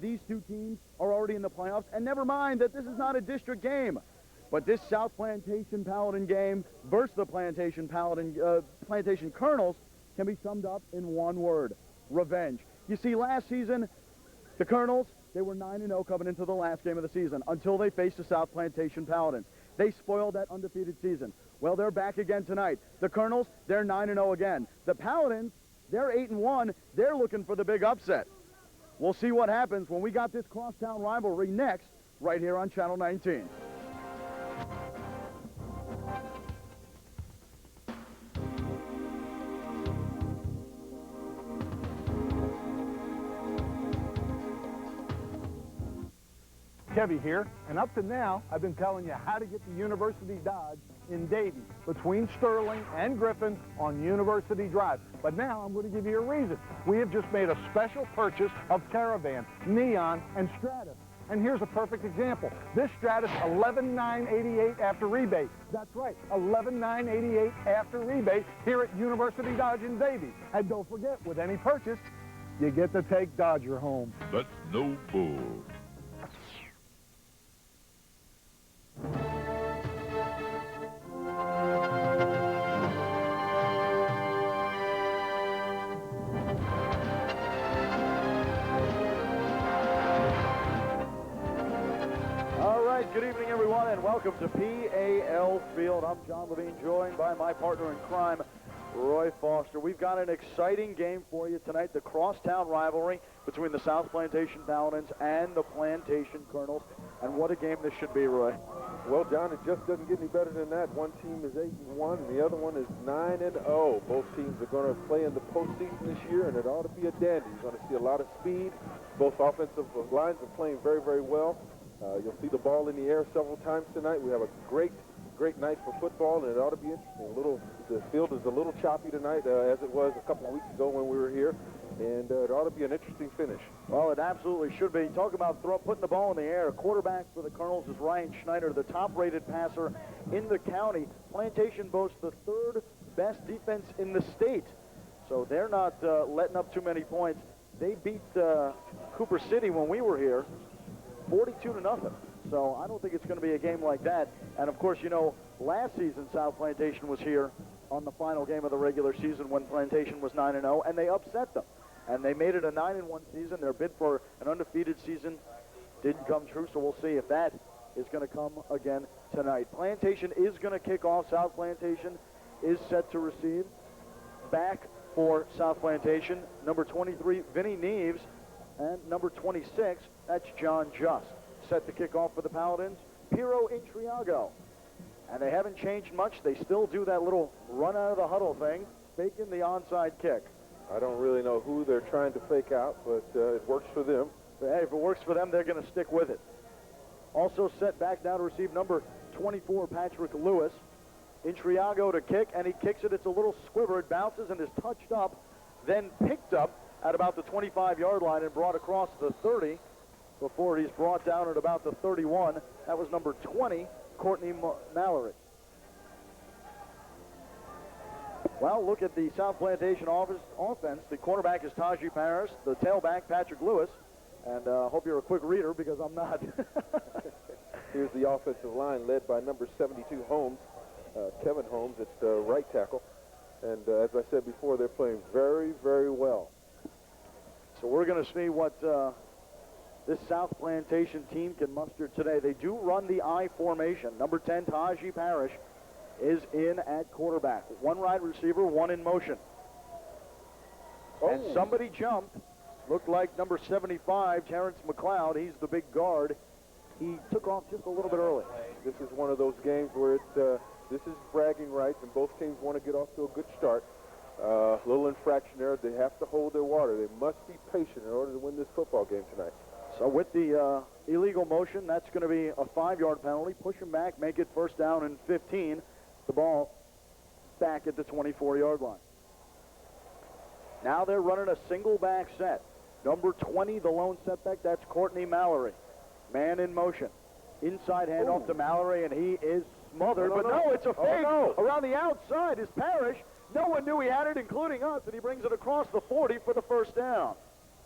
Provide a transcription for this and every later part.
these two teams are already in the playoffs, and never mind that this is not a district game. But this South Plantation Paladin game versus the Plantation Colonels can be summed up in one word: revenge. You see, last season, the Colonels, they were 9-0 coming into the last game of the season until they faced the South Plantation Paladins. They spoiled that undefeated season. Well, they're back again tonight. The Colonels, they're 9-0 again. The Paladins, they're 8-1. They're looking for the big upset. We'll see what happens when we got this crosstown rivalry next, right here on Channel 19. Kevy here, and up to now, I've been telling you how to get to University Dodge in Davie, between Sterling and Griffin on University Drive. But now I'm going to give you a reason. We have just made a special purchase of Caravan, Neon, and Stratus. And here's a perfect example. This Stratus, $11,988 after rebate. That's right, $11,988 after rebate here at University Dodge in Davie. And don't forget, with any purchase, you get to take Dodger home. That's no bull. Good evening, everyone, and welcome to PAL Field. I'm John Levine, joined by my partner in crime, Roy Foster. We've got an exciting game for you tonight, the crosstown rivalry between the South Plantation Paladins and the Plantation Colonels. And what a game this should be, Roy. Well, John, it just doesn't get any better than that. One team is 8-1, and the other one is 9-0. Both teams are going to play in the postseason this year, and it ought to be a dandy. You're going to see a lot of speed. Both offensive lines are playing very, very well. You'll see the ball in the air several times tonight. We have a great night for football, and it ought to be interesting. The field is a little choppy tonight, as it was a couple of weeks ago when we were here, and it ought to be an interesting finish. Well, it absolutely should be. Talk about putting the ball in the air. Quarterback for the Colonels is Ryan Schneider, the top-rated passer in the county. Plantation boasts the third best defense in the state, so they're not letting up too many points. They beat Cooper City when we were here, 42-0. So I don't think it's going to be a game like that. And, of course, you know, last season South Plantation was here on the final game of the regular season when Plantation was 9-0, and they upset them. And they made it a 9-1 season. Their bid for an undefeated season didn't come true, so we'll see if that is going to come again tonight. Plantation is going to kick off. South Plantation is set to receive. Back for South Plantation, number 23, Vinny Neves, and number 26, that's John Just. Set to kick off for the Paladins, Piero Intriago. And they haven't changed much. They still do that little run out of the huddle thing, faking the onside kick. I don't really know who they're trying to fake out, but it works for them. But, hey, if it works for them, they're going to stick with it. Also set back now to receive number 24, Patrick Lewis. Intriago to kick, and he kicks it. It's a little squiver. It bounces and is touched up, then picked up at about the 25-yard line and brought across the 30 before he's brought down at about the 31. That was number 20, Courtney Mallory. Well, look at the South Plantation offense. The quarterback is Taji Paris, the tailback, Patrick Lewis. And I hope you're a quick reader because I'm not. Here's the offensive line led by number 72, Holmes, Kevin Holmes at right tackle. And as I said before, they're playing very, very well. So we're going to see what this South Plantation team can muster today. They do run the I formation. Number 10, Taji Parrish, is in at quarterback. One wide receiver, one in motion. And somebody jumped. Looked like number 75, Terrence McLeod. He's the big guard. He took off just a little bit early. This is one of those games where this is bragging rights, and both teams want to get off to a good start. Little infraction there. They have to hold their water. They must be patient in order to win this football game tonight. So with the illegal motion, that's going to be a 5-yard penalty. Push him back, make it first down and 15. The ball back at the 24-yard line. Now they're running a single back set. Number 20, the lone setback, that's Courtney Mallory. Man in motion. Inside handoff to Mallory, and he is smothered. No, it's a fake. Around the outside is Parrish. No one knew he had it, including us, and he brings it across the 40 for the first down.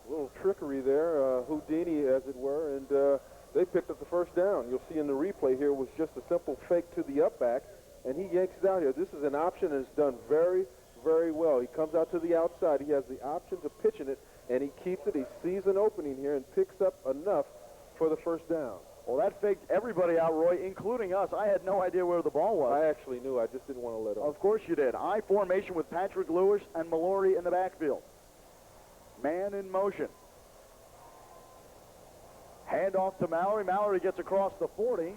A little trickery there, Houdini, as it were, and they picked up the first down. You'll see in the replay here was just a simple fake to the up back, and he yanks it out here. This is an option and it's done very, very well. He comes out to the outside. He has the option to pitching it, and he keeps it. He sees an opening here and picks up enough for the first down. Well, that faked everybody out, Roy, including us. I had no idea where the ball was. I actually knew. I just didn't want to let him. Of course you did. I formation with Patrick Lewis and Mallory in the backfield. Man in motion. Hand off to Mallory. Mallory gets across the 40.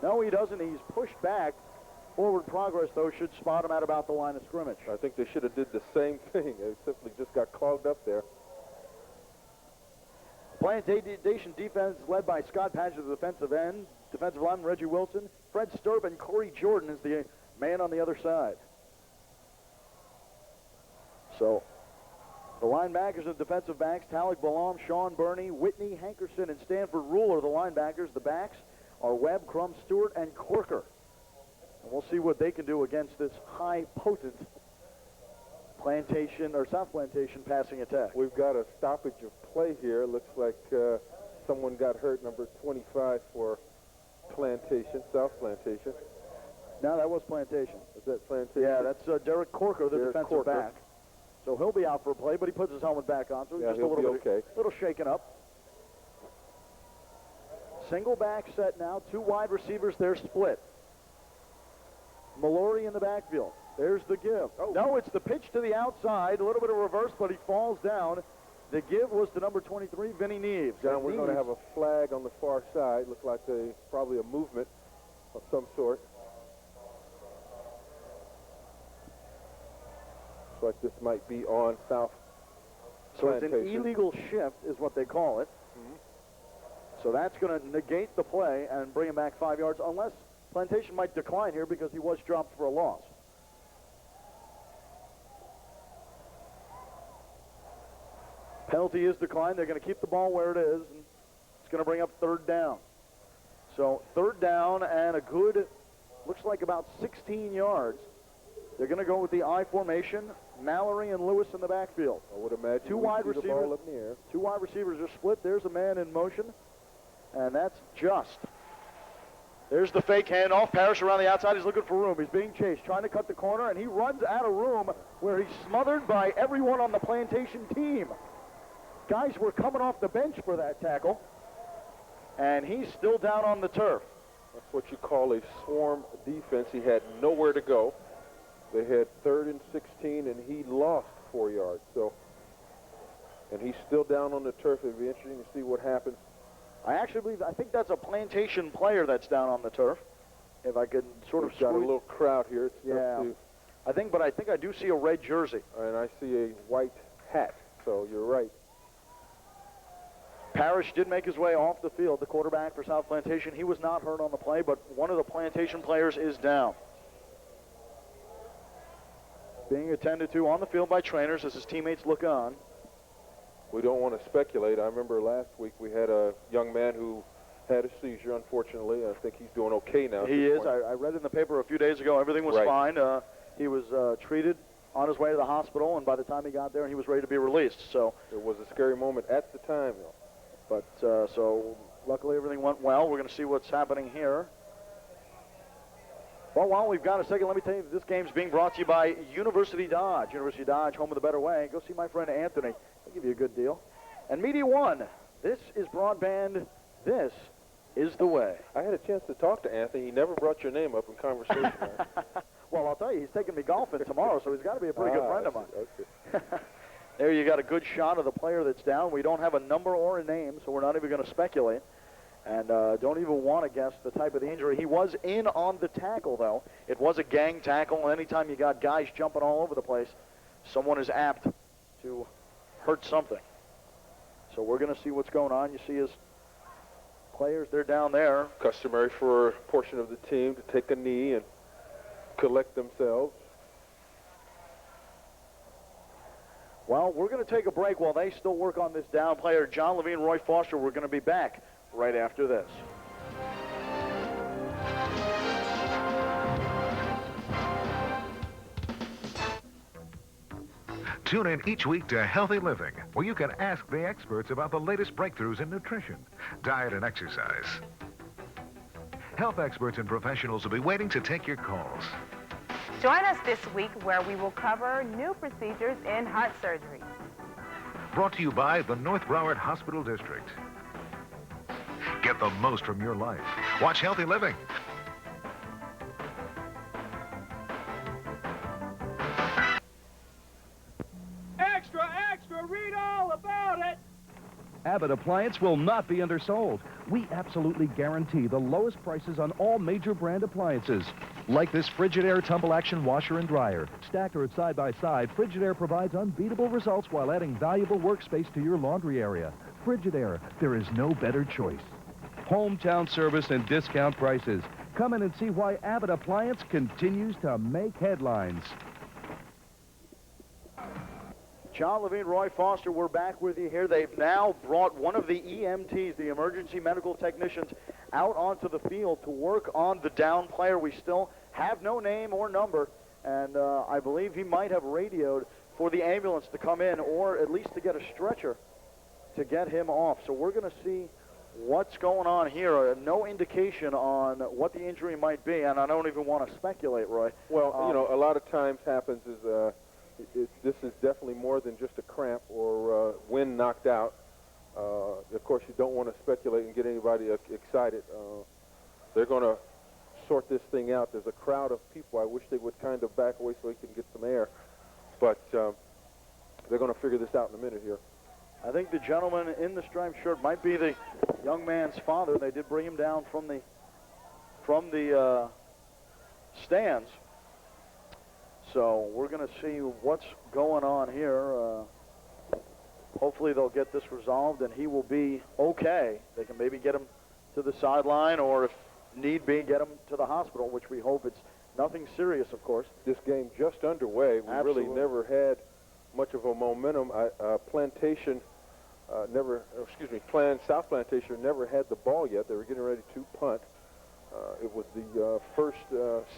No, he doesn't. He's pushed back. Forward progress, though, should spot him at about the line of scrimmage. I think they should have did the same thing. They simply just got clogged up there. Plantation defense led by Scott Padgett, the defensive end. Defensive lineman Reggie Wilson. Fred Sturb and Corey Jordan is the man on the other side. So, the linebackers and defensive backs, Talik Balam, Sean Burney, Whitney, Hankerson, and Stanford Rule are the linebackers. The backs are Webb, Crum, Stewart, and Corker. And we'll see what they can do against this high, potent Plantation or South Plantation passing attack. We've got a stoppage of play here. Looks like someone got hurt, number 25 for Plantation, South Plantation. No, that was Plantation. Is that Plantation? Yeah, that's Derek Corker, the Derek defensive Corker. back. So he'll be out for a play, but he puts his helmet back on, so he's Yeah, just a he'll little be bit, okay. little shaken up. Single back set now. Two wide receivers. They're split. Mallory in the backfield. There's the give. Oh. No, it's the pitch to the outside. A little bit of reverse, but he falls down. The give was to number 23, Vinny Neves. John, we're going to have a flag on the far side. Looks like probably a movement of some sort. Looks like this might be on South So it's Plantation. an illegal shift is what they call it. Mhm. So that's going to negate the play and bring him back 5 yards, unless Plantation might decline here because he was dropped for a loss. Penalty is declined. They're going to keep the ball where it is, and it's going to bring up third down. So third down and a good, looks like about 16 yards. They're going to go with the I formation. Mallory and Lewis in the backfield. I would imagine Two we'd wide see the receivers. ball up in the air. Two wide receivers are split. There's a man in motion, and that's just. There's the fake handoff. Parrish around the outside. He's looking for room. He's being chased, trying to cut the corner, and he runs out of room where he's smothered by everyone on the Plantation team. Guys were coming off the bench for that tackle, and he's still down on the turf. That's what you call a swarm defense. He had nowhere to go. They had 3rd and 16, and he lost 4 yards. So, and he's still down on the turf. It'll be interesting to see what happens. I think that's a Plantation player that's down on the turf. If I could sort of We've got a squeeze- little crowd here. It's tough Yeah. to, I think I do see a red jersey. and I see a white hat. So you're right. Parrish did make his way off the field, the quarterback for South Plantation. He was not hurt on the play, but one of the Plantation players is down. Being attended to on the field by trainers as his teammates look on. We don't want to speculate. I remember last week we had a young man who had a seizure, unfortunately. I think he's doing okay now. at He this is. point. I read in the paper a few days ago everything was Right. fine. He was treated on his way to the hospital, and by the time he got there, he was ready to be released. So, It was a scary moment at the time, though. but so luckily everything went well. We're going to see what's happening here. Well, while we've got a second, let me tell you this game's being brought to you by University Dodge. University Dodge, home of the better way. Go see my friend Anthony. He'll give you a good deal. And Media One, this is broadband. This is the way. I had a chance to talk to Anthony. He never brought your name up in conversation. Well, I'll tell you, he's taking me golfing tomorrow, so he's got to be a pretty good friend of mine. Okay. There you got a good shot of the player that's down. We don't have a number or a name, so we're not even going to speculate. And don't even want to guess the type of the injury. He was in on the tackle, though. It was a gang tackle. Anytime you got guys jumping all over the place, someone is apt to hurt something. So we're going to see what's going on. You see his players, they're down there. Customary for a portion of the team to take a knee and collect themselves. Well, we're going to take a break while they still work on this down player. John Levine, Roy Foster, we're going to be back right after this. Tune in each week to Healthy Living, where you can ask the experts about the latest breakthroughs in nutrition, diet, and exercise. Health experts and professionals will be waiting to take your calls. Join us this week where we will cover new procedures in heart surgery. Brought to you by the North Broward Hospital District. Get the most from your life. Watch Healthy Living. Extra, extra, read all about it. Abbott Appliance will not be undersold. We absolutely guarantee the lowest prices on all major brand appliances. Like this Frigidaire Tumble Action washer and dryer. Stacked or side by side, Frigidaire provides unbeatable results while adding valuable workspace to your laundry area. Frigidaire, there is no better choice. Hometown service and discount prices. Come in and see why Abbott Appliance continues to make headlines. John Levine, Roy Foster, we're back with you here. They've now brought one of the EMTs, the emergency medical technicians, out onto the field to work on the down player. We still have no name or number, and I believe he might have radioed for the ambulance to come in or at least to get a stretcher to get him off. So we're going to see what's going on here. No indication on what the injury might be, and I don't even want to speculate, Roy. Well, you know, a lot of times happens is this is definitely more than just a cramp or wind knocked out. Of course, you don't want to speculate and get anybody excited. They're going to sort this thing out. There's a crowd of people. I wish they would kind of back away so he can get some air. But they're going to figure this out in a minute here. I think the gentleman in the striped shirt might be the young man's father. They did bring him down from the stands. So we're going to see what's going on here. Hopefully they'll get this resolved and he will be okay. They can maybe get him to the sideline or if need be, get him to the hospital, which we hope it's nothing serious, of course. This game just underway. We Absolutely. Really never had much of a momentum. Plantation South Plantation never had the ball yet. They were getting ready to punt. It was the first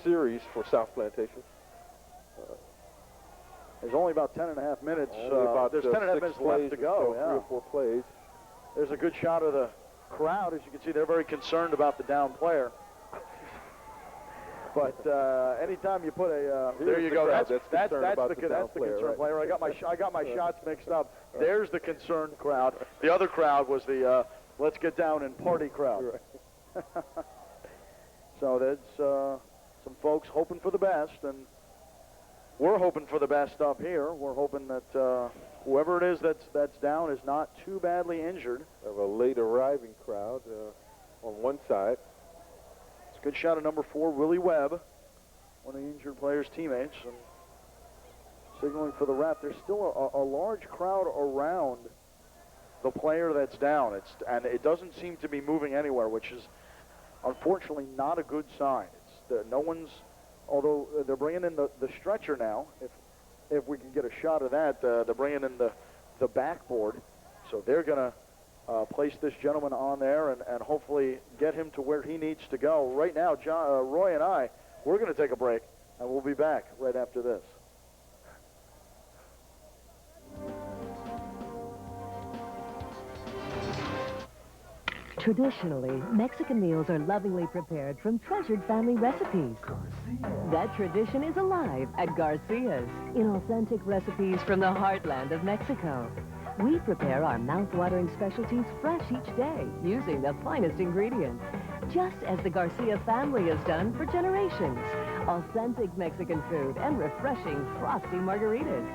series for South Plantation. There's only about 10 and a half minutes. There's 10 and a half minutes left to go. So 3 or 4 plays. There's a good shot of the crowd. As you can see, they're very concerned about the down player. But anytime you put a there you go. That's the concerned player. I got my shots mixed up. There's the concerned crowd. The other crowd was the let's get down and party crowd. Right. So there's some folks hoping for the best, and we're hoping for the best up here. We're hoping that whoever it is that's down is not too badly injured. We have a late arriving crowd on one side. It's a good shot of number 4, Willie Webb, one of the injured player's teammates, and signaling for the ref. There's still a large crowd around the player that's down. And it doesn't seem to be moving anywhere, which is unfortunately not a good sign. No one's, although they're bringing in the stretcher now, if we can get a shot of that, they're bringing in the backboard. So they're going to place this gentleman on there and hopefully get him to where he needs to go. Right now, Roy and I, we're going to take a break, and we'll be back right after this. Traditionally, Mexican meals are lovingly prepared from treasured family recipes. That tradition is alive at Garcia's in authentic recipes from the heartland of Mexico. We prepare our mouth-watering specialties fresh each day using the finest ingredients, just as the Garcia family has done for generations. Authentic Mexican food and refreshing frosty margaritas.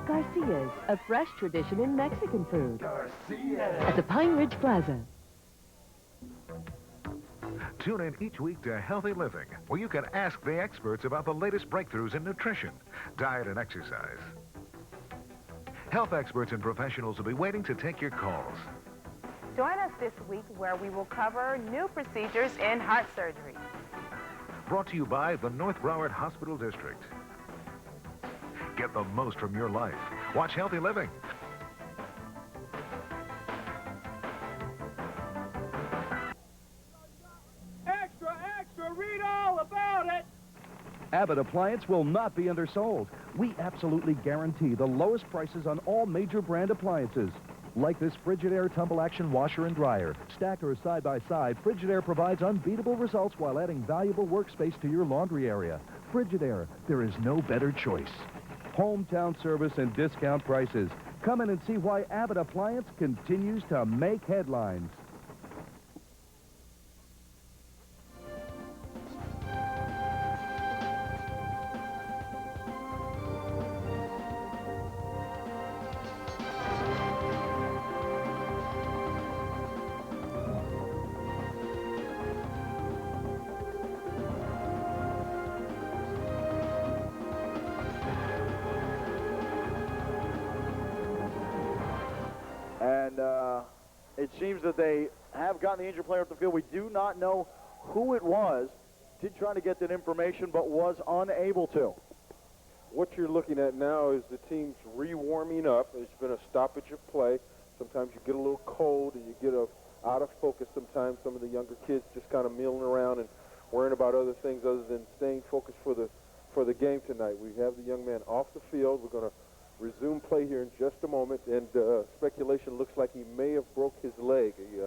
Garcia's, a fresh tradition in Mexican food. Garcia. At the Pine Ridge Plaza. Tune in each week to Healthy Living, where you can ask the experts about the latest breakthroughs in nutrition, diet, and exercise. Health experts and professionals will be waiting to take your calls. Join us this week where we will cover new procedures in heart surgery. Brought to you by the North Broward Hospital District. Get the most from your life. Watch Healthy Living. Abbott Appliance will not be undersold. We absolutely guarantee the lowest prices on all major brand appliances. Like this Frigidaire tumble action washer and dryer. Stacked or side by side, Frigidaire provides unbeatable results while adding valuable workspace to your laundry area. Frigidaire, there is no better choice. Hometown service and discount prices. Come in and see why Abbott Appliance continues to make headlines. And it seems that they have gotten the injured player up the field. We do not know who it was. Did try to get that information, but was unable to. What you're looking at now is the team's re-warming up. There's been a stoppage of play. Sometimes you get a little cold and you get out of focus sometimes. Some of the younger kids just kind of milling around and worrying about other things other than staying focused for the game tonight. We have the young man off the field. We're going to resume play here in just a moment, and speculation looks like he may have broke his leg. He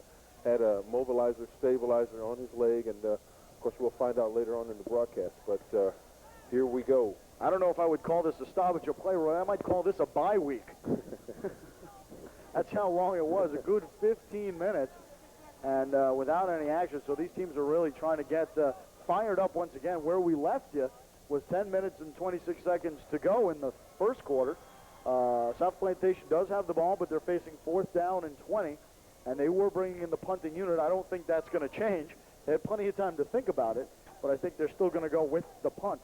had a mobilizer, stabilizer on his leg, and of course we'll find out later on in the broadcast. But here we go. I don't know if I would call this a stoppage of play, Roy. I might call this a bye week. That's how long it was, a good 15 minutes, and without any action. So these teams are really trying to get fired up once again. Where we left you was 10 minutes and 26 seconds to go in the first quarter. South Plantation does have the ball, but they're facing 4th down and 20, and they were bringing in the punting unit. I don't think that's going to change. They had plenty of time to think about it, but I think they're still going to go with the punt.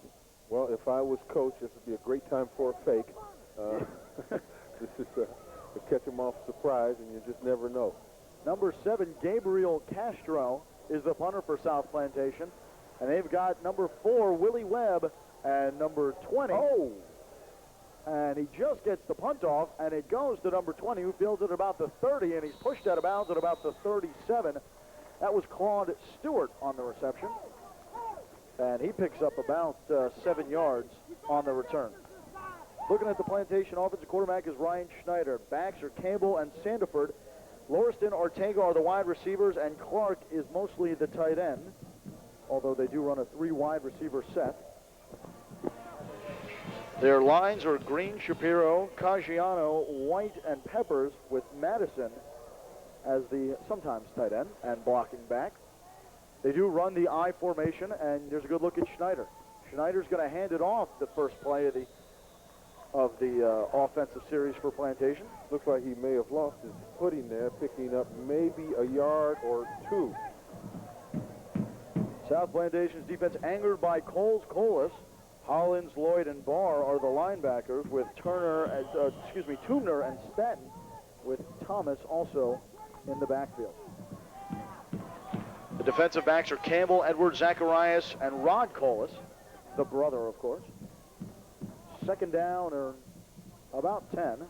Well, if I was coach, this would be a great time for a fake. This is to catch them off surprise, and you just never know. Number 7, Gabriel Castro, is the punter for South Plantation, and they've got number 4, Willie Webb, and number 20. Oh! And he just gets the punt off, and it goes to number 20, who fields it about the 30, and he's pushed out of bounds at about the 37. That was Claude Stewart on the reception, and he picks up about 7 yards on the return. Looking at the Plantation offensive quarterback is Ryan Schneider. Backs are Campbell and Sandiford. Lauriston, Ortega are the wide receivers, and Clark is mostly the tight end, although they do run a 3 wide receiver set. Their lines are Green, Shapiro, Caggiano, White, and Peppers, with Madison as the sometimes tight end and blocking back. They do run the I formation, and there's a good look at Schneider. Schneider's going to hand it off the first play of the offensive series for Plantation. Looks like he may have lost his footing there, picking up maybe a yard or 2. South Plantation's defense angered by Coles-Colas. Hollins, Lloyd, and Barr are the linebackers, with Tumner and Staton, with Thomas also in the backfield. The defensive backs are Campbell, Edward Zacharias, and Rod Colas, the brother, of course. Second down, or about 10.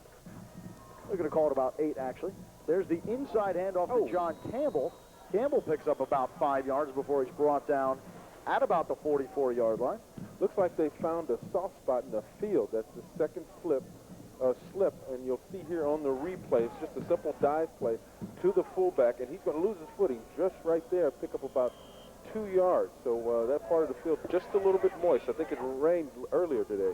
We're going to call it about 8, actually. There's the inside handoff to John Campbell. Campbell picks up about 5 yards before he's brought down at about the 44-yard line. Looks like they found a soft spot in the field. That's the second slip, and you'll see here on the replay, it's just a simple dive play to the fullback, and he's going to lose his footing just right there, pick up about 2 yards. So that part of the field just a little bit moist. I think it rained earlier today.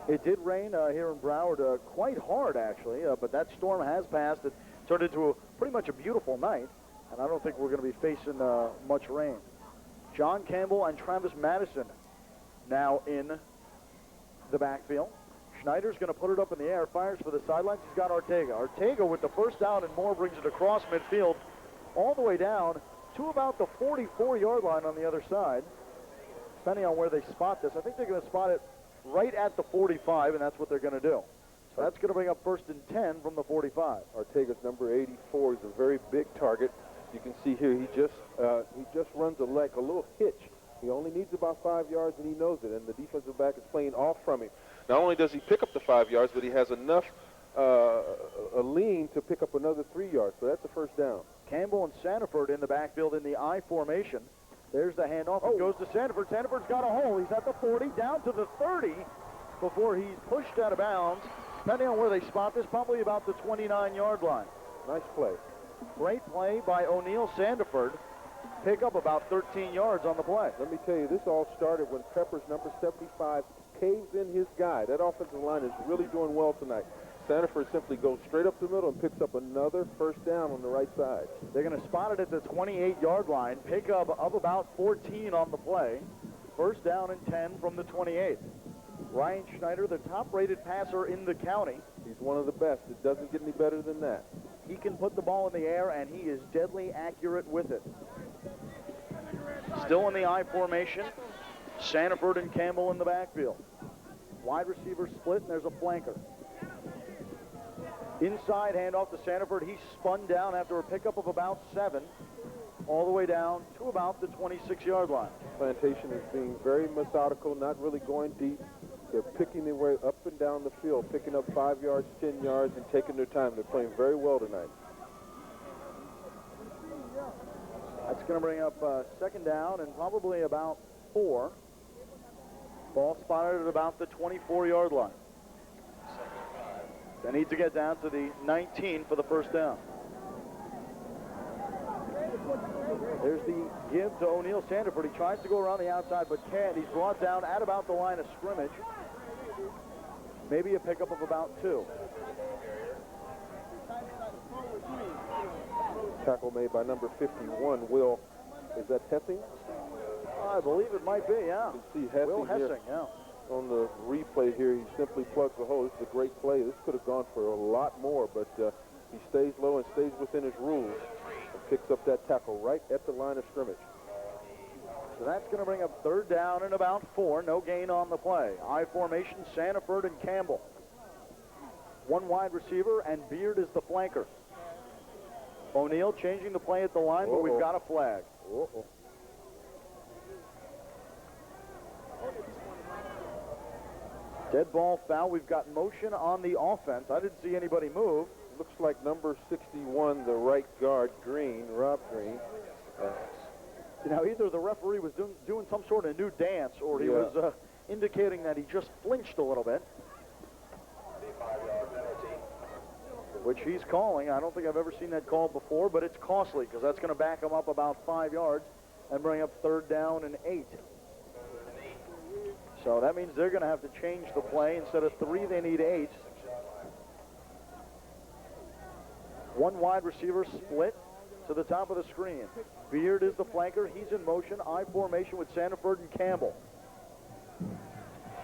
It did rain here in Broward quite hard, actually, but that storm has passed. It turned into pretty much a beautiful night, and I don't think we're going to be facing much rain. John Campbell and Travis Madison now in the backfield. Schneider's going to put it up in the air, fires for the sidelines. He's got Ortega. Ortega with the first down and more brings it across midfield all the way down to about the 44-yard line on the other side, depending on where they spot this. I think they're going to spot it right at the 45, and that's what they're going to do. So that's going to bring up 1st and 10 from the 45. Ortega's number 84 is a very big target. You can see here he just runs a little hitch. He only needs about 5 yards, and he knows it, and the defensive back is playing off from him. Not only does he pick up the 5 yards, but he has enough a lean to pick up another 3 yards, so that's the first down. Campbell and Sandiford in the backfield in the I formation. There's the handoff. It goes to Sandiford. Sandiford's got a hole. He's at the 40, down to the 30 before he's pushed out of bounds. Depending on where they spot this, probably about the 29-yard line. Nice play. Great play by O'Neal Sandiford. Pick up about 13 yards on the play. Let me tell you, this all started when Peppers, number 75, caves in his guy. That offensive line is really doing well tonight. Sandiford simply goes straight up the middle and picks up another first down on the right side. They're going to spot it at the 28-yard line. Pick up of about 14 on the play. First down and 10 from the 28. Ryan Schneider, the top-rated passer in the county. He's one of the best. It doesn't get any better than that. He can put the ball in the air, and he is deadly accurate with it. Still in the I formation. Sandiford and Campbell in the backfield. Wide receiver split, and there's a flanker. Inside handoff to Sandiford. He spun down after a pickup of about 7, all the way down to about the 26-yard line. Plantation is being very methodical, not really going deep. They're picking their way up and down the field, picking up 5 yards, 10 yards, and taking their time. They're playing very well tonight. That's going to bring up second down and probably about 4. Ball spotted at about the 24-yard line. They need to get down to the 19 for the first down. There's the give to O'Neal Sandiford. He tries to go around the outside, but can't. He's brought down at about the line of scrimmage. Maybe a pickup of about 2. Tackle made by number 51, Will. Is that Hessing? I believe it might be, yeah. You can see Hessing Will Hessing, here. yeah. On the replay here, he simply plugs the hole. This is a great play. This could have gone for a lot more, but he stays low and stays within his rules and picks up that tackle right at the line of scrimmage. So that's going to bring up third down and about 4. No gain on the play. I formation, Sandiford and Campbell. One wide receiver, and Beard is the flanker. O'Neal changing the play at the line, but we've got a flag. Dead ball foul. We've got motion on the offense. I didn't see anybody move. Looks like number 61, the right guard, Green, Rob Green. Now, either the referee was doing some sort of new dance, or he was indicating that he just flinched a little bit, which he's calling. I don't think I've ever seen that called before, but it's costly because that's going to back him up about 5 yards and bring up third down and 8. So that means they're going to have to change the play. Instead of 3, they need 8. One wide receiver split to the top of the screen. Beard is the flanker. He's in motion. I formation with Sandiford and Campbell.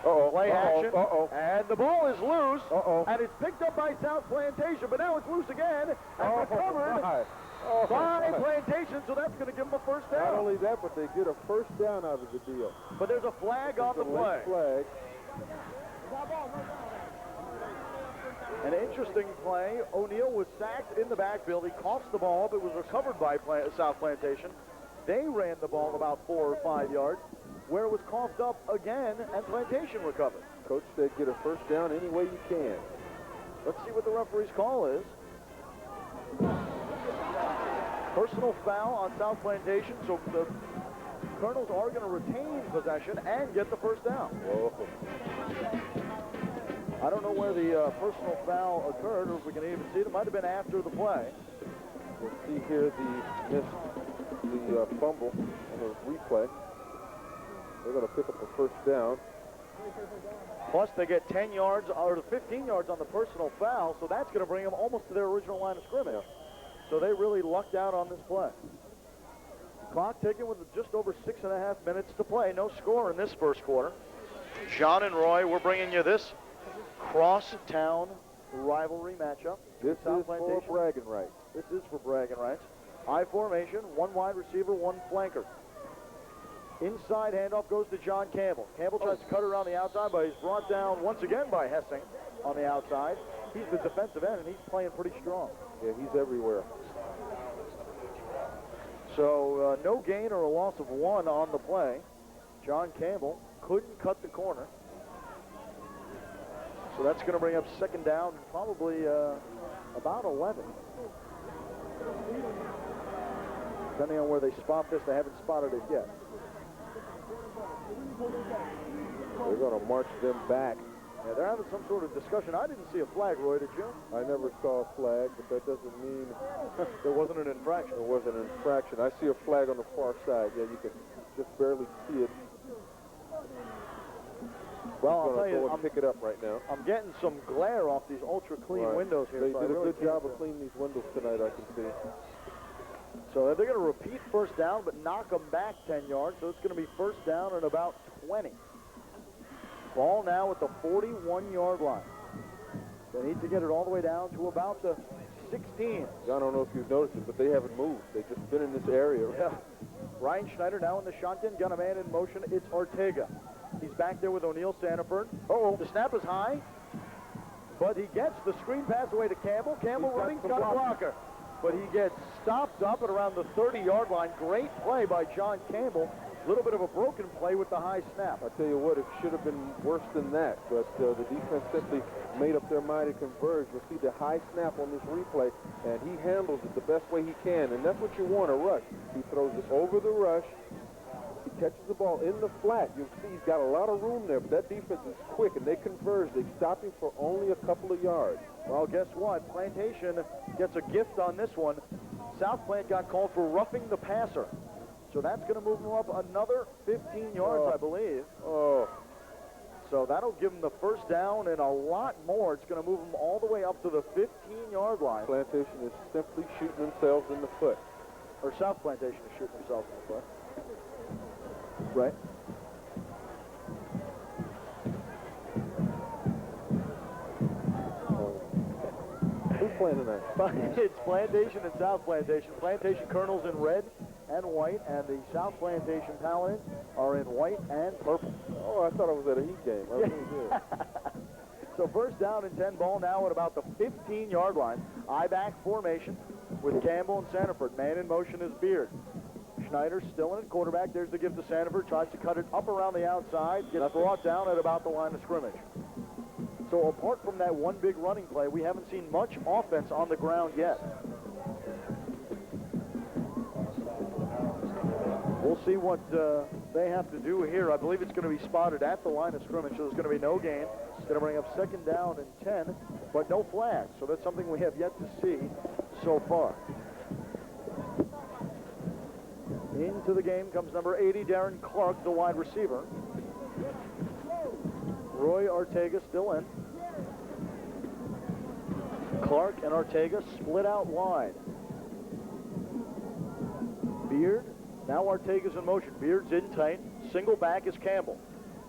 Play action. And the ball is loose. And it's picked up by South Plantation, but now it's loose again and recovered by Plantation, so that's going to give them a first down. Not only that, but they get a first down out of the deal. But there's a flag on the play. Flag. An interesting play. O'Neal was sacked in the backfield. He coughs the ball up. It was recovered by South Plantation. They ran the ball about 4 or 5 yards, where it was coughed up again, and Plantation recovered. Coach said get a first down any way you can. Let's see what the referee's call is. Personal foul on South Plantation, so the Colonels are going to retain possession and get the first down. I don't know where the personal foul occurred, or if we can even see it. It might have been after the play. We'll see here the fumble on the replay. They're going to pick up the first down. Plus, they get 10 yards or 15 yards on the personal foul, so that's going to bring them almost to their original line of scrimmage. So they really lucked out on this play. Clock ticking with just over 6.5 minutes to play. No score in this first quarter. John and Roy, we're bringing you this cross-town rivalry matchup. This is for bragging rights. This is for bragging rights. I formation, one wide receiver, one flanker. Inside handoff goes to John Campbell. Campbell tries to cut around the outside, but he's brought down once again by Hessing on the outside. He's the defensive end, and he's playing pretty strong. Yeah, he's everywhere. So no gain or a loss of 1 on the play. John Campbell couldn't cut the corner. So that's going to bring up second down and probably about 11. Depending on where they spot this, they haven't spotted it yet. They're going to march them back. Yeah, they're having some sort of discussion. I didn't see a flag, Roy, did you? I never saw a flag, but that doesn't mean there wasn't an infraction. there wasn't an infraction. I see a flag on the far side. Yeah, you can just barely see it. Well, I'll tell you, pick it up right now. I'm getting some glare off these ultra-clean windows here. They so did I a really good job of cleaning these windows tonight, I can see. So they're going to repeat first down, but knock them back 10 yards. So it's going to be first down and about 20. Ball now at the 41-yard line. They need to get it all the way down to about the 16. I don't know if you've noticed it, but they haven't moved. They've just been in this area. Yeah. Ryan Schneider now in the shotgun, got a man in motion. It's Ortega. He's back there with O'Neal Sanford. The snap is high, but he gets the screen pass away to Campbell. Campbell running, got a blocker. But he gets stopped up at around the 30-yard line. Great play by John Campbell. A little bit of a broken play with the high snap. I tell you what, it should have been worse than that, but the defense simply made up their mind and converged. You'll see the high snap on this replay, and he handles it the best way he can, and that's what you want, a rush. He throws it over the rush. He catches the ball in the flat. You'll see he's got a lot of room there, but that defense is quick, and they converge. They stop him for only a couple of yards. Well, guess what? Plantation gets a gift on this one. South Plant got called for roughing the passer. So that's going to move them up another 15 yards, I believe. So that'll give them the first down and a lot more. It's going to move them all the way up to the 15-yard line. Plantation is simply shooting themselves in the foot. Or South Plantation is shooting themselves in the foot. Right. Who's playing tonight? It's Plantation and South Plantation. Plantation Colonels in red and white, and the South Plantation Paladins are in white and purple. Oh, I thought I was at a Heat game. I really did. So first down and 10 ball now at about the 15-yard line. I-back formation with Campbell and Sanford. Man in motion is Beard. Schneider still in at quarterback. There's the give to Sanford. Tries to cut it up around the outside. Gets brought down at about the line of scrimmage. So apart from that one big running play, we haven't seen much offense on the ground yet. We'll see what they have to do here. I believe it's going to be spotted at the line of scrimmage, so there's going to be no gain. It's going to bring up second down and 10, but no flags. So that's something we have yet to see so far. Into the game comes number 80, Darren Clark, the wide receiver. Roy Ortega still in. Clark and Ortega split out wide. Beard, now Ortega's in motion. Beard's in tight. Single back is Campbell.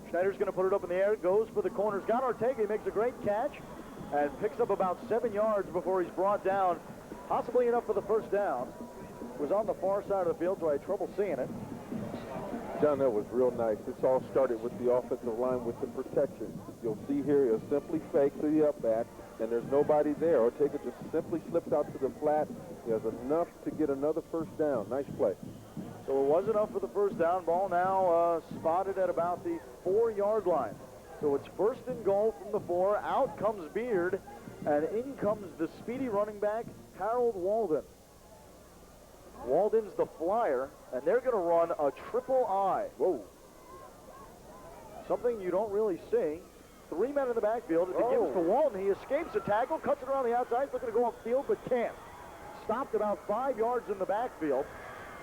Schneider's going to put it up in the air. Goes for the corners. Got Ortega. He makes a great catch and picks up about 7 yards before he's brought down. Possibly enough for the first down. Was on the far side of the field, so I had trouble seeing it. John, that was real nice. This all started with the offensive line with the protection. You'll see here he'll simply fake to the up back, and there's nobody there. Ortega just simply slips out to the flat. He has enough to get another first down. Nice play. So it was enough for the first down. Ball now spotted at about the 4-yard line. So it's first and goal from the 4. Out comes Beard, and in comes the speedy running back, Harold Walden. Walden's the flyer, and they're going to run a triple I. Whoa. Something you don't really see. 3 men in the backfield. It gives to Walden. He escapes a tackle, cuts it around the outside. He's looking to go upfield, but can't. Stopped about 5 yards in the backfield.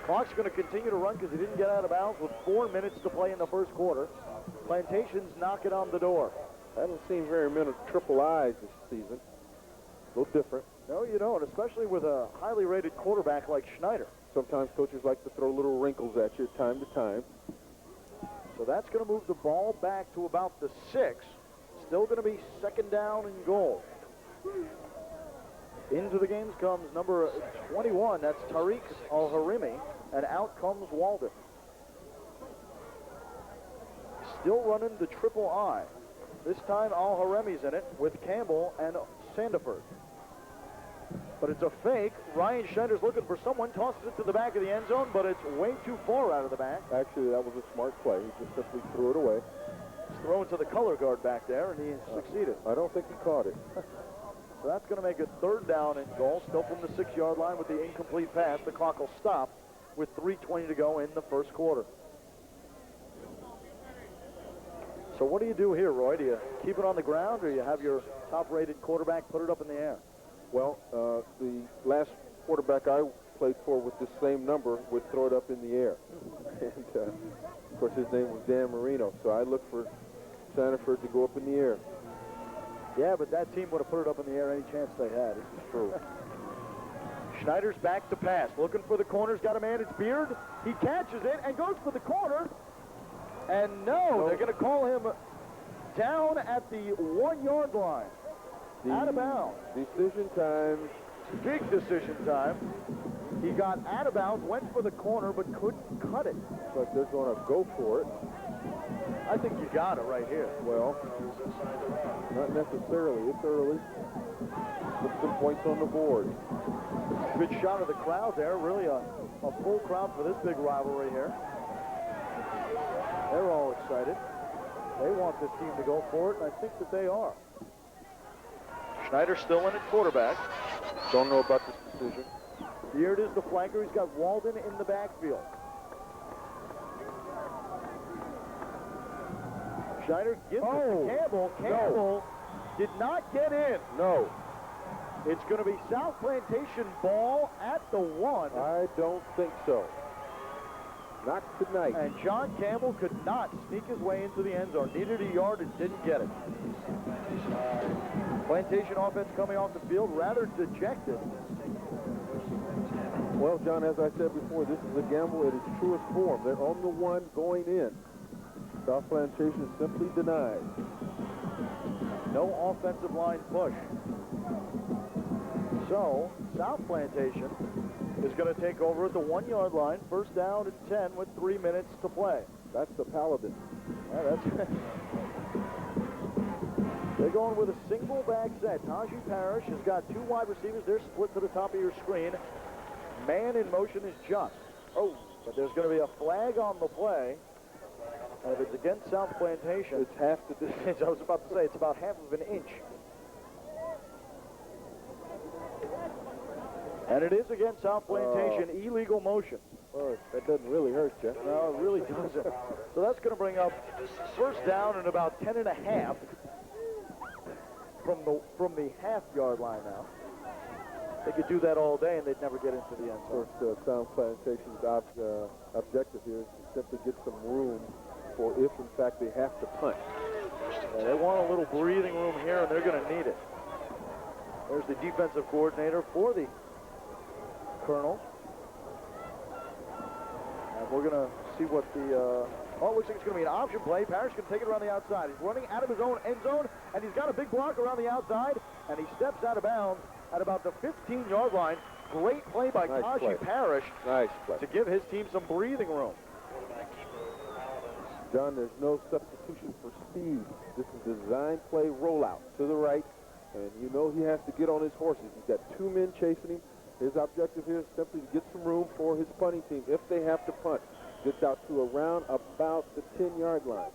Clock's going to continue to run because he didn't get out of bounds with 4 minutes to play in the first quarter. Plantation's knocking on the door. I haven't seen very many triple I's this season. A little different. No, you don't, especially with a highly rated quarterback like Schneider. Sometimes coaches like to throw little wrinkles at you time to time. So that's going to move the ball back to about the 6. Still going to be second down and goal. Into the games comes number 21. That's Tariq Al-Harimi. And out comes Walden. Still running the triple I. This time Al-Harimi's in it with Campbell and Sandiford. But it's a fake. Ryan Schneider's looking for someone, tosses it to the back of the end zone, but it's way too far out of the back. Actually, that was a smart play. He just simply threw it away. He's thrown to the color guard back there, and he succeeded. I don't think he caught it. So that's going to make it third down and goal, still from the 6-yard line with the incomplete pass. The clock will stop with 3:20 to go in the first quarter. So what do you do here, Roy? Do you keep it on the ground, or you have your top-rated quarterback put it up in the air? Well, the last quarterback I played for with the same number would throw it up in the air. And, of course, his name was Dan Marino, so I looked for Sanford to go up in the air. Yeah, but that team would have put it up in the air any chance they had. This is true. Schneider's back to pass. Looking for the corners. Got a man. It's Beard. He catches it and goes for the corner. And no, they're going to call him down at the 1-yard line. Out of bounds. Decision time. Big decision time. He got out of bounds, went for the corner, but couldn't cut it. But they're going to go for it. I think you got it right here. Well, not necessarily. It's early. Put some points on the board. Good shot of the crowd there. Really a full crowd for this big rivalry here. They're all excited. They want this team to go for it, and I think that they are. Schneider still in at quarterback. Don't know about this decision. Beard is the flanker. He's got Walden in the backfield. Schneider gives it to Campbell. Campbell did not get in. No. It's going to be South Plantation ball at the 1. I don't think so. Not tonight. And John Campbell could not sneak his way into the end zone. Needed a yard and didn't get it. Plantation offense coming off the field rather dejected. Well, John, as I said before, this is a gamble at its truest form. They're on the 1 going in. South Plantation simply denied. No offensive line push. So, South Plantation is going to take over at the 1-yard line. First down and 10 with 3 minutes to play. That's the Paladin. Yeah, that's They're going with a single back set. Najee Parrish has got 2 wide receivers. They're split to the top of your screen. Man in motion is just. Oh, but there's going to be a flag on the play. And if it's against South Plantation, it's half the distance. I was about to say, it's about half of an inch. And it is against South Plantation, illegal motion. Oh, that doesn't really hurt you. No, it really doesn't. So that's going to bring up first down and about 10 and a half from the half-yard line now. They could do that all day and they'd never get into the end zone. Of course, South Plantation's objective here is to simply get some room for if, in fact, they have to punt. Yeah, they want a little breathing room here, and they're going to need it. There's the defensive coordinator for the Colonels. And we're going to see what the... it looks like it's going to be an option play. Parrish can take it around the outside. He's running out of his own end zone, and he's got a big block around the outside, and he steps out of bounds at about the 15-yard line. Great play by Najee Parrish to give his team some breathing room. John, there's no substitution for speed. This is design play rollout to the right, and you know he has to get on his horses. He's got 2 men chasing him. His objective here is simply to get some room for his punting team if they have to punt. Gets out to around about the 10-yard line.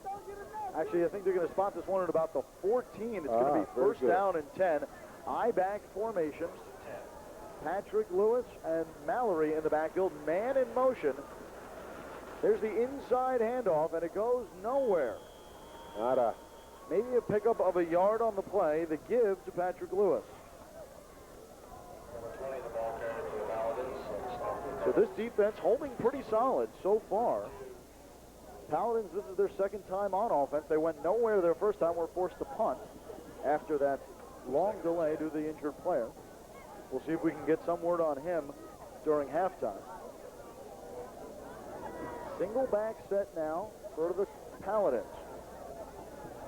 Actually, I think they're going to spot this one at about the 14. It's going to be first down and 10. I-back formation. Patrick Lewis and Mallory in the backfield. Man in motion. There's the inside handoff, and it goes nowhere. Nada. Maybe a pickup of a yard on the play. The give to Patrick Lewis. So this defense holding pretty solid so far. Paladins, this is their second time on offense. They went nowhere their first time. Were forced to punt after that long delay due to the injured player. We'll see if we can get some word on him during halftime. Single back set now for the Paladins.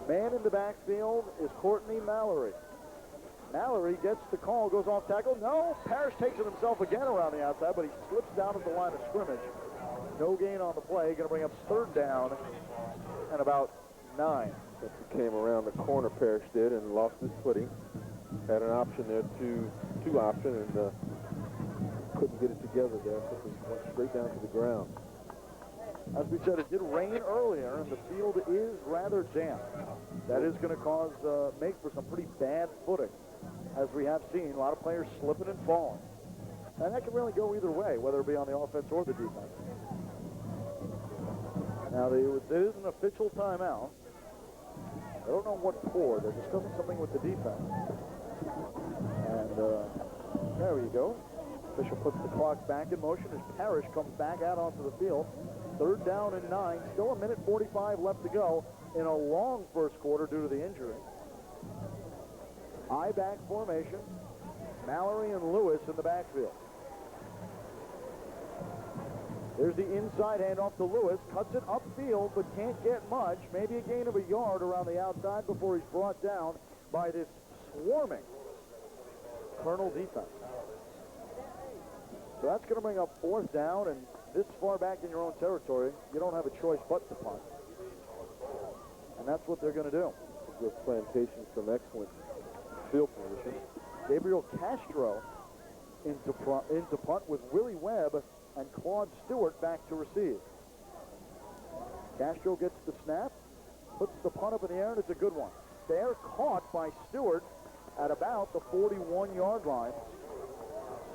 Man in the backfield is Courtney Mallory. Mallory gets the call, goes off tackle. No, Parrish takes it himself again around the outside, but he slips down at the line of scrimmage. No gain on the play. Going to bring up third down and about 9. He came around the corner, Parrish did, and lost his footing. Had an option there, two option, and couldn't get it together there. So he went straight down to the ground. As we said, it did rain earlier, and the field is rather damp. That is going to make for some pretty bad footing, as we have seen. A lot of players slipping and falling. And that can really go either way, whether it be on the offense or the defense. Now, there is an official timeout. I don't know what for. They're discussing something with the defense. And there you go. Official puts the clock back in motion as Parrish comes back out onto the field. 3rd down and 9. Still a minute 45 left to go in a long first quarter due to the injury. I-back formation. Mallory and Lewis in the backfield. There's the inside handoff to Lewis. Cuts it upfield, but can't get much. Maybe a gain of a yard around the outside before he's brought down by this swarming Colonel defense. So that's going to bring up 4th down, and this far back in your own territory, you don't have a choice but to punt. And that's what they're going to do. Give Plantation some excellent field position. Gabriel Castro into punt with Willie Webb and Claude Stewart back to receive. Castro gets the snap, puts the punt up in the air, and it's a good one. They're caught by Stewart at about the 41-yard line.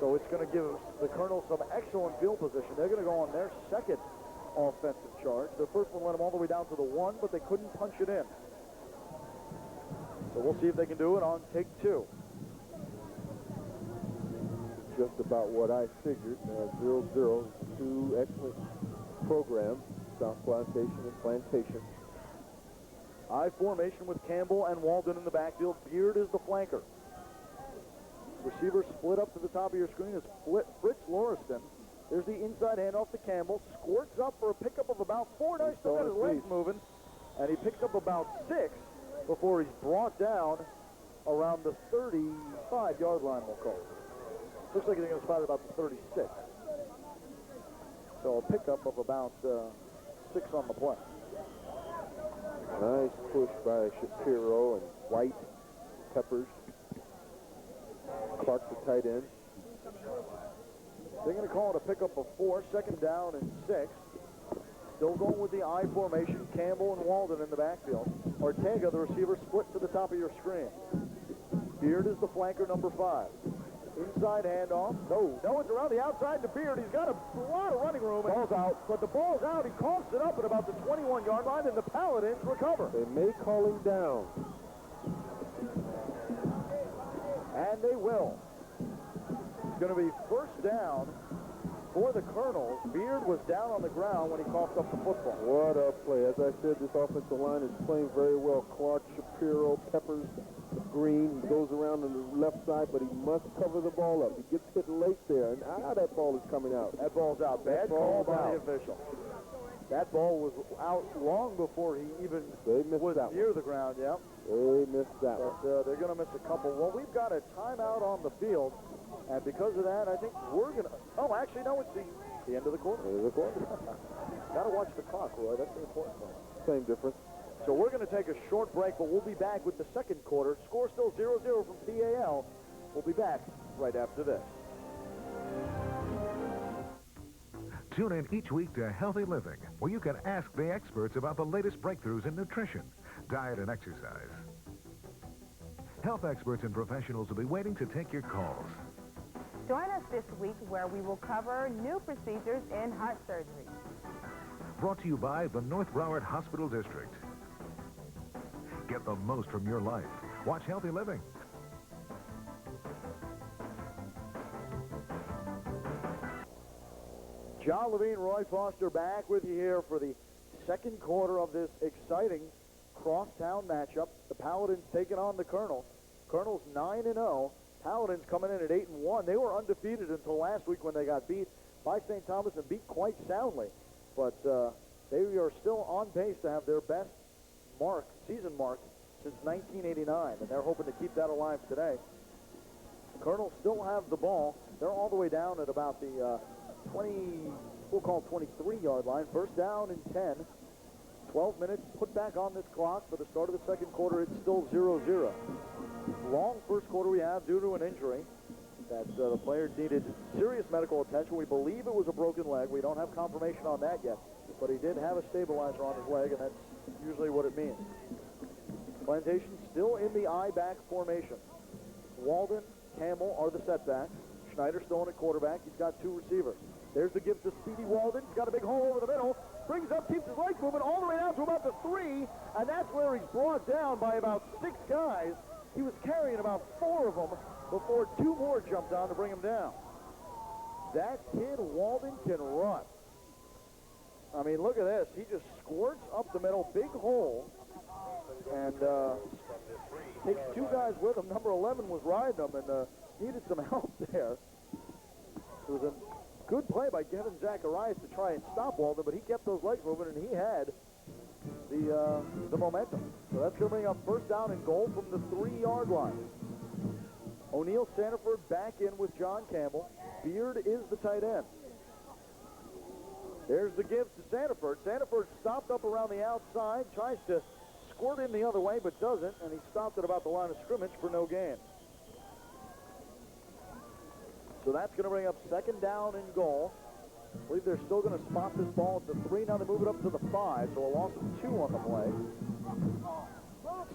So it's going to give the Colonels some excellent field position. They're going to go on their second offensive charge. The first one led them all the way down to the 1, but they couldn't punch it in. So we'll see if they can do it on take 2. Just about what I figured. 0-0. 2 excellent programs, South Plantation and Plantation. I formation with Campbell and Walden in the backfield. Beard is the flanker. Receiver split up to the top of your screen is Fritz Lauriston. There's the inside handoff to Campbell. Squirts up for a pickup of about 4. Nice, still got his legs moving. And he picks up about 6 before he's brought down around the 35-yard line, we'll call it. Looks like he's going to spot about the 36. So a pickup of about 6 on the play. Nice push by Shapiro and White, Peppers. Clark, the tight end. They're going to call it a pickup of 4, 2nd down and 6. Still going with the I formation. Campbell and Walden in the backfield. Ortega, the receiver, split to the top of your screen. Beard is the flanker, number 5. Inside handoff. No, it's around the outside to Beard. He's got a lot of running room. Ball's out. But the ball's out. He coughs it up at about the 21-yard line, and the Paladins recover. They may call him down. And they will. It's going to be 1st down for the Colonels. Beard was down on the ground when he coughed up the football. What a play. As I said, this offensive line is playing very well. Clark, Shapiro, Peppers, Green. He goes around on the left side, but he must cover the ball up. He gets hit late there, and that ball is coming out. That ball's out. Bad call by the official. That ball was out long before he even was near the ground, yeah. They missed that one. They're going to miss a couple. Well, we've got a timeout on the field, and because of that, I think we're going to... Oh, actually, no, it's the end of the quarter. End of the quarter. Got to watch the clock, Roy. That's the important thing. Same difference. So we're going to take a short break, but we'll be back with the second quarter. Score still 0-0 from PAL. We'll be back right after this. Tune in each week to Healthy Living, where you can ask the experts about the latest breakthroughs in nutrition, diet, and exercise. Health experts and professionals will be waiting to take your calls. Join us this week where we will cover new procedures in heart surgery. Brought to you by the North Broward Hospital District. Get the most from your life. Watch Healthy Living. John Levine, Roy Foster back with you here for the second quarter of this exciting crosstown matchup. The Paladins taking on the Colonels. Colonels 9-0. Paladins coming in at 8-1. They were undefeated until last week when they got beat by St. Thomas and beat quite soundly. But they are still on pace to have their best season mark since 1989, and they're hoping to keep that alive today. The Colonels still have the ball. They're all the way down at about the 23-yard line. 1st down and 10. 12 minutes put back on this clock for the start of the second quarter. It's still 0-0. Long first quarter we have due to an injury that the player needed serious medical attention. We believe it was a broken leg. We don't have confirmation on that yet, but he did have a stabilizer on his leg, and that's usually what it means. Plantation still in the I-back formation. Walden, Campbell are the setbacks. Schneider still in at quarterback. He's got two receivers. There's the give to Speedy Walden. He's got a big hole over the middle. Brings up, keeps his legs moving all the way down to about the 3, and that's where he's brought down by about 6 guys. He was carrying about 4 of them before 2 more jumped on to bring him down. That kid, Walden, can run. I mean, look at this. He just squirts up the middle, big hole, and takes 2 guys with him. Number 11 was riding him and needed some help there. It was a good play by Kevin Zacharias to try and stop Walden, but he kept those legs moving, and he had the momentum. So that's going to bring up first down and goal from the 3-yard line. O'Neill Sanford back in with John Campbell. Beard is the tight end. There's the give to Sanford. Sanford stopped up around the outside, tries to squirt in the other way, but doesn't, and he stopped at about the line of scrimmage for no gain. So that's going to bring up second down and goal. I believe they're still going to spot this ball at the 3. Now they move it up to the 5, so a loss of 2 on the play.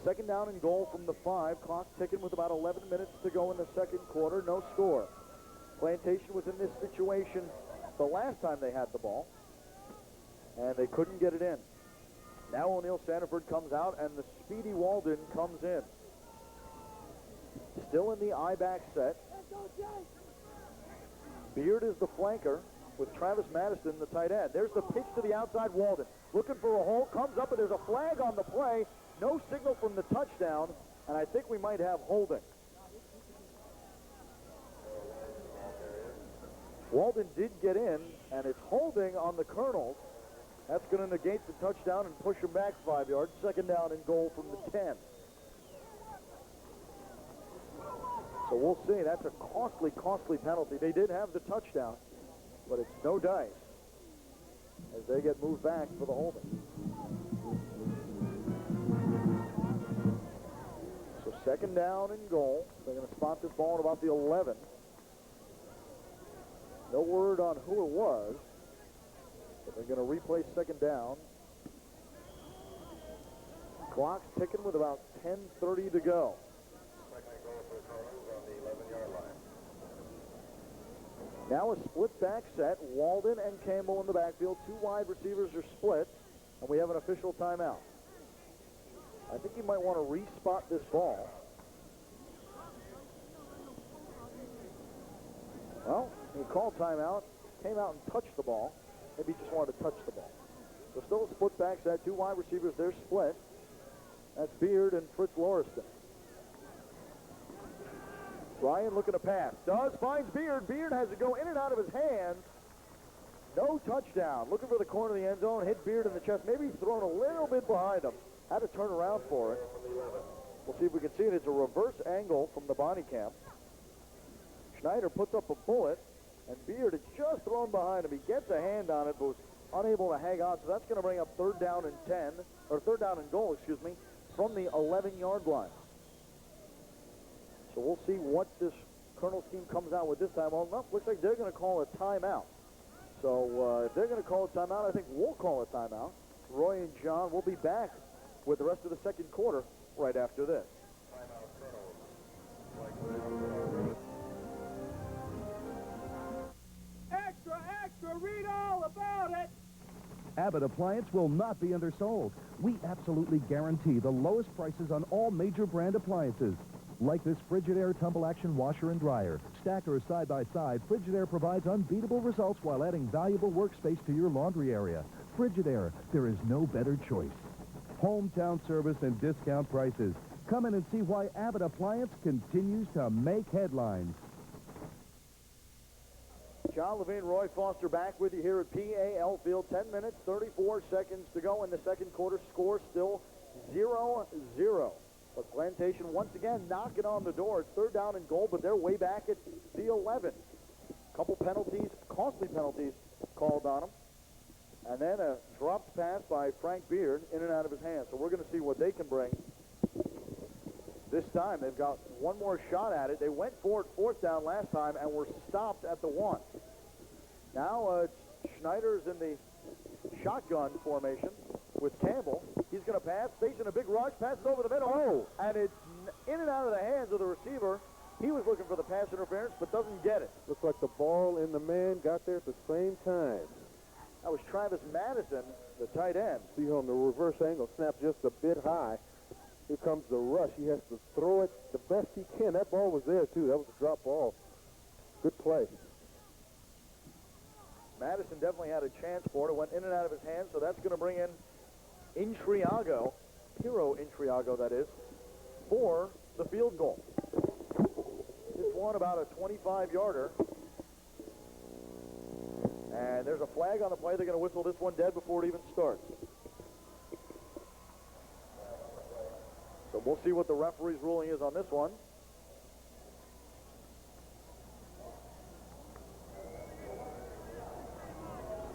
Second down and goal from the 5. Clock ticking with about 11 minutes to go in the second quarter. No score. Plantation was in this situation the last time they had the ball, and they couldn't get it in. Now O'Neill Sanford comes out, and the Speedy Walden comes in. Still in the I-back set. Beard is the flanker with Travis Madison, the tight end. There's the pitch to the outside. Walden looking for a hole, comes up, and there's a flag on the play. No signal from the touchdown, and I think we might have holding. Walden did get in, and it's holding on the Colonels. That's going to negate the touchdown and push them back 5 yards. Second down and goal from the 10. So we'll see. That's a costly penalty. They did have the touchdown, but it's no dice as they get moved back for the holding. So second down and goal. They're going to spot this ball at about the 11. No word on who it was, but they're going to replay second down. Clock's ticking with about 10:30 to go. Now a split back set. Walden and Campbell in the backfield. 2 wide receivers are split, and we have an official timeout. I think you might want to respot this ball. Well, he called timeout, came out and touched the ball. Maybe he just wanted to touch the ball. So still a split back set. 2 wide receivers, they're split. That's Beard and Fritz Lauriston. Ryan looking to pass. Finds Beard. Beard has to go in and out of his hands. No touchdown. Looking for the corner of the end zone. Hit Beard in the chest. Maybe he's thrown a little bit behind him. Had to turn around for it. We'll see if we can see it. It's a reverse angle from the body cam. Schneider puts up a bullet, and Beard is just thrown behind him. He gets a hand on it, but was unable to hang on. So that's going to bring up third down and goal, from the 11-yard line. So we'll see what this Colonels team comes out with this time. Well, no, looks like they're going to call a timeout. So if they're going to call a timeout, I think we'll call a timeout. Roy and John will be back with the rest of the second quarter right after this. Extra, read all about it. Abbott Appliance will not be undersold. We absolutely guarantee the lowest prices on all major brand appliances. Like this Frigidaire Tumble Action washer and dryer. Stacked or side by side, Frigidaire provides unbeatable results while adding valuable workspace to your laundry area. Frigidaire, there is no better choice. Hometown service and discount prices. Come in and see why Abbott Appliance continues to make headlines. John Levine, Roy Foster back with you here at PAL Field. 10 minutes, 34 seconds to go in the second quarter. Score still 0-0. But Plantation once again knocking on the door. It's third down and goal, but they're way back at the 11. Couple penalties, costly penalties called on them. And then a dropped pass by Frank Beard in and out of his hands. So we're going to see what they can bring this time. They've got one more shot at it. They went for it fourth down last time and were stopped at the 1. Now Schneider's in the shotgun formation with Campbell. He's going to pass, facing a big rush, passes over the middle, and it's in and out of the hands of the receiver He was looking for the pass interference, but doesn't get it. Looks like the ball and the man got there at the same time. That was Travis Madison, the tight end. See on the reverse angle, snap just a bit high. Here comes the rush. He has to throw it the best he can. That ball was there, too. That was a drop ball. Good play. Madison definitely had a chance for it. It went in and out of his hands, so that's going to bring in Intriago, Hero Intriago, that is, for the field goal. This one about a 25-yarder. And there's a flag on the play. They're going to whistle this one dead before it even starts. So we'll see what the referee's ruling is on this one.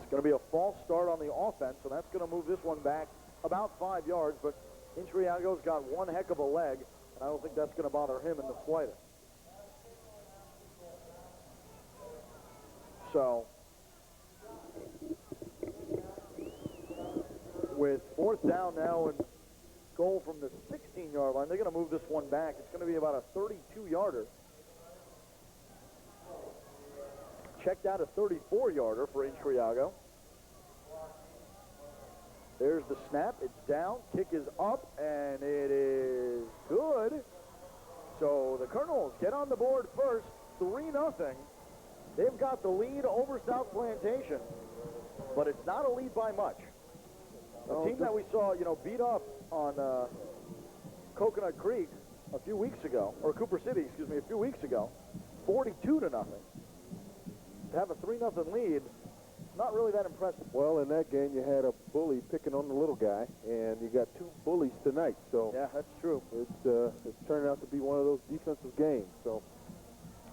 It's going to be a false start on the offense, so that's going to move this one back about 5 yards, but Intriago's got one heck of a leg, and I don't think that's going to bother him in the slightest. So, with fourth down now and goal from the 16-yard line, they're going to move this one back. It's going to be about a 32-yarder. Checked out a 34-yarder for Intriago. There's the snap. It's down. Kick is up, and it is good. So the Colonels get on the board first, 3-0. They've got the lead over South Plantation, but it's not a lead by much. A team that we saw, beat up on Coconut Creek a few weeks ago, or Cooper City, excuse me, a few weeks ago, 42-0. To have a 3-0 lead, not really that impressive. Well, in that game, you had a bully picking on the little guy, and you got two bullies tonight. So yeah, that's true. It's turned out to be one of those defensive games. So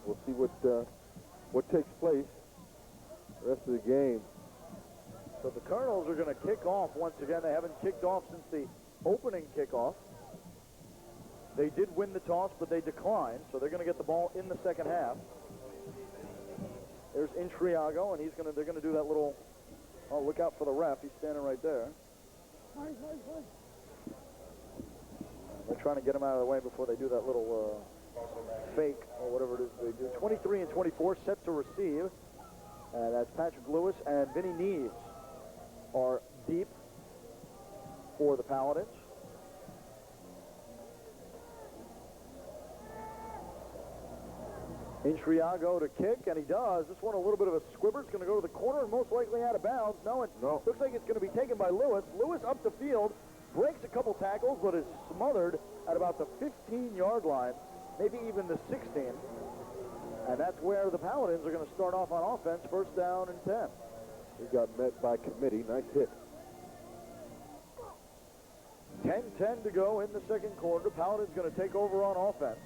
we'll see what takes place the rest of the game. So the Colonels are going to kick off once again. They haven't kicked off since the opening kickoff. They did win the toss, but they declined, so they're going to get the ball in the second half. There's Intriago, and they're going to do that little, oh, look out for the ref. He's standing right there. They're trying to get him out of the way before they do that little fake or whatever it is they do. 23 and 24 set to receive. That's Patrick Lewis and Vinny Neves are deep for the Paladins. Intriago to kick, and he does. This one a little bit of a squibber. It's going to go to the corner and most likely out of bounds. No, it looks like it's going to be taken by Lewis. Lewis up the field, breaks a couple tackles, but is smothered at about the 15-yard line, maybe even the 16. And that's where the Paladins are going to start off on offense, first down and 10. He got met by committee. Nice hit. 10-10 to go in the second quarter. Paladins going to take over on offense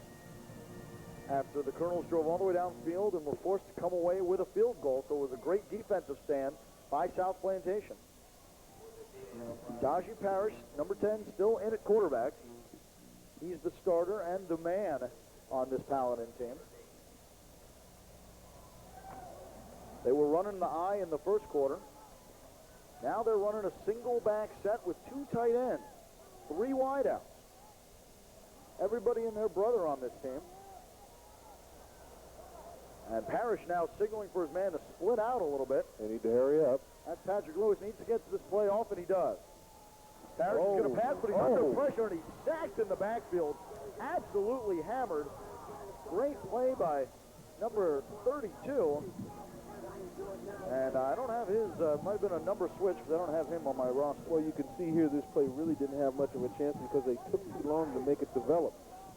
after the Colonels drove all the way downfield and were forced to come away with a field goal. So it was a great defensive stand by South Plantation. Daji Parrish, number 10, still in at quarterback. He's the starter and the man on this Paladin team. They were running the I in the first quarter. Now they're running a single back set with two tight ends, 3 wideouts. Everybody and their brother on this team. And Parrish now signaling for his man to split out a little bit. They need to hurry up. That's Patrick Lewis. Needs to get to this play off, and he does. Parrish is going to pass, but he's under pressure, and he's sacked in the backfield. Absolutely hammered. Great play by number 32. And I don't have his, might have been a number switch, because I don't have him on my roster. Well, you can see here this play really didn't have much of a chance because they took too long to make it develop.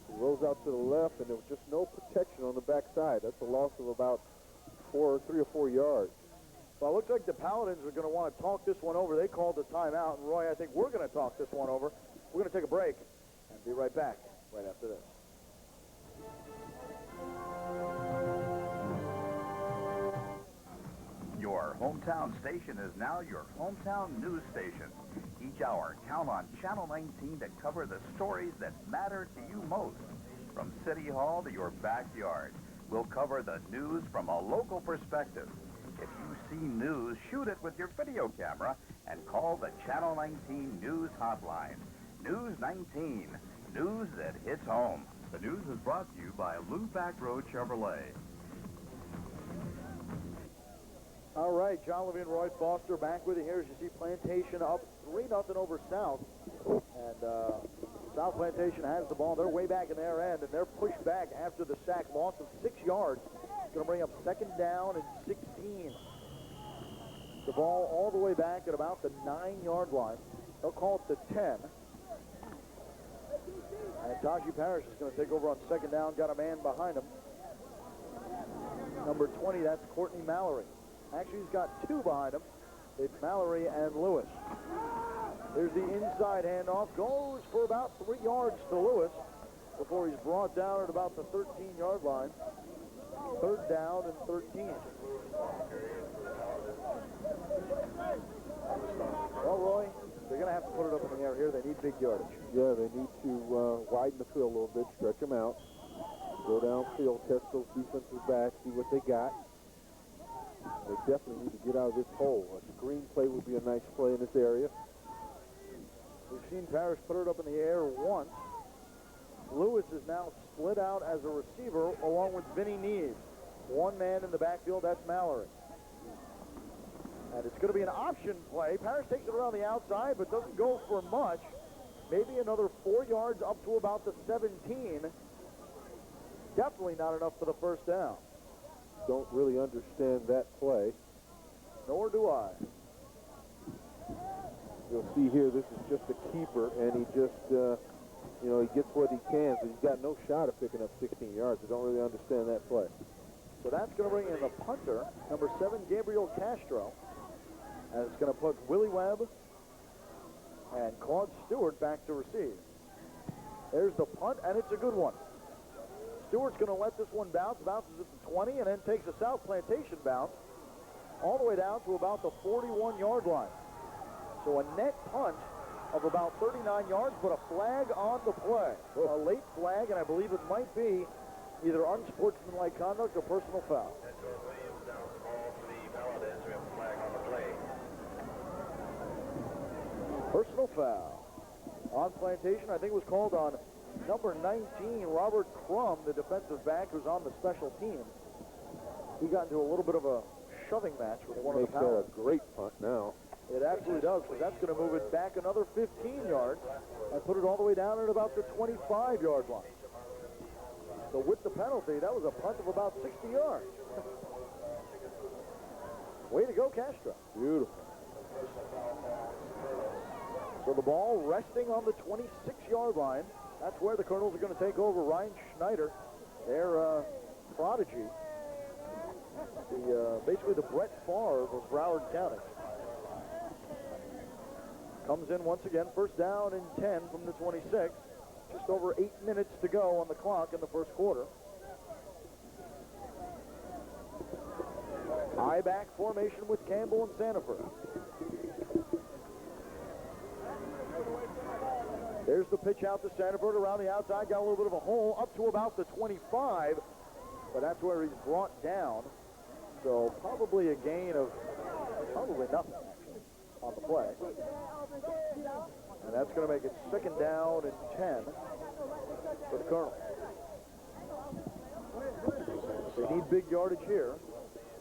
He rolls out to the left, and there was just no protection on the backside. That's a loss of about 3 or 4 yards. Well, it looks like the Paladins are going to want to talk this one over. They called the timeout, and Roy, I think we're going to talk this one over. We're going to take a break and be right back right after this. Your hometown station is now your hometown news station. Each hour, count on Channel 19 to cover the stories that matter to you most. From City Hall to your backyard, we'll cover the news from a local perspective. If you see news, shoot it with your video camera and call the Channel 19 News Hotline. News 19, news that hits home. The news is brought to you by Lou Back Road Chevrolet. All right, John Levine, Roy Foster back with you here as you see Plantation up 3-0 over South. And South Plantation has the ball. They're way back in their end, and they're pushed back after the sack loss of 6 yards. It's going to bring up 2nd down and 16. The ball all the way back at about the 9-yard line. They'll call it the 10. And Taji Parrish is going to take over on 2nd down. Got a man behind him. Number 20, that's Courtney Mallory. Actually, he's got 2 behind him. It's Mallory and Lewis. There's the inside handoff. Goes for about 3 yards to Lewis before he's brought down at about the 13-yard line. 3rd down and 13. Well, Roy, they're going to have to put it up in the air here. They need big yardage. Yeah, they need to widen the field a little bit, stretch them out, go downfield, test those defenses back, see what they got. They definitely need to get out of this hole. A screen play would be a nice play in this area. We've seen Parrish put it up in the air once. Lewis is now split out as a receiver along with Vinny Neves. 1 man in the backfield, that's Mallory. And it's going to be an option play. Parrish takes it around the outside, but doesn't go for much. Maybe another 4 yards up to about the 17. Definitely not enough for the 1st down. Don't really understand that play. Nor do I. You'll see here, this is just a keeper, and he just, you know, he gets what he can, so he's got no shot of picking up 16 yards. I don't really understand that play. So that's going to bring in the punter, number 7, Gabriel Castro. And it's going to put Willie Webb and Claude Stewart back to receive. There's the punt, and it's a good one. Stewart's going to let this one bounce, bounces at the 20, and then takes a South Plantation bounce all the way down to about the 41-yard line. So a net punt of about 39 yards, but a flag on the play. A late flag, and I believe it might be either unsportsmanlike conduct or personal foul. Personal foul on Plantation. I think it was called on number 19, Robert Crum, the defensive back who's on the special teams. He got into a little bit of a shoving match with one of the Powers. Makes that a great punt now. It absolutely does, because that's going to move it back another 15 yards and put it all the way down at about the 25-yard line. So with the penalty, that was a punt of about 60 yards. Way to go, Castro. Beautiful. So the ball resting on the 26-yard line. That's where the Colonels are going to take over. Ryan Schneider, their prodigy, basically the Brett Favre of Broward County. Comes in once again, 1st down and 10 from the 26. Just over 8 minutes to go on the clock in the 1st quarter. High back formation with Campbell and Sanford. There's the pitch out to Sanford around the outside. Got a little bit of a hole up to about the 25, but that's where he's brought down. So probably a gain of probably nothing actually on the play. And that's going to make it 2nd down and 10 for the Colonels. They need big yardage here.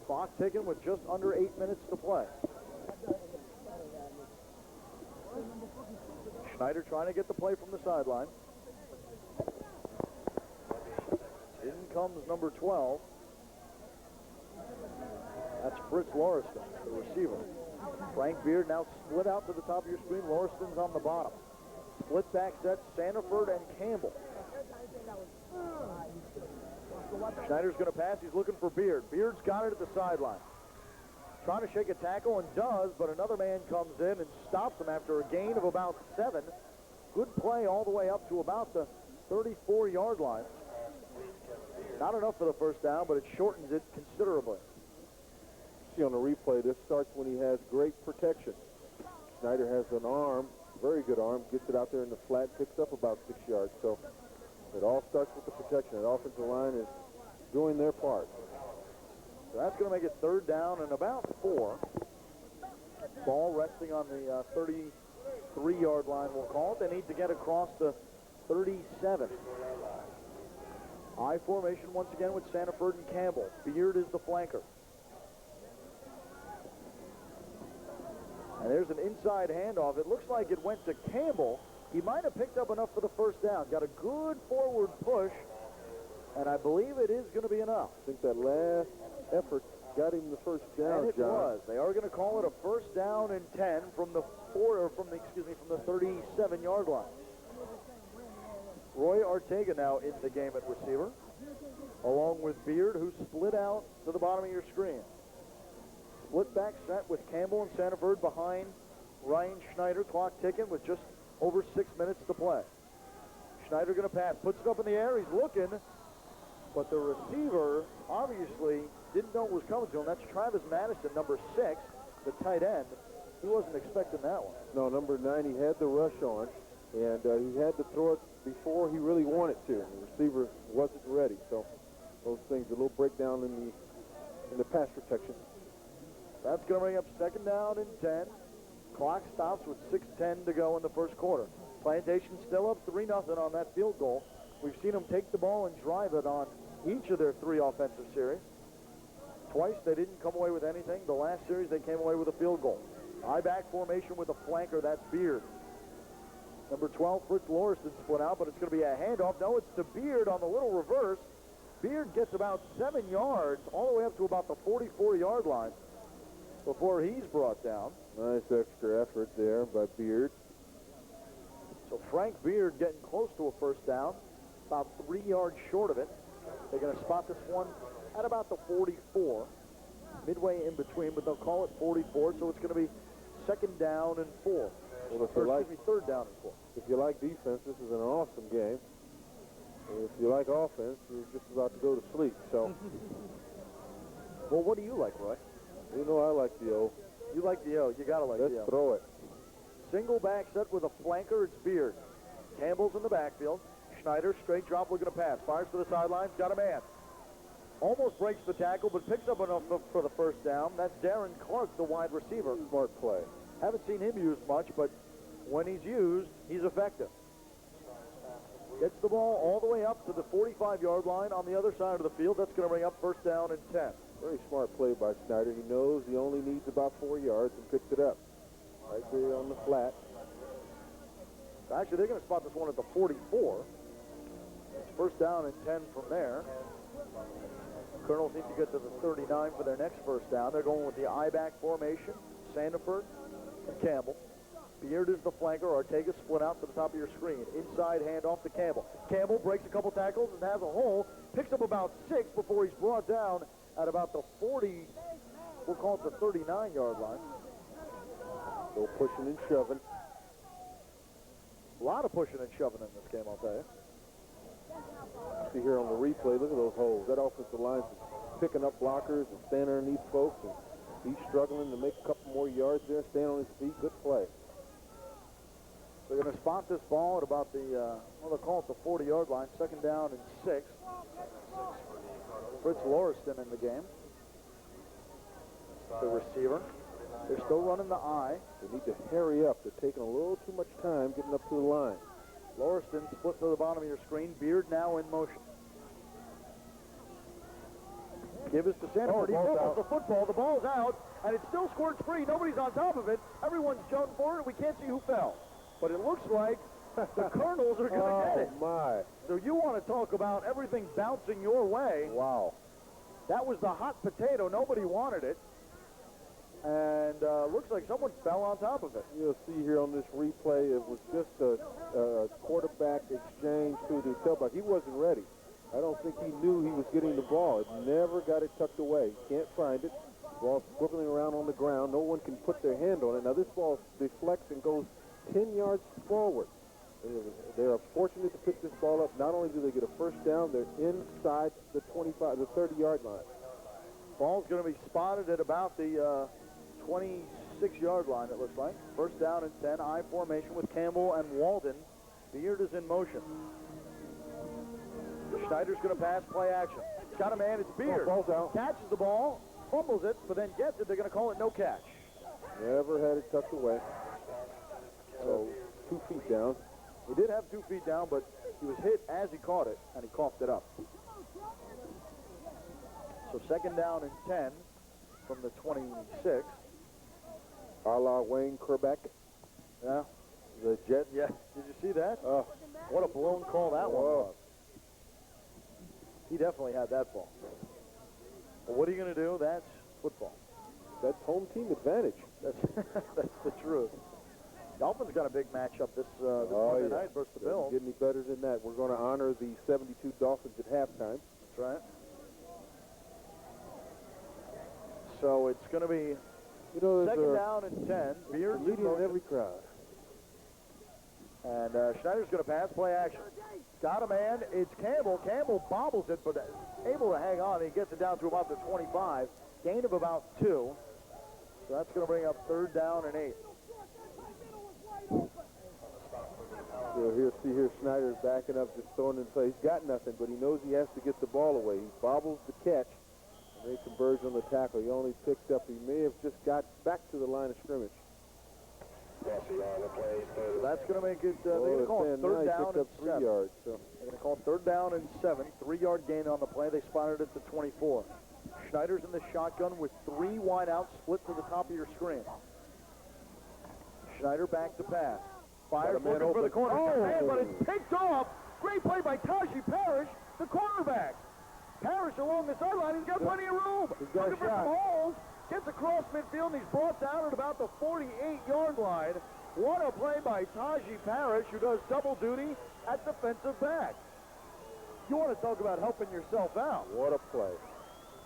Clock ticking with just under 8 minutes to play. Schneider trying to get the play from the sideline. In comes number 12. That's Fritz Lauriston, the receiver. Frank Beard now split out to the top of your screen. Lauriston's on the bottom. Split back set, Sanford and Campbell. Schneider's going to pass. He's looking for Beard. Beard's got it at the sideline. Trying to shake a tackle and does, but another man comes in and stops him after a gain of about 7. Good play all the way up to about the 34-yard line. Not enough for the 1st down, but it shortens it considerably. See on the replay, this starts when he has great protection. Schneider has an arm, very good arm, gets it out there in the flat, picks up about 6 yards. So it all starts with the protection. The offensive line is doing their part. So that's going to make it 3rd down and about 4. Ball resting on the 33-yard line, we'll call it. They need to get across the 37. I formation once again with Sanford and Campbell. Beard is the flanker. And there's an inside handoff. It looks like it went to Campbell. He might have picked up enough for the first down. Got a good forward push, and I believe it is going to be enough. I think that last effort got him the first down, And it John. was. They are going to call it a first down and 10 from the 37-yard line. Roy Ortega now in the game at receiver, along with Beard, who split out to the bottom of your screen. Split back set with Campbell and Sanford behind Ryan Schneider. Clock ticking with just over 6 minutes to play. Schneider going to pass, puts it up in the air. He's looking, but the receiver obviously didn't know it was coming to him. That's Travis Madison, number 6, the tight end. He wasn't expecting that one. No, number 9, he had the rush on, and he had to throw it before he really wanted to. The receiver wasn't ready, so those things, a little breakdown in the pass protection. That's going to bring up second down and 10. Clock stops with 6:10 to go in the first quarter. Plantation still up 3-0 on that field goal. We've seen them take the ball and drive it on each of their 3 offensive series. Twice they didn't come away with anything. The last series they came away with a field goal. I-back formation with a flanker, that's Beard. Number 12, Fritz Lauriston split out, but it's going to be a handoff. No, it's to Beard on the little reverse. Beard gets about 7 yards, all the way up to about the 44-yard line before he's brought down. Nice extra effort there by Beard. So Frank Beard getting close to a first down, about 3 yards short of it. They're going to spot this one at about the 44, midway in between, but they'll call it 44, so it's going to be second down and 4. Well, third down and 4. If you like defense, this is an awesome game. And if you like offense, you're just about to go to sleep. So, well, what do you like, Roy? you know I like the O. You like the O. You got to like Let's the O. throw it. Single back set with a flanker. It's Beard. Campbell's in the backfield. Schneider, straight drop, looking to pass. Fires to the sidelines, got a man. Almost breaks the tackle, but picks up enough for the first down. That's Darren Clark, the wide receiver. Smart play. Haven't seen him used much, but when he's used, he's effective. Gets the ball all the way up to the 45-yard line on the other side of the field. That's going to bring up first down and 10. Very smart play by Schneider. He knows he only needs about 4 yards and picks it up. Right there on the flat. Actually, they're going to spot this one at the 44. It's first down and 10 from there. Colonels need to get to the 39 for their next first down. They're going with the I-back formation. Sandiford and Campbell. Beard is the flanker. Ortega split out to the top of your screen. Inside handoff to Campbell. Campbell breaks a couple tackles and has a hole. Picks up about 6 before he's brought down at about the 40, we'll call it the 39-yard line. Still pushing and shoving. A lot of pushing and shoving in this game, I'll tell you. See here on the replay, look at those holes. That offensive line is picking up blockers and standing underneath folks, and he's struggling to make a couple more yards there, staying on his feet. Good play. They're going to spot this ball at about the, well, they'll call it the 40-yard line, second down and 6. Fritz Lauriston in the game, the receiver. They're still running the I. They need to hurry up. They're taking a little too much time getting up to the line. Lauriston split to the bottom of your screen. Beard now in motion. Give us to Sanford. He fumbles the football. The ball's out, and it still squirts free. Nobody's on top of it. Everyone's shouting for it. We can't see who fell. But it looks like the Colonels are going to get it. Oh, my. So you want to talk about everything bouncing your way. Wow. That was the hot potato. Nobody wanted it. And looks like someone fell on top of it. You'll see here on this replay, it was just a quarterback exchange to the tailback. He wasn't ready. I don't think he knew he was getting the ball. It never got it tucked away. Can't find it. Ball swiveling around on the ground. No one can put their hand on it. Now this ball deflects and goes 10 yards forward. They're fortunate to pick this ball up. Not only do they get a first down, they're inside the 25, the 30-yard line. Ball's going to be spotted at about the 26-yard line, it looks like. First down and 10, I formation with Campbell and Walden. Beard is in motion. Schneider's going to pass, play action. Got a man, it's Beard. Ball's out. Catches the ball, fumbles it, but then gets it. They're going to call it no catch. Never had it tucked away. So 2 feet down. He did have 2 feet down, but he was hit as he caught it, and he coughed it up. So second down and 10 from the 26. A la Wayne Kerbeck. Yeah. The Jet. Yeah. Did you see that? Oh. What a blown call that one was. He definitely had that ball. But what are you going to do? That's football. That's home team advantage. That's that's the truth. Dolphins got a big matchup this Monday night versus the Bills. Doesn't get any better than that. We're going to honor the 72 Dolphins at halftime. That's right. So it's going to be second down and 10. Beard leading in every crowd. And Schneider's going to pass, play action. Got a man. It's Campbell. Campbell bobbles it, but able to hang on. He gets it down to about the 25. Gain of about 2. So that's going to bring up third down and 8. Here Schneider's backing up, just throwing in play. He's got nothing, but he knows he has to get the ball away. He bobbles the catch, and they converge on the tackle. He only picked up, he may have just got back to the line of scrimmage. So that's going to make it, they're going to call it third down and 7. 3 yards. So. They're going to call it third down and 7. 3-yard gain on the play. They spotted it at the 24. Schneider's in the shotgun with 3 wide outs split to the top of your screen. Schneider back to pass. Fires looking for the corner. Man, but it's picked off. Great play by Taji Parrish, the cornerback. Parrish along the sideline. He's got plenty of room. He's got looking for some holes. Gets across midfield, and he's brought down at about the 48-yard line. What a play by Taji Parrish, who does double duty at defensive back. You want to talk about helping yourself out. What a play.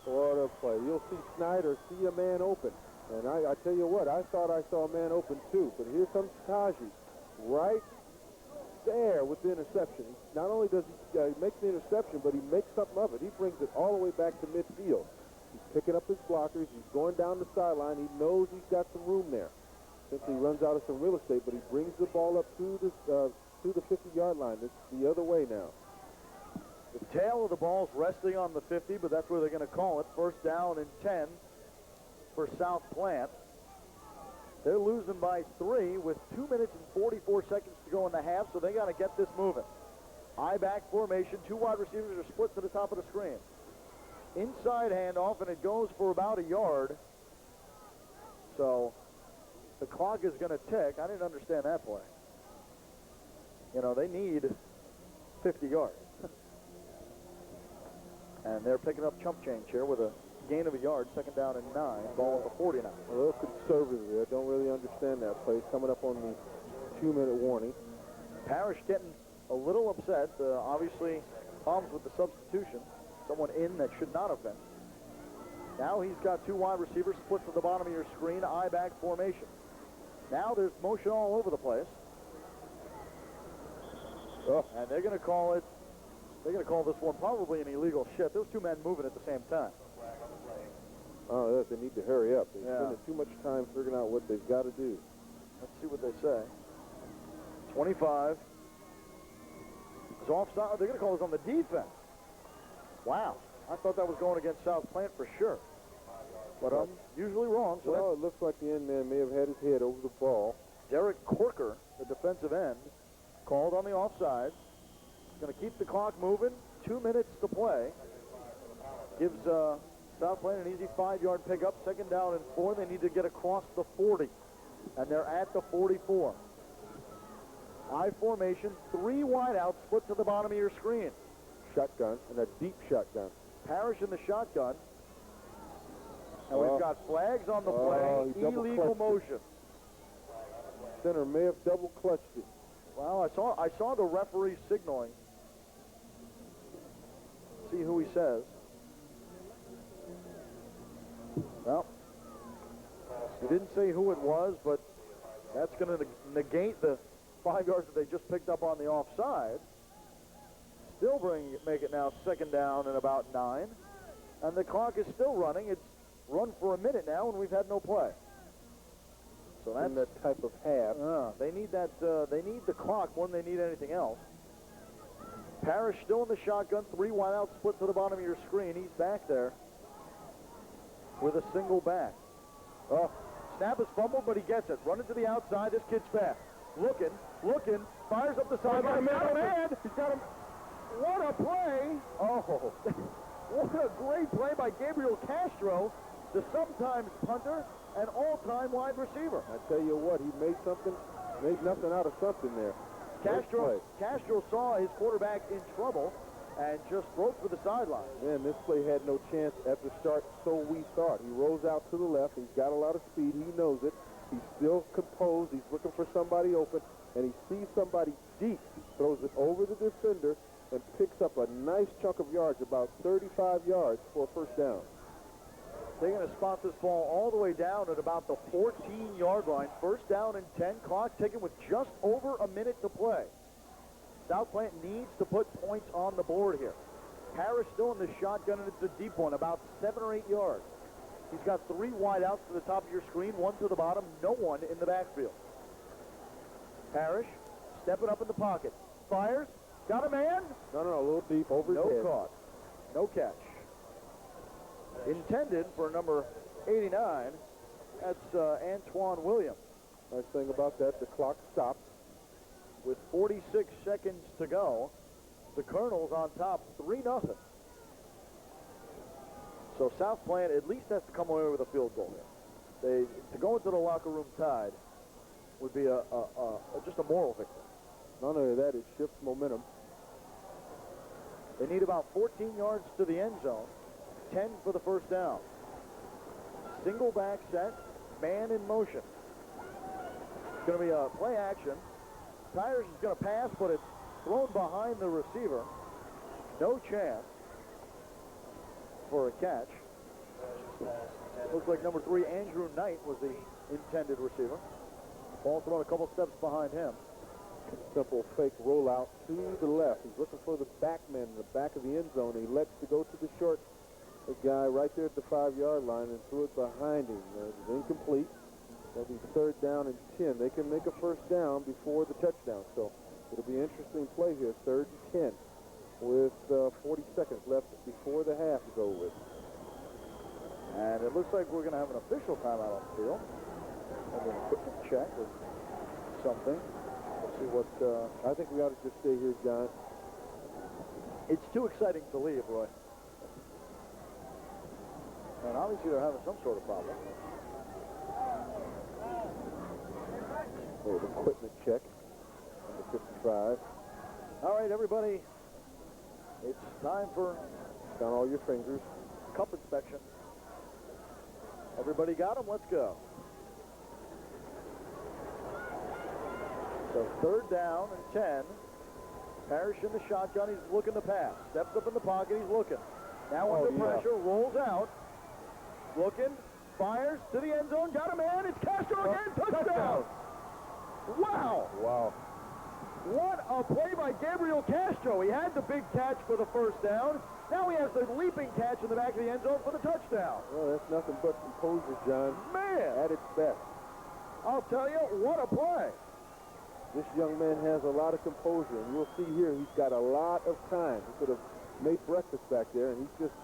What a play. You'll see Snyder see a man open. And I tell you what, I thought I saw a man open too. But here comes Taji right there with the interception. Not only does he make the interception, but he makes something of it. He brings it all the way back to midfield. He's picking up his blockers. He's going down the sideline. He knows he's got some room there. Simply runs out of some real estate, but he brings the ball up to the 50-yard line. It's the other way now. The tail of the ball's resting on the 50, but that's where they're going to call it. First down and 10 for South Plant. They're losing by 3 with 2 minutes and 44 seconds to go in the half, so they got to get this moving. I-back formation. 2 wide receivers are split to the top of the screen. Inside handoff, and it goes for about a yard. So the clock is going to tick. I didn't understand that play. You know, they need 50 yards. And they're picking up chump change here with a gain of a yard, second down and 9, ball at the 49. A little conservative. I don't really understand that play. Coming up on the 2-minute warning. Parrish getting a little upset. Obviously, problems with the substitution. Someone in that should not have been. Now he's got 2 wide receivers split to the bottom of your screen, I-back formation. Now there's motion all over the place. And they're going to call it, they're going to call this one probably an illegal shift. Those 2 men moving at the same time. Oh, they need to hurry up. They're spending too much time figuring out what they've got to do. Let's see what they say. 25 is offside. They're going to call this on the defense. Wow. I thought that was going against South Plant for sure. But I'm usually wrong. So well, it looks like the end man may have had his head over the ball. Derek Corker, the defensive end, called on the offside. Going to keep the clock moving. 2 minutes to play. Gives South Plant an easy 5-yard pickup. Second down and 4. They need to get across the 40. And they're at the 44. I formation. 3 wideouts split to the bottom of your screen. Shotgun, and a deep shotgun. Parrish in the shotgun. And we've got flags on the play. Illegal motion. Center may have double clutched it. Well, I saw the referee signaling. See who he says. Well, he didn't say who it was, but that's going to negate the 5 yards that they just picked up on the offside. Still make it now second down and about 9. And the clock is still running. It's run for a minute now, and we've had no play. So that's that type of half. They need that. They need the clock more than they need anything else. Parrish still in the shotgun. 3 wideouts split to the bottom of your screen. He's back there with a single back. Snap is fumbled, but he gets it. Running to the outside. This kid's fast. looking, fires up the sideline. He's got a man. He's got him. What a play. Oh, what a great play by Gabriel Castro, the sometimes punter and all-time wide receiver. I tell you what, he made nothing out of something there. Castro saw his quarterback in trouble and just broke for the sideline. Man, this play had no chance at the start, so we thought. He rolls out to the left. He's got a lot of speed. He knows it. He's still composed. He's looking for somebody open, and he sees somebody deep, throws it over the defender, and picks up a nice chunk of yards, about 35 yards for a first down. They're going to spot this ball all the way down at about the 14-yard line. First down and 10. Clock ticking with just over a minute to play. South Plant needs to put points on the board here. Harris still in the shotgun, and it's a deep one, about 7 or 8 yards. He's got 3 wide outs to the top of your screen, 1 to the bottom, no one in the backfield. Parrish stepping up in the pocket. Fires. Got a man? No, a little deep over his head. No caught. No catch. Intended for number 89. That's Antoine Williams. Nice thing about that, the clock stopped. With 46 seconds to go, the Colonels on top 3-0. So South Plant at least has to come away with a field goal here. To go into the locker room tied would be just a moral victory. None of that, it shifts momentum. They need about 14 yards to the end zone, 10 for the first down. Single back set, man in motion. It's going to be a play action. Tires is going to pass, but it's thrown behind the receiver. No chance for a catch. Looks like number 3, Andrew Knight, was the intended receiver. Ball thrown a couple steps behind him. Simple fake rollout to the left. He's looking for the back man in the back of the end zone. He elects to go to the short guy right there at the 5-yard line and threw it behind him. It's incomplete. That'll be third down and 10. They can make a first down before the touchdown. So it'll be an interesting play here. Third and 10 with 40 seconds left before the half is over with. And it looks like we're going to have an official timeout on the field. Maybe an equipment check or something. We'll see what... I think we ought to just stay here, John. It's too exciting to leave, Roy. And obviously they're having some sort of problem. Equipment check. Number 55. All right, everybody. It's time for... Count all your fingers. Cup inspection. Everybody got them? Let's go. So third down and 10. Parrish in the shotgun. He's looking to pass. Steps up in the pocket. He's looking. Now under pressure. Rolls out. Looking. Fires to the end zone. Got a man. It's Castro again. Touchdown. Wow. Wow. What a play by Gabriel Castro. He had the big catch for the first down. Now he has the leaping catch in the back of the end zone for the touchdown. Well, that's nothing but composure, John. Man. At its best. I'll tell you, what a play. This young man has a lot of composure, and you'll see here he's got a lot of time. He could have made breakfast back there, and he's just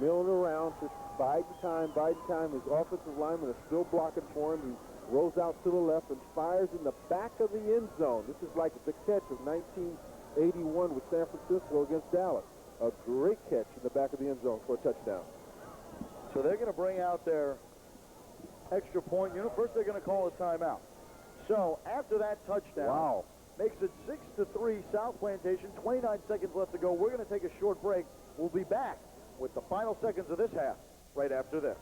milling around, just biding time. His offensive linemen are still blocking for him. He rolls out to the left and fires in the back of the end zone. This is like the catch of 1981 with San Francisco against Dallas. A great catch in the back of the end zone for a touchdown. So they're going to bring out their extra point unit. First, they're going to call a timeout. So after that touchdown, makes it 6-3 South Plantation. 29 seconds left to go. We're going to take a short break. We'll be back with the final seconds of this half right after this.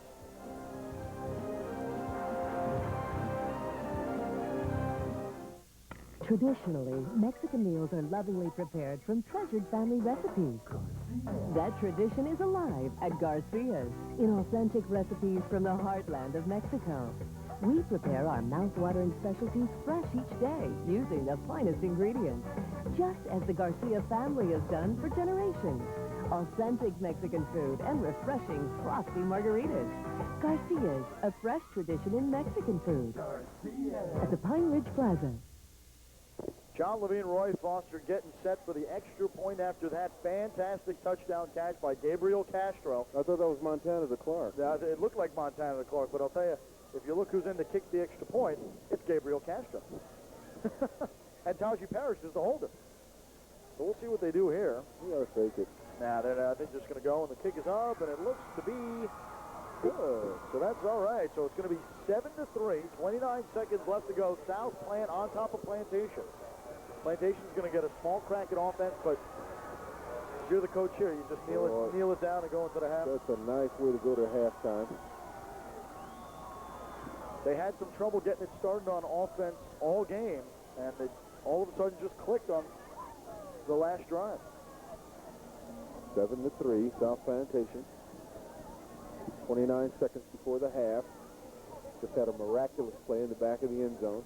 Traditionally, Mexican meals are lovingly prepared from treasured family recipes. That tradition is alive at Garcia's in authentic recipes from the heartland of Mexico. We prepare our mouth-watering specialties fresh each day using the finest ingredients, just as the Garcia family has done for generations. Authentic Mexican food and refreshing frosty margaritas. Garcia's, a fresh tradition in Mexican food. At the Pine Ridge Plaza. John Levine, Roy Foster getting set for the extra point after that fantastic touchdown catch by Gabriel Castro. I thought that was Montana to Clark. Now, it looked like Montana to Clark, but I'll tell you, if you look who's in to kick the extra point, it's Gabriel Castro. and Taji Parrish is the holder. So we'll see what they do here. You gotta fake it. Now they're just going to go, and the kick is up, and it looks to be good. So that's all right. So it's going to be 7-3, 29 seconds left to go. South Plant on top of Plantation. Plantation's going to get a small crack at offense, but if you're the coach here, you just kneel it down and go into the half. That's a nice way to go to halftime. They had some trouble getting it started on offense all game, and it all of a sudden just clicked on the last drive. 7-3, South Plantation. 29 seconds before the half. Just had a miraculous play in the back of the end zone.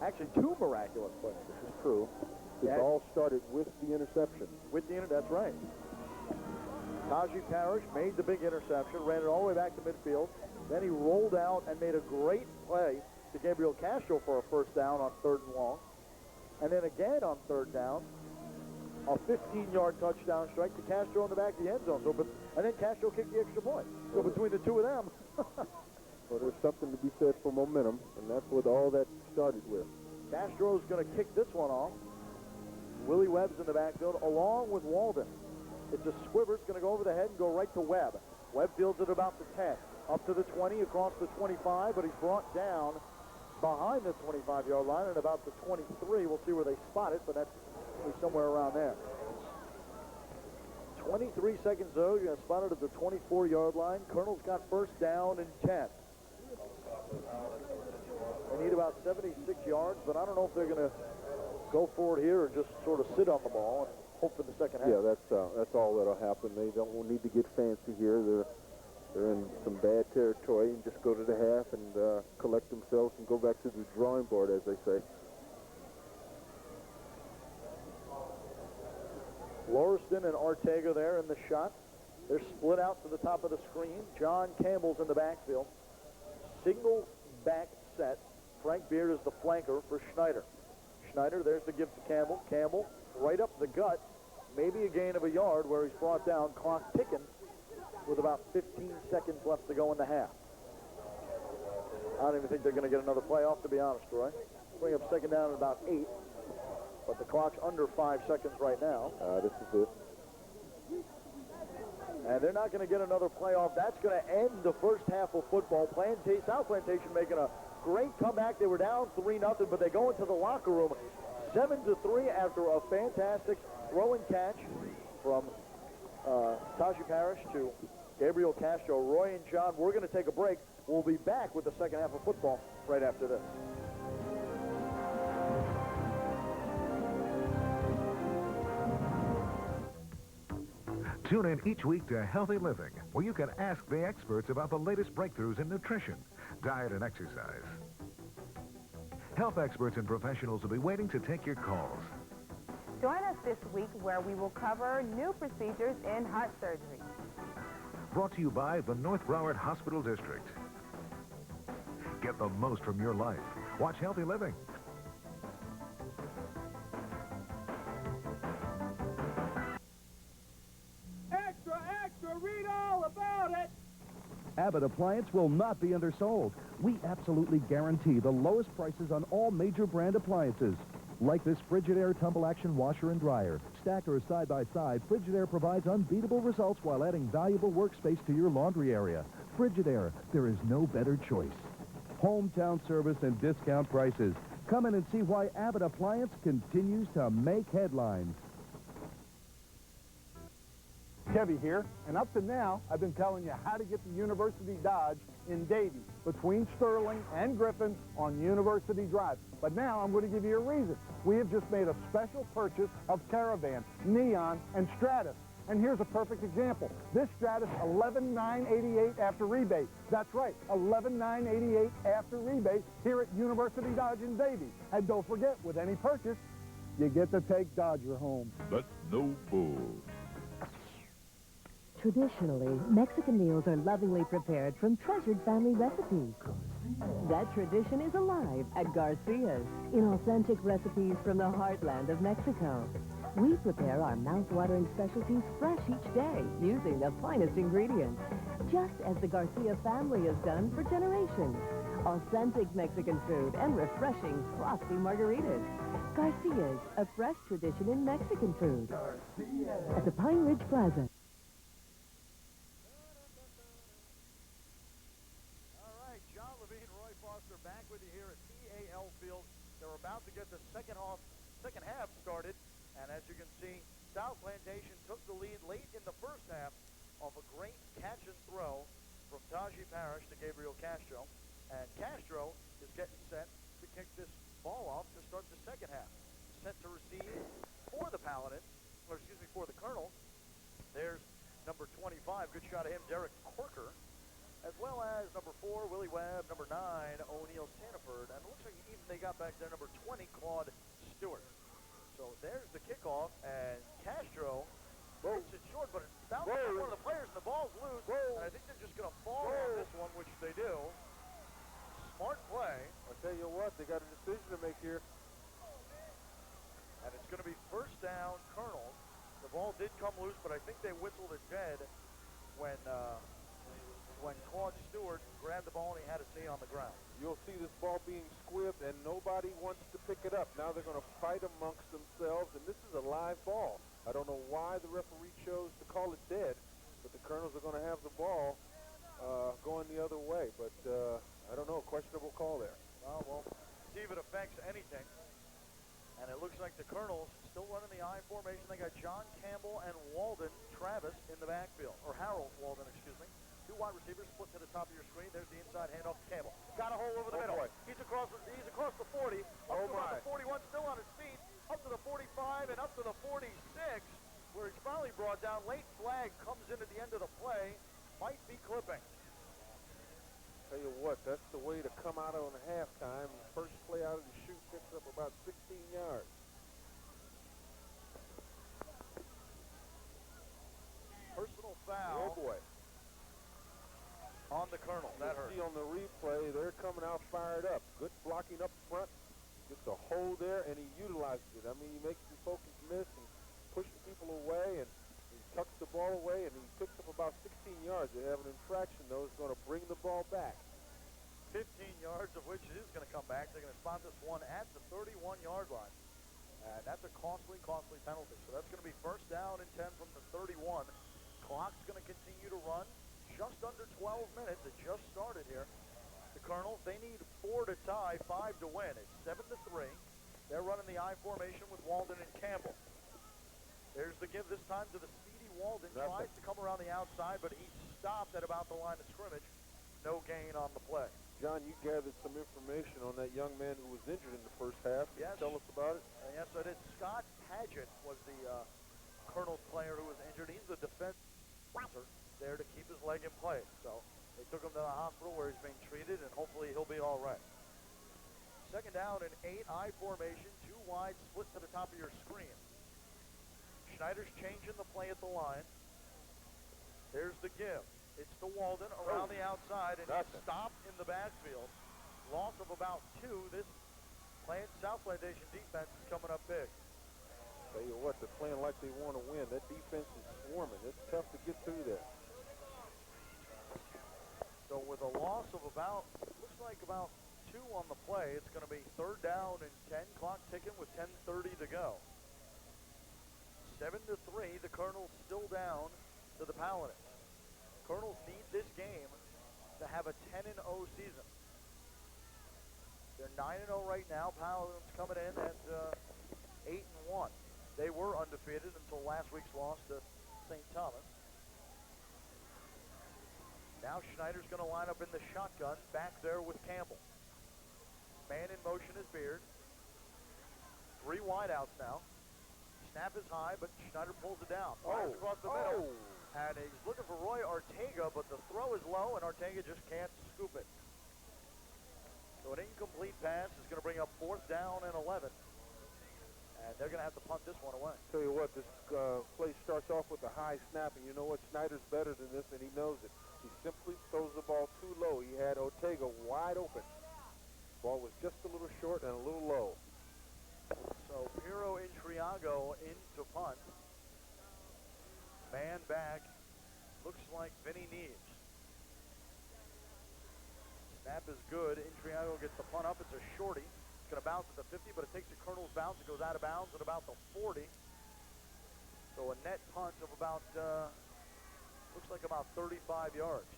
Actually, two miraculous plays. This is true. It all started with the interception. That's right. Taji Parrish made the big interception, ran it all the way back to midfield. Then he rolled out and made a great play to Gabriel Castro for a first down on 3rd and long. And then again on 3rd down, a 15-yard touchdown strike to Castro in the back of the end zone. And then Castro kicked the extra point. So between the two of them. Well, there's something to be said for momentum, and that's what all that started with. Castro's going to kick this one off. Willie Webb's in the backfield, along with Walden. It's a squibber. It's going to go over the head and go right to Webb. Webb fields it about the 10. Up to the 20, across the 25, but he's brought down behind the 25-yard line and about the 23. We'll see where they spot it, but that's somewhere around there. 23 seconds, though. You're going to spot it at the 24-yard line. Colonel's got first down and 10. They need about 76 yards, but I don't know if they're going to go for it here or just sort of sit on the ball and hope for the second half. Yeah, that's all that'll happen. They don't need to get fancy here. They're in some bad territory, and just go to the half and collect themselves and go back to the drawing board, as they say. Lauriston and Ortega there in the shot. They're split out to the top of the screen. John Campbell's in the backfield. Single back set. Frank Beard is the flanker for Schneider. Schneider, there's the give to Campbell. Campbell right up the gut. Maybe a gain of a yard where he's brought down. Clock ticking with about 15 seconds left to go in the half. I don't even think they're going to get another playoff, to be honest, Roy. Bring up second down at about 8. But the clock's under 5 seconds right now. This is it. And they're not going to get another playoff. That's going to end the first half of football. South Plantation making a great comeback. They were down 3-0, but they go into the locker room 7-3 after a fantastic throw and catch from Taji Parrish to Gabriel Castro. Roy and John, we're going to take a break. We'll be back with the second half of football right after this. Tune in each week to Healthy Living, where you can ask the experts about the latest breakthroughs in nutrition, diet, and exercise. Health experts and professionals will be waiting to take your calls. Join us this week where we will cover new procedures in heart surgery. Brought to you by the North Broward Hospital District. Get the most from your life. Watch Healthy Living. Read all about it. Abbott Appliance will not be undersold. We absolutely guarantee the lowest prices on all major brand appliances. Like this Frigidaire tumble action washer and dryer. Stacked or side by side, Frigidaire provides unbeatable results while adding valuable workspace to your laundry area. Frigidaire, there is no better choice. Hometown service and discount prices. Come in and see why Abbott Appliance continues to make headlines. Kevy here, and up to now, I've been telling you how to get to University Dodge in Davie, between Sterling and Griffin on University Drive. But now I'm going to give you a reason. We have just made a special purchase of Caravan, Neon, and Stratus. And here's a perfect example. This Stratus, $11,988 after rebate. That's right, $11,988 after rebate here at University Dodge in Davie. And don't forget, with any purchase, you get to take Dodger home. That's no bull. Traditionally, Mexican meals are lovingly prepared from treasured family recipes. That tradition is alive at Garcia's in authentic recipes from the heartland of Mexico. We prepare our mouth-watering specialties fresh each day using the finest ingredients, just as the Garcia family has done for generations. authentic Mexican food, and refreshing, frosty margaritas. Garcia's, a fresh tradition in Mexican food. At the Pine Ridge Plaza. All right, John Levine, Roy Foster back with you here at PAL Field. They're about to get the second half started, and as you can see, South Plantation took the lead late in the first half off a great catch and throw from Taji Parrish to Gabriel Castro, and Castro is getting set to kick this ball off to start the second half. Set to receive for the Paladins, or excuse me, for the Colonels. There's number 25, good shot of him, Derek Corker, as well as number 4, Willie Webb, number 9, O'Neill Sanford, and it looks like even they got back there number 20, Claude Stewart. So there's the kickoff, and Castro hits it short, but it bounces off one of the players, and the ball's loose, and I think they're just going to fall on this one, which they do. Smart play. I'll tell you what, they got a decision to make here. And it's going to be first down, Colonels. The ball did come loose, but I think they whistled it dead when Claude Stewart grabbed the ball and he had to stay on the ground. You'll see this ball being squibbed, and nobody wants to pick it up. Now they're going to fight amongst themselves, and this is a live ball. I don't know why the referee chose to call it dead, but the Colonels are going to have the ball going the other way. But I don't know, questionable call there. Well, see if it affects anything. And it looks like the Colonels still running the I formation. They got John Campbell and Walden Travis in the backfield, or Harold Walden, excuse me. Two wide receivers split to the top of your screen. There's the inside handoff to Campbell. Got a hole over the middle. Boy. He's across the 40, up to about the 41, still on his feet, up to the 45 and up to the 46, where he's finally brought down. Late flag comes in at the end of the play. Might be clipping. Tell you what, that's the way to come out on halftime. First play out of the chute picks up about 16 yards. Personal foul. Oh boy. On the Colonel. That hurt. See on the replay, they're coming out fired up. Good blocking up front. Gets a hole there, and he utilizes it. I mean, he makes some focus miss and pushes people away, and he tucks the ball away, and he picks up about 16 yards. They have an infraction, though. He's going to bring the ball back. 15 yards of which it is going to come back. They're going to spot this one at the 31-yard line. And that's a costly penalty. So that's going to be first down and 10 from the 31. Clock's going to continue to run. Just under 12 minutes. It just started here. The Colonels, they need 4 to tie, 5 to win. It's 7-3. They're running the I formation with Walden and Campbell. There's the give this time to the speedy Walden. Tries to come around the outside, but he's stopped at about the line of scrimmage. No gain on the play. John, you gathered some information on that young man who was injured in the first half. Can you tell us about it? Yes, I did. Scott Paget was the Colonels player who was injured. He's the defense there to keep his leg in place. So they took him to the hospital where he's being treated, and hopefully he'll be all right. Second down and 8, I formation, 2 wide, split to the top of your screen. Schneider's changing the play at the line. There's the give. It's to Walden around the outside, and he's stopped in the backfield. Loss of about 2. This South Plantation defense is coming up big. Tell you what, they're playing like they want to win. That defense is swarming. It's tough to get through there. So with a loss of about, looks like about 2 on the play, it's going to be third down and 10, clock ticking with 10:30 to go. 7-3, the Colonels still down to the Paladins. Colonels need this game to have a 10-0 season. They're 9-0 right now. Paladins coming in at 8-1. They were undefeated until last week's loss to St. Thomas. Now Schneider's going to line up in the shotgun back there with Campbell. Man in motion is Beard. 3 wideouts now. Snap is high, but Schneider pulls it down. Fires across the middle. And he's looking for Roy Ortega, but the throw is low, and Ortega just can't scoop it. So an incomplete pass is going to bring up 4th down and 11. And they're going to have to punt this one away. Tell you what, this play starts off with a high snap, and you know what? Schneider's better than this, and he knows it. He simply throws the ball too low. He had Ortega wide open. Ball was just a little short and a little low. So Piero Intriago into punt. Man back. Looks like Vinny Neves. Snap is good. Intriago gets the punt up. It's a shorty. It's going to bounce at the 50, but it takes a Colonel's bounce. It goes out of bounds at about the 40. So a net punt of about, looks like about 35 yards,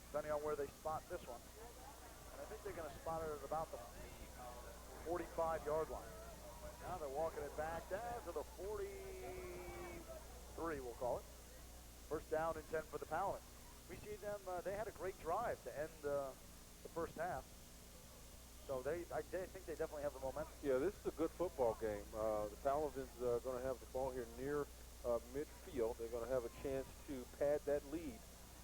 depending on where they spot this one. And I think they're going to spot it at about the 45-yard line. Now they're walking it back down to the 43, we'll call it. First down and 10 for the Paladins. We see them, they had a great drive to end the first half. So I think they definitely have the momentum. Yeah, this is a good football game. The Paladins are going to have the ball here near midfield. They're going to have a chance to pad that lead.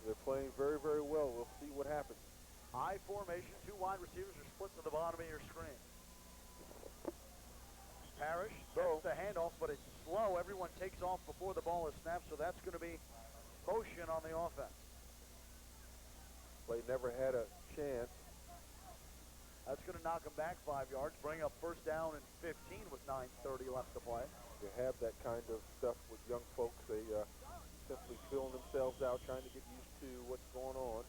They're playing very, very well. We'll see what happens. I formation, two wide receivers are split to the bottom of your screen. Parrish gets the handoff, but it's slow. Everyone takes off before the ball is snapped, so that's going to be motion on the offense. Play never had a chance. That's going to knock them back 5 yards, bring up first down and 15 with 9:30 left to play. You have that kind of stuff with young folks. They simply filling themselves out, trying to get used to what's going on.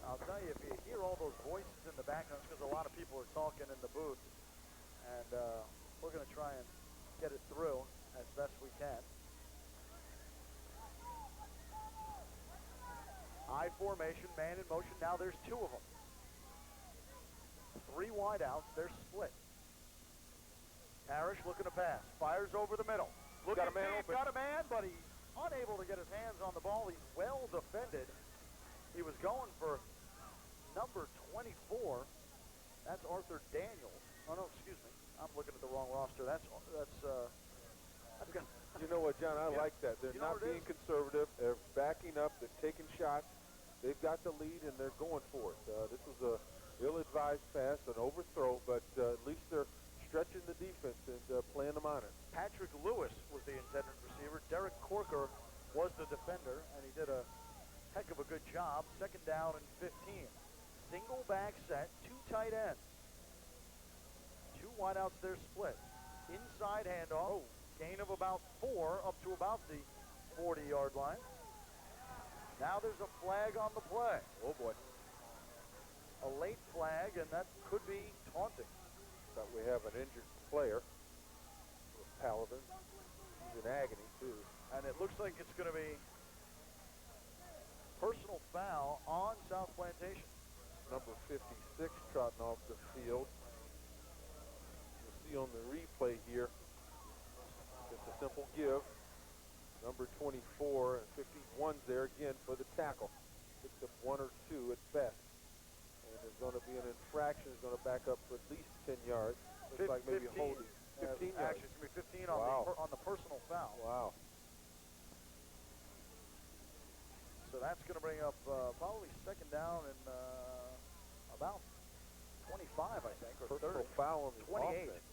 I'll tell you, if you hear all those voices in the background, it's because a lot of people are talking in the booth. And we're going to try and get it through as best we can. I formation, man in motion. Now there's two of them. Three wide outs. They're split. Parrish looking to pass. Fires over the middle. Got a man open. Got a man, but he's unable to get his hands on the ball. He's well defended. He was going for number 24. That's Arthur Daniels. Oh, no, excuse me. I'm looking at the wrong roster. That's You know what, John? I like that. They're You know not being conservative. They're backing up. They're taking shots. They've got the lead, and they're going for it. This was a ill-advised pass, an overthrow, but at least they're stretching the defense and playing them on it. Patrick Lewis was the intended receiver. Derek Corker was the defender, and he did a heck of a good job. Second down and 15. Single back set, two tight ends. Two wideouts, they're split. Inside handoff, gain of about 4 up to about the 40-yard line. Now there's a flag on the play. Oh, boy. A late flag, and that could be taunting. But we have an injured player with Paladin. He's in agony, too. And it looks like it's going to be personal foul on South Plantation. Number 56 trotting off the field. You'll see on the replay here, just a simple give. Number 24 and 51's there again for the tackle. Picks up 1 or 2 at best. And there's going to be an infraction. It's going to back up for at least 10 yards. Looks like maybe 15. holding. 15 yards. Actually, it's going to be 15 on the personal foul. Wow. So that's going to bring up probably second down and about 25, I think, or Personal 30. foul on the 28. offense.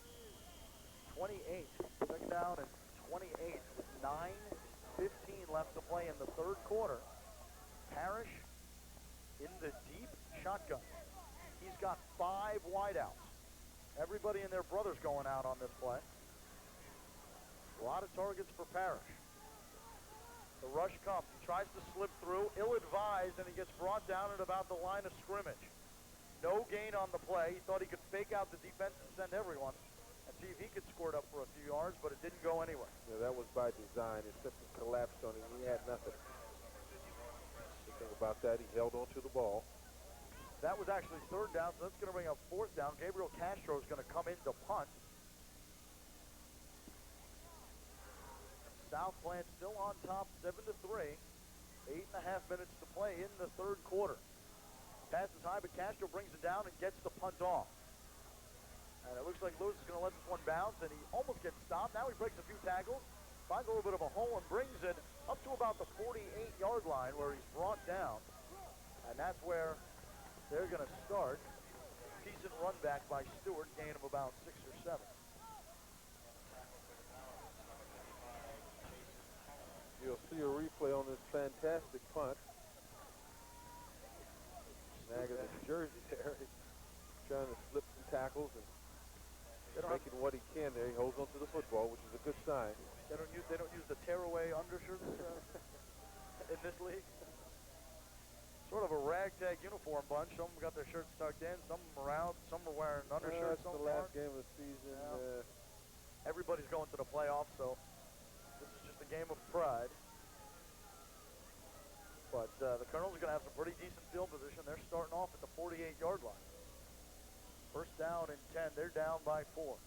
28. Second down and 28 with 9:15 left to play in the third quarter. Parrish in the deep shotgun. He's got 5 wideouts. Everybody and their brother's going out on this play. A lot of targets for Parrish. The rush comes. He tries to slip through, ill-advised, and he gets brought down at about the line of scrimmage. No gain on the play. He thought he could fake out the defense and send everyone and see if he could score it up for a few yards, but it didn't go anywhere. Yeah, that was by design. It simply collapsed on him. He had nothing. The thing about that, he held on to the ball. That was actually third down, so that's going to bring up fourth down. Gabriel Castro is going to come in to punt. South Plant still on top, 7-3. 8.5 minutes to play in the third quarter. Pass is high, but Castro brings it down and gets the punt off. And it looks like Lewis is going to let this one bounce, and he almost gets stopped. Now he breaks a few tackles, finds a little bit of a hole, and brings it up to about the 48-yard line where he's brought down. And that's where they're going to start. Decent run back by Stewart, gain of about 6 or 7. You'll see a replay on this fantastic punt. Snagging his jersey there. He's trying to slip some tackles and making what he can there. He holds onto the football, which is a good sign. They don't use the tearaway undershirts in this league. sort of a ragtag uniform bunch. Some of them got their shirts tucked in, some of them are out, some are wearing undershirts. That's the last game of the season. Everybody's going to the playoffs, so this is just a game of pride. But the Colonels are going to have some pretty decent field position. They're starting off at the 48-yard line. First down and 10. They're down by 4.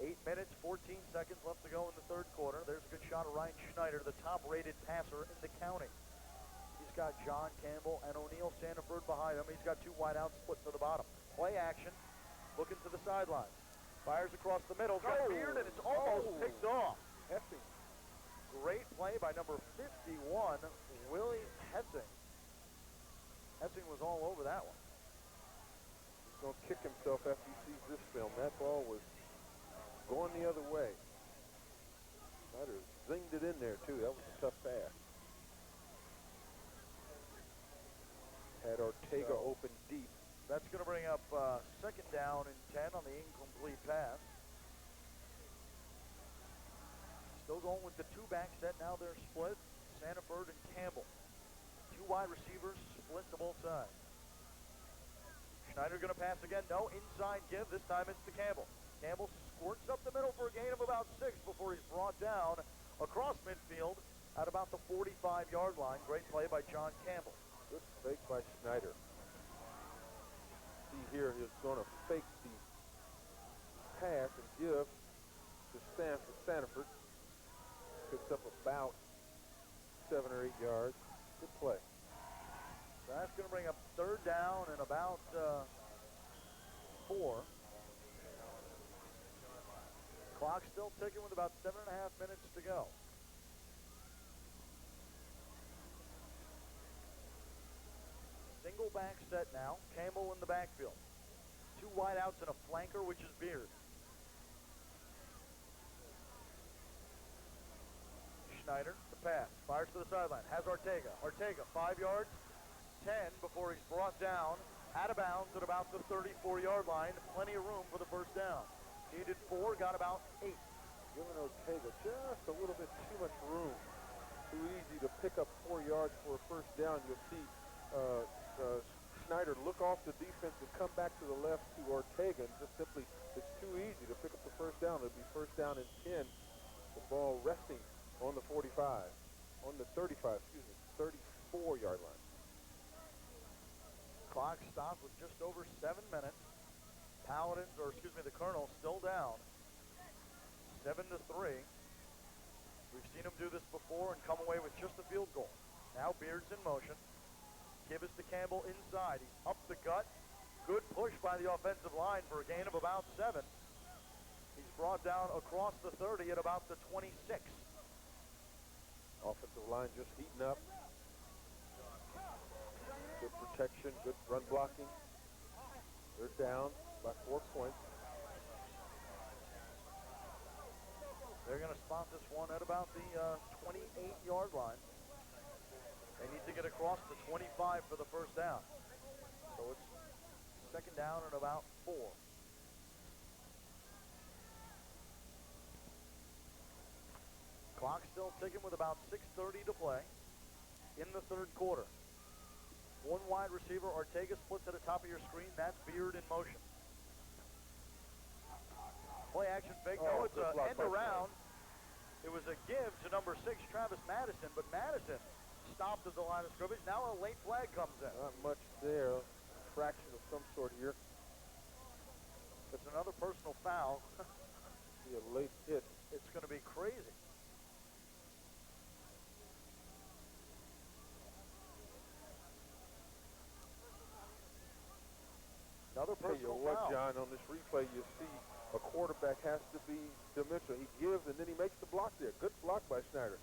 8 minutes, 14 seconds left to go in the third quarter. There's a good shot of Ryan Schneider, the top-rated passer in the county. He's got John Campbell and O'Neal Sandiford behind him. He's got two wideouts split to the bottom. Play action, looking to the sideline. Fires across the middle, got Beard, and it's almost picked off. Hessing. Great play by number 51, Willie Hessing. Hessing was all over that one. He's going to kick himself after he sees this film. That ball was going the other way. Snyder zinged it in there, too. That was a tough pass. Had Ortega open deep. That's going to bring up second down and 10 on the incomplete pass. Still going with the two-back set. Now they're split. Sandiford and Campbell. Two wide receivers split to both sides. Schneider going to pass again. No, inside give. This time it's to Campbell. Campbell squirts up the middle for a gain of about 6 before he's brought down across midfield at about the 45-yard line. Great play by John Campbell. Good fake by Schneider. See here, he's going to fake the pass and give to Sandiford. Picks up about 7 or 8 yards. Good play. So that's going to bring up third down and about 4. Clock still ticking with about 7.5 minutes to go. Single back set now. Campbell in the backfield. Two wideouts and a flanker, which is Beard. Schneider, the pass, fires to the sideline, has Ortega. Ortega, 5 yards, 10 before he's brought down, out of bounds at about the 34-yard line. Plenty of room for the first down. Needed 4, got about 8. Giving Ortega just a little bit too much room. Too easy to pick up 4 yards for a first down. You'll see Schneider look off the defense and come back to the left to Ortega, and just simply, it's too easy to pick up the first down. It'll be first down and 10. The ball resting on the 45, on the 35, excuse me, 34-yard line. Clock stopped with just over 7 minutes. Paladins, or excuse me, the Colonels still down, 7-3. We've seen him do this before and come away with just a field goal. Now Beard's in motion. Give us to Campbell inside. He's up the gut. Good push by the offensive line for a gain of about 7. He's brought down across the 30 at about the 26. Offensive line just heating up. Good protection, good run blocking. They're down by 4 points. They're going to spot this one at about the 28-yard line. They need to get across the 25 for the first down. So it's second down and about 4. Clock still ticking with about 6:30 to play in the third quarter. One wide receiver, Ortega splits at the top of your screen. That's Beard in motion. Play action fake. No, it's an end around. It was a give to number 6, Travis Madison, but Madison stopped at the line of scrimmage. Now a late flag comes in. Not much there. Fraction of some sort here. It's another personal foul. Be a late hit. It's going to be crazy. Another personal foul. What, foul. John, on this replay, you see a quarterback has to be dimensional. He gives, and then he makes the block there. Good block by Schneider.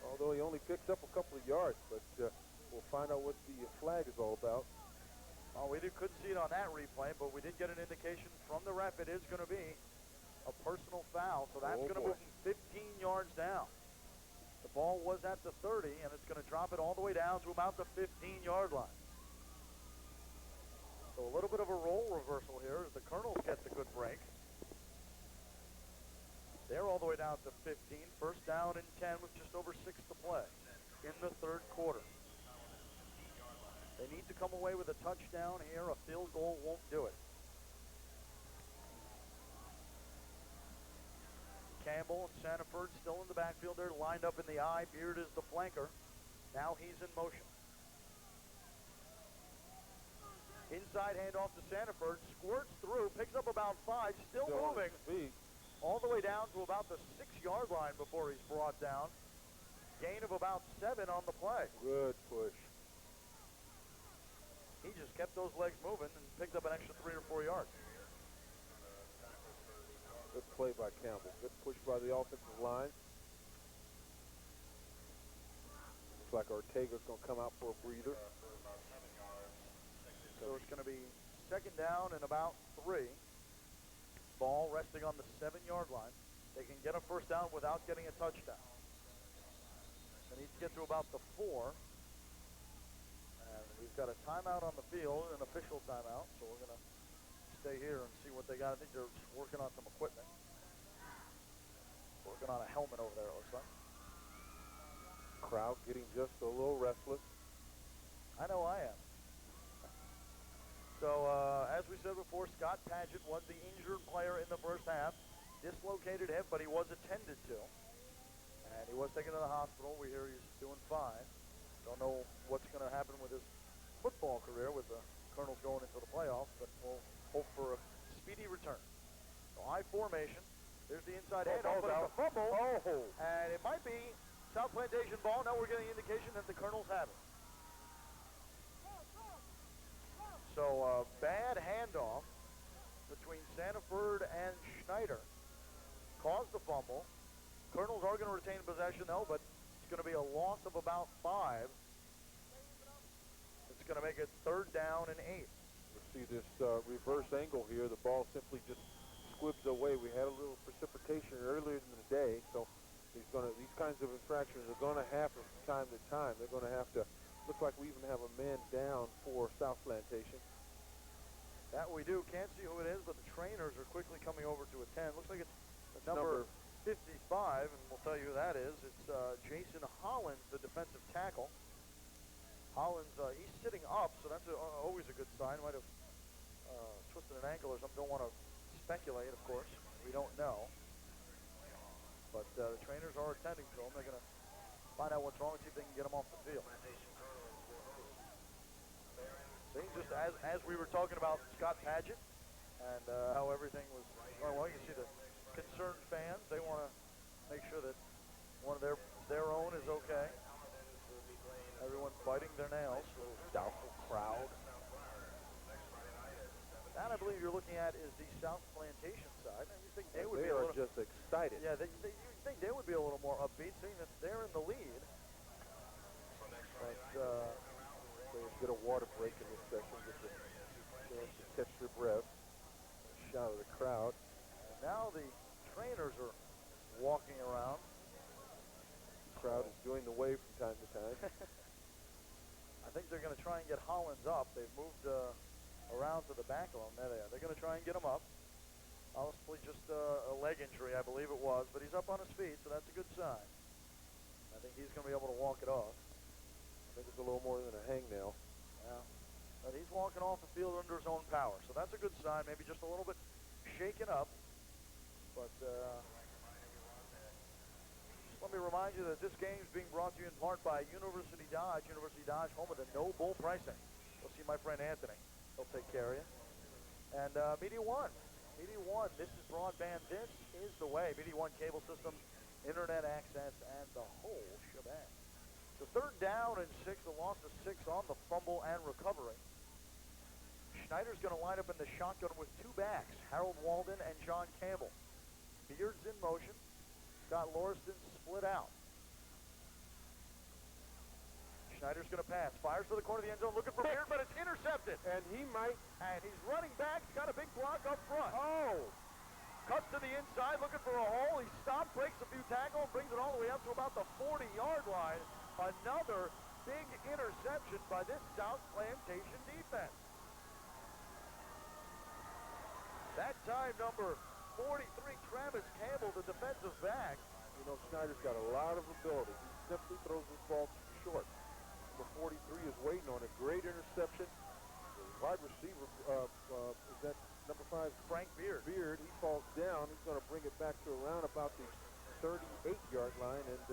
Although he only picked up a couple of yards, but we'll find out what the flag is all about. Well, we couldn't see it on that replay, but we did get an indication from the ref it is going to be a personal foul, so that's going to move him 15 yards down. The ball was at the 30, and it's going to drop it all the way down to about the 15-yard line. So a little bit of a role reversal here as the Colonels get the good break. They're all the way down to 15. First down and 10 with just over 6 to play in the third quarter. away with a touchdown here. A field goal won't do it. Campbell and Sanford still in the backfield. They're lined up in the I. Beard is the flanker. Now he's in motion. Inside handoff to Sanford. Squirts through. Picks up about 5. Still moving. All the way down to about the 6-yard line before he's brought down. Gain of about 7 on the play. Good push. He just kept those legs moving and picked up an extra 3 or 4 yards. Good play by Campbell. Good push by the offensive line. Looks like Ortega's going to come out for a breather. So it's going to be 2nd down and about 3. Ball resting on the 7-yard line. They can get a 1st down without getting a touchdown. They need to get to about the 4. And we've got a timeout on the field, an official timeout. So we're going to stay here and see what they got. I think they're just working on some equipment. Working on a helmet over there, it looks like. Crowd getting just a little restless. I know I am. So, as we said before, Scott Padgett was the injured player in the first half. Dislocated hip, but he was attended to. And he was taken to the hospital. We hear he's doing fine. Don't know what's going to happen with his football career with the Colonels going into the playoffs, but we'll hope for a speedy return. So, I formation. There's the inside handoff, but it's a fumble. And it might be South Plantation ball. Now we're getting indication that the Colonels have it. So, bad handoff between Sanford and Schneider caused the fumble. Colonels are going to retain possession, though, but it's going to be a loss of about 5. It's going to make it 3rd down and 8. You see this reverse angle here. The ball simply just squibs away. We had a little precipitation earlier in the day, so these kinds of infractions are going to happen from time to time. They're going to have to. Looks like we even have a man down for South Plantation. That we do. Can't see who it is, but the trainers are quickly coming over to attend. Looks like it's the number 55, and we'll tell you who that is. It's Jason Hollins, the defensive tackle. Hollins, he's sitting up, so that's always a good sign. Might have twisted an ankle or something. Don't want to speculate, of course. We don't know. But the trainers are attending to him. They're going to find out what's wrong and see if they can get him off the field. See, just as we were talking about Scott Padgett and how everything was going well, you see the concerned fans. They want to make sure that one of their own is okay. Everyone's biting their nails. A little doubtful crowd. That, I believe, you're looking at is the South Plantation side. And you think they would be a little, just excited. Yeah, you think they would be a little more upbeat, seeing that they're in the lead. But they get a water break in this session, get the chance to catch their breath. A shout of the crowd. And now the trainers are walking around. The crowd is doing the wave from time to time. I think they're going to try and get Hollins up. They've moved around to the back of him. There they are. They're going to try and get him up. Possibly just a leg injury, I believe it was, but he's up on his feet, so that's a good sign. I think he's going to be able to walk it off. I think it's a little more than a hangnail. Yeah. But he's walking off the field under his own power, so that's a good sign. Maybe just a little bit shaken up. But let me remind you that this game is being brought to you in part by University Dodge. University Dodge, home of the no bull pricing. You'll see my friend Anthony. He'll take care of you. And Media One. Media One, this is broadband. This is the way. Media One cable systems, internet access, and the whole shebang. The 3rd down and 6, a loss of 6 on the fumble and recovery. Schneider's going to line up in the shotgun with 2 backs, Harold Walden and John Campbell. Beard's in motion. Scott Lauriston split out. Schneider's going to pass. Fires to the corner of the end zone, looking for Beard, but it's intercepted. And he might. And he's running back. He's got a big block up front. Cuts to the inside, looking for a hole. He stops, breaks a few tackles, brings it all the way up to about the 40-yard line. Another big interception by this South Plantation defense. That time, number 43, Travis Campbell, the defensive back. You know, Schneider's got a lot of ability. He simply throws this ball too short. Number 43 is waiting on a great interception. wide receiver, is that number 5? Frank Beard. Beard, he falls down. He's going to bring it back to around about the 38-yard line, and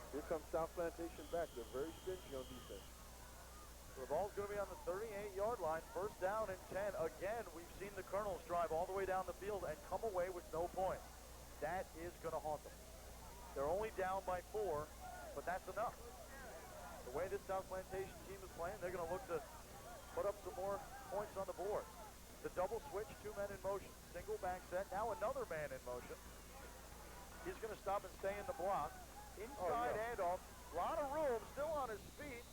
here comes South Plantation back. They're very stingy on defense. So the ball's going to be on the 38-yard line. First down and 10. Again, we've seen the Colonels drive all the way down the field and come away with no points. That is going to haunt them. They're only down by 4, but that's enough. The way this South Plantation team is playing, they're going to look to put up some more points on the board. The double switch, 2 men in motion. Single back set, now another man in motion. He's going to stop and stay in the block. Inside handoff, a lot of room, still on his feet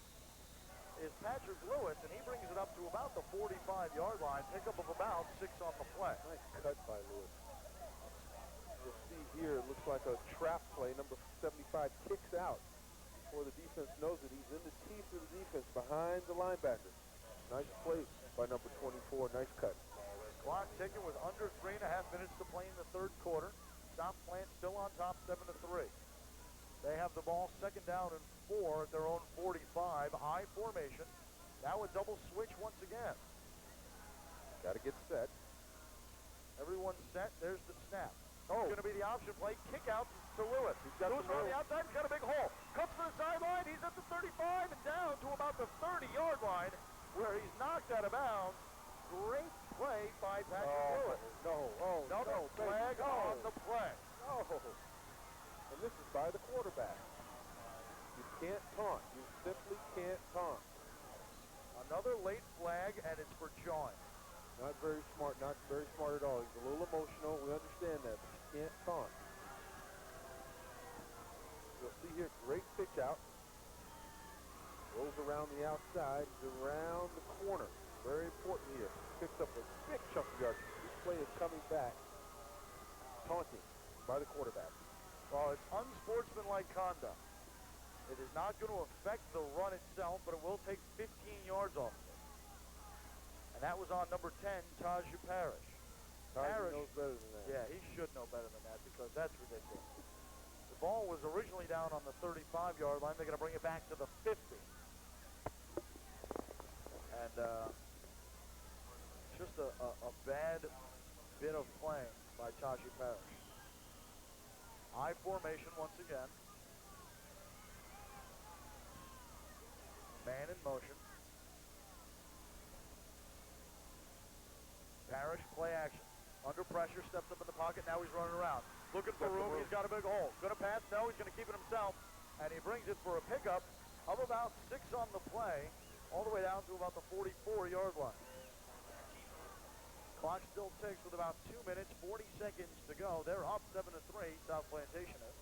is Patrick Lewis, and he brings it up to about the 45-yard line. Pickup of about 6 on the play. Nice cut by Lewis. You'll see here, it looks like a trap play. Number 75 kicks out before the defense knows it. He's in the teeth of the defense behind the linebacker. Nice play by number 24. Nice cut. Clock ticking with under 3.5 minutes to play in the third quarter. South Plant still on top, 7-3. They have the ball second down and 4 at their own 45. I formation. Now a double switch once again. Got to get set. Everyone's set. There's the snap. Oh. It's going to be the option play. Kick out to Lewis. He's got Lewis on the outside. He's got a big hole. Comes to the sideline. He's at the 35 and down to about the 30-yard line where he's knocked out of bounds. Great play by Patrick Lewis. No. Flag on the play. No. And this is by the quarterback. You can't taunt. You simply can't taunt. Another late flag, and it's for jawing. Not very smart. Not very smart at all. He's a little emotional. We understand that, but you can't taunt. You'll see here, great pitch out. Rolls around the outside, around the corner. Very important here. Picks up a big chunk of yards. This play is coming back. Taunting by the quarterback. Well, it's unsportsmanlike conduct. It is not going to affect the run itself, but it will take 15 yards off of it. And that was on number 10, Tajay Parrish. Tajay knows better than that. Yeah, he should know better than that because that's ridiculous. The ball was originally down on the 35-yard line. They're going to bring it back to the 50. And just a bad bit of playing by Tajay Parrish. I formation once again. Man in motion. Parrish, play action. Under pressure, steps up in the pocket. Now he's running around. Looking for room. He's got a big hole. Going to pass? No, he's going to keep it himself. And he brings it for a pickup of about 6 on the play, all the way down to about the 44-yard line. Clock still ticks with about 2 minutes, 40 seconds to go. They're up 7-3, South Plantation is.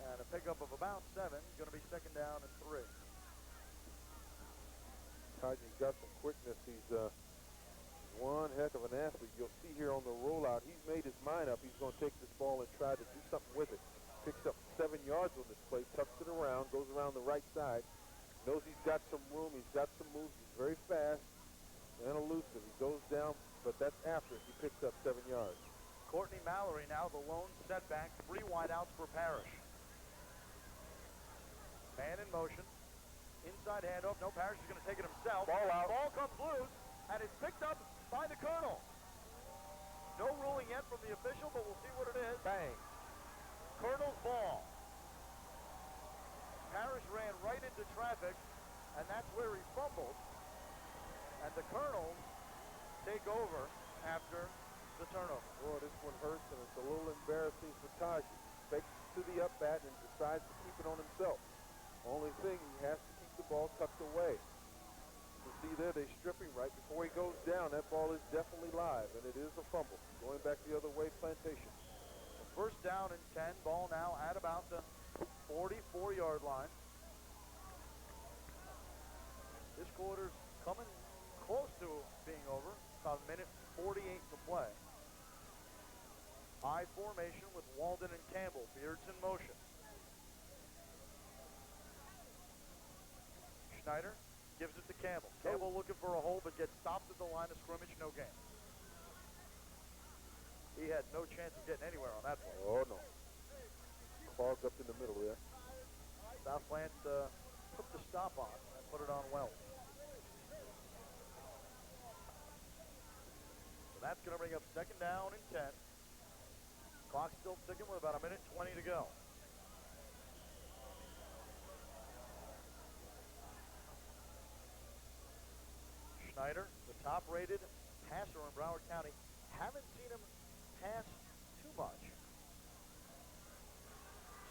And a pickup of about 7, going to be second down and 3. Tajay's got some quickness. He's one heck of an athlete. You'll see here on the rollout, he's made his mind up. He's going to take this ball and try to do something with it. Picks up 7 yards on this play, tucks it around, goes around the right side. Knows he's got some room. He's got some moves. He's very fast and elusive. He goes down, but that's after he picks up 7 yards. Courtney Mallory now the lone setback. 3 wideouts for Parrish. Man in motion. Inside handoff. No, Parrish is going to take it himself. Ball out. Ball comes loose, and it's picked up by the Colonel. No ruling yet from the official, but we'll see what it is. Bang. Colonel's ball. Parrish ran right into traffic, and that's where he fumbled. And the Colonels take over after the turnover. Boy, this one hurts, and it's a little embarrassing for Tajay. Fakes to the up bat and decides to keep it on himself. Only thing, he has to keep the ball tucked away. You see there, they strip him right before he goes down. That ball is definitely live, and it is a fumble. Going back the other way, Plantation. First down and 10. Ball now at about the 44-yard line. This quarter's coming close to being over. About a minute 48 to play. I formation with Walden and Campbell. Beards in motion. Schneider gives it to Campbell. Campbell looking for a hole, but gets stopped at the line of scrimmage. No gain. He had no chance of getting anywhere on that play. Oh, no. Clogged up in the middle there. South Plant put the stop on and put it on well. That's going to bring up second down and 10. Clock still ticking with about 1:20 to go. Schneider, the top-rated passer in Broward County. Haven't seen him pass too much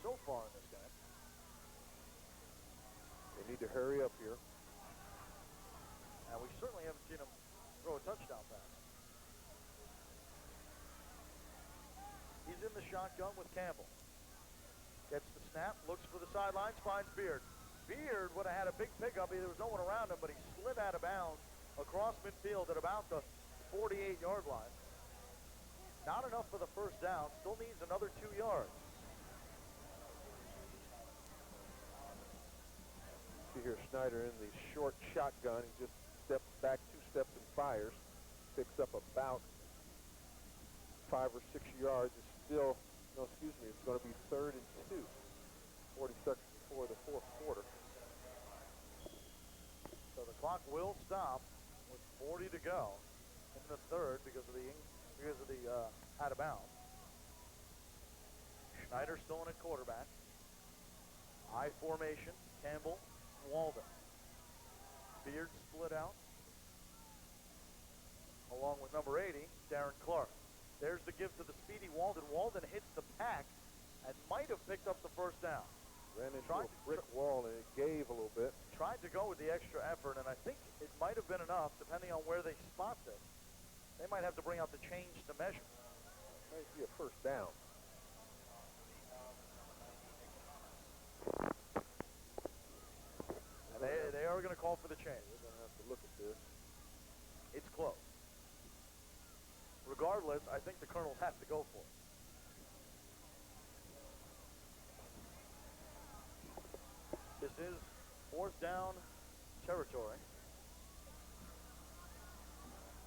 so far in this game. They need to hurry up here. And we certainly haven't seen him throw a touchdown pass. He's in the shotgun with Campbell. Gets the snap, looks for the sidelines, finds Beard. Beard would have had a big pickup. There was no one around him, but he slid out of bounds across midfield at about the 48-yard line. Not enough for the first down. Still needs another 2 yards. See here Schneider in the short shotgun. He just steps back 2 steps and fires. Picks up about 5 or 6 yards. It's still, no, excuse me, it's going to be 3rd and 2. 40 seconds before the 4th quarter. So the clock will stop with 40 to go in the 3rd because of the out of bounds. Schneider still in at quarterback. I formation, Campbell, Walden. Beard split out along with number 80, Darren Clark. There's the give to the speedy Walden. Walden hits the pack and might have picked up the first down. Ran into a brick wall and it gave a little bit. Tried to go with the extra effort, and I think it might have been enough, depending on where they spot this. They might have to bring out the change to measure. Might be a first down. And they are going to call for the change. We're going to have to look at this. It's close. Regardless, I think the Colonels have to go for it. This is 4th down territory,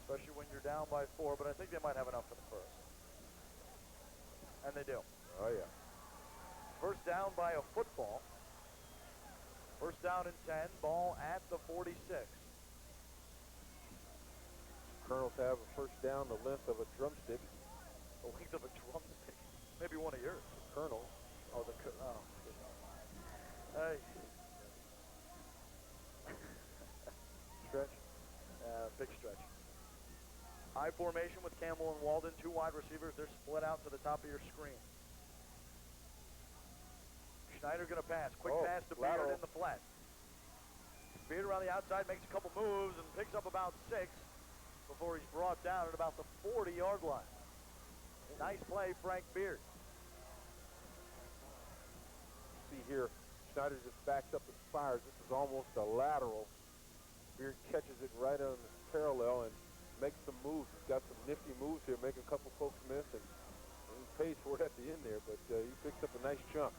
especially when you're down by 4, but I think they might have enough for the first. And they do. Oh, yeah. First down by a football. First down and 10, ball at the 46. Colonels have a first down the length of a drumstick. The length of a drumstick. Maybe one of yours. The Colonels. Oh, hey. Stretch. Big stretch. I formation with Campbell and Walden, 2 wide receivers. They're split out to the top of your screen. Schneider going to pass. Quick pass to Beard in the flat. Beard around the outside makes a couple moves and picks up about 6 before he's brought down at about the 40-yard line. Nice play, Frank Beard. See here, Schneider just backs up and fires. This is almost a lateral. Beard catches it right on the parallel and makes some moves. He's got some nifty moves here, make a couple folks miss, and he pays for it at the end there, but he picks up a nice chunk.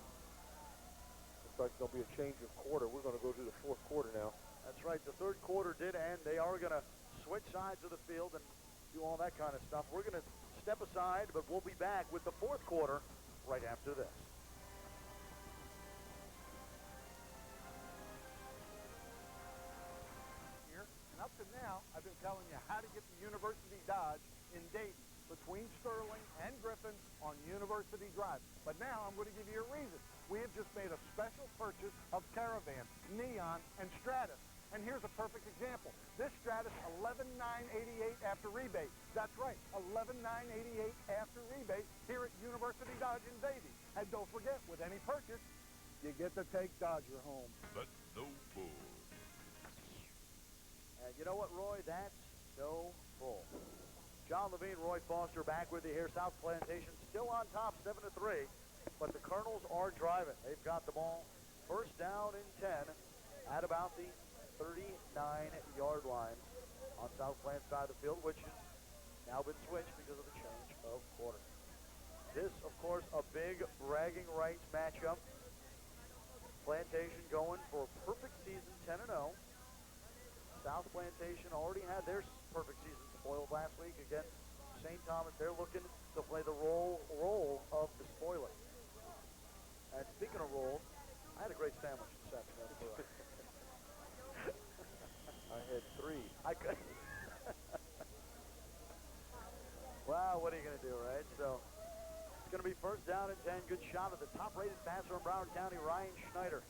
Looks like it's going to be a change of quarter. We're going to go to the 4th quarter now. That's right. The 3rd quarter did end. They are going to switch sides of the field and do all that kind of stuff. We're going to step aside, but we'll be back with the 4th quarter right after this. And up to now, I've been telling you how to get to University Dodge in Davie, between Sterling and Griffin on University Drive. But now I'm going to give you a reason. We have just made a special purchase of Caravan, Neon, and Stratus. And here's a perfect example. This Stratus, $11,988 after rebate. That's right, $11,988 after rebate here at University Dodge in Davie. And don't forget, with any purchase, you get to take Dodger home. But no bull. And you know what, Roy? That's no bull. John Levine, Roy Foster back with you here. South Plantation still on top, 7-3. But the Colonels are driving. They've got the ball first down and 10 at about the 39-yard line on South Plant side of the field, which has now been switched because of the change of quarter. This, of course, a big bragging rights matchup. Plantation going for a perfect season, 10-0. South Plantation already had their perfect season spoiled last week against St. Thomas. They're looking to play the role of the spoiler. And speaking of roles, I had a great sandwich this afternoon. I had 3. I could. to do, right? So it's going to be first down and 10. Good shot at the top-rated passer in Broward County, Ryan Schneider.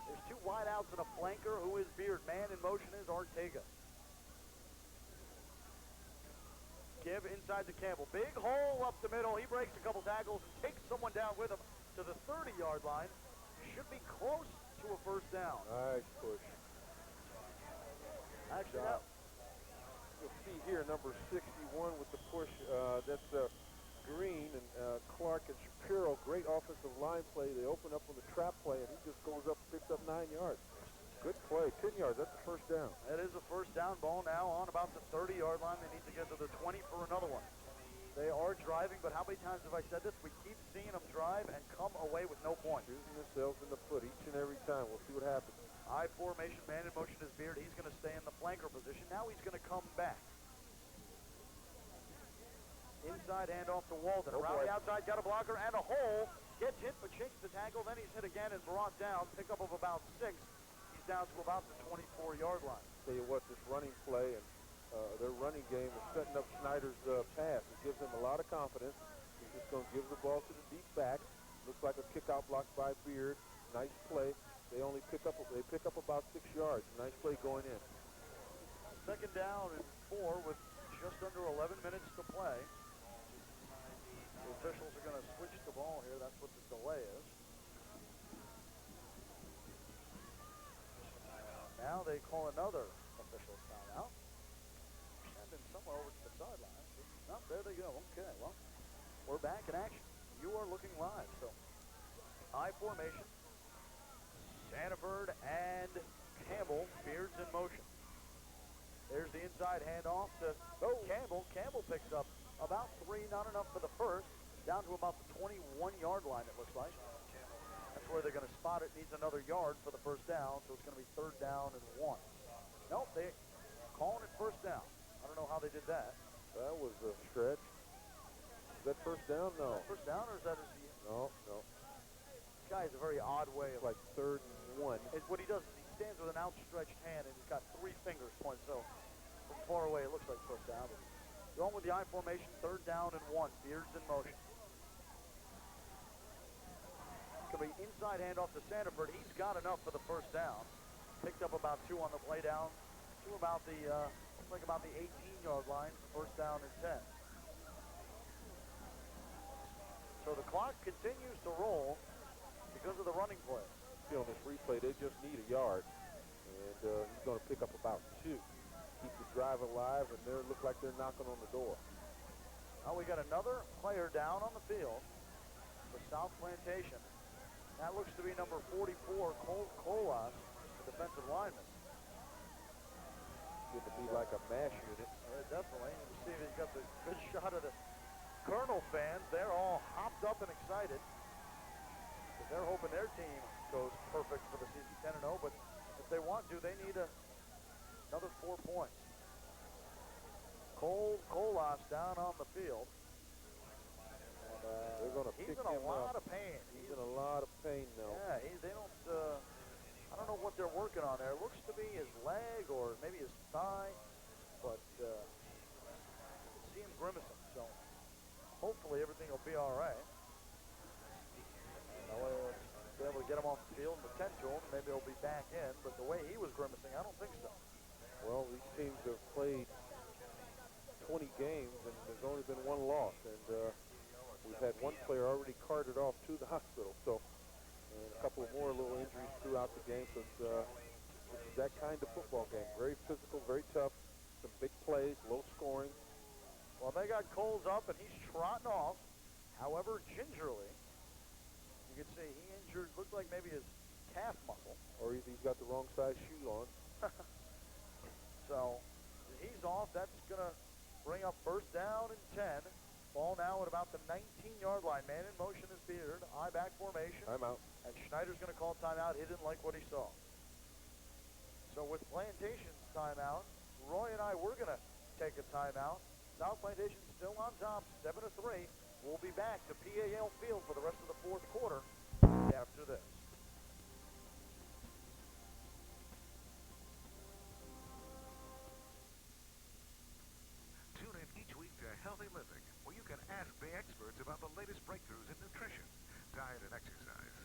There's two wideouts and a flanker. Who is Beard? Man in motion is Ortega. Give inside to Campbell. Big hole up the middle. He breaks a couple tackles and takes someone down with him to the 30-yard line. Should be close to a first down. Nice push. Actually, You'll see here number 61 with the push. That's Green and Clark and Shapiro. Great offensive line play. They open up on the trap play, and he just goes up and picks up 9 yards. Good play. 10 yards. That's the first down. that is a first down. Ball now on about the 30-yard line. They need to get to the 20 for another one. They are driving, but how many times have I said this? We keep seeing them drive and come away with no points. Shooting themselves in the foot each and every time. We'll see what happens. I formation, man in motion is Beard. He's going to stay in the flanker position. Now he's going to come back. Inside handoff to Walden. Oh, Around boy. the outside, got a blocker and a hole. Gets hit, but shakes the tackle. Then he's hit again and brought down. Pickup of about 6. He's down to about the 24-yard line. Tell you what, this running play and their running game is setting up Schneider's pass. It gives them a lot of confidence. He's just going to give the ball to the deep back. Looks like a kick-out block by Beard. Nice play. They pick up about 6 yards. Nice play going in. Second down and 4 with just under 11 minutes to play. The officials are going to switch the ball here. That's what the delay is. Now they call another official timeout. And then somewhere over to the sideline. Oh, there they go. Okay, well, we're back in action. You are looking live. So, I formation. Sanford and Campbell. Beards in motion. There's the inside handoff to Campbell. Campbell picks up about 3, not enough for the first. Down to about the 21-yard line, it looks like. That's where they're going to spot it. Needs another yard for the first down, so it's going to be third down and 1. Nope, they calling it first down. I don't know how they did that. That was a stretch. Is that first down? No. Is that first down, or is that his... No. This guy has a very odd way of... Like third and 1. What he does is he stands with an outstretched hand, and he's got 3 fingers pointed, so from far away it looks like first down. But going with the I formation, third down and 1. Beards in motion. Going to be inside handoff to Sanford. He's got enough for the first down. Picked up about 2 on the play down to about the, looks like about the 18-yard line. First down and 10. So the clock continues to roll because of the running play. See on this replay, they just need a yard. And he's going to pick up about 2. Keep the drive alive, and they look like they're knocking on the door. Now we got another player down on the field for South Plantation. That looks to be number 44, Colas, the defensive lineman. Good to be like a mash unit. Definitely. You see he's got the good shot of the Colonel fans. They're all hopped up and excited. They're hoping their team goes perfect for the season, 10-0. But if they want to, they need another 4 points. Colas down on the field. They're going to pick him up. He's in a lot of pain. He's in a lot of pain now. Yeah, they don't, I don't know what they're working on there. It looks to be his leg or maybe his thigh, but see him grimacing, so hopefully everything will be all right. They'll be able to get him off the field, potential, maybe he'll be back in, but the way he was grimacing, I don't think so. Well, these teams have played 20 games, and there's only been 1 loss, and we've had 1 player already carted off to the hospital, so, and a couple of more little injuries throughout the game, so it's, this is that kind of football game. Very physical, very tough, some big plays, low scoring. Well, they got Coles up, and he's trotting off, however, gingerly. You can see he injured, looked like maybe his calf muscle. Or he's got the wrong size shoe on. So, he's off. That's going to bring up first down and 10. Ball now at about the 19-yard line. Man in motion is Beard. I-back formation. I'm out. And Schneider's going to call timeout. He didn't like what he saw. So with Plantation's timeout, Roy and I, we're going to take a timeout. South Plantation still on top, 7-3. We'll be back to PAL Field for the rest of the 4th quarter after this. Tune in each week to Healthy Living, where you can experts about the latest breakthroughs in nutrition, diet, and exercise.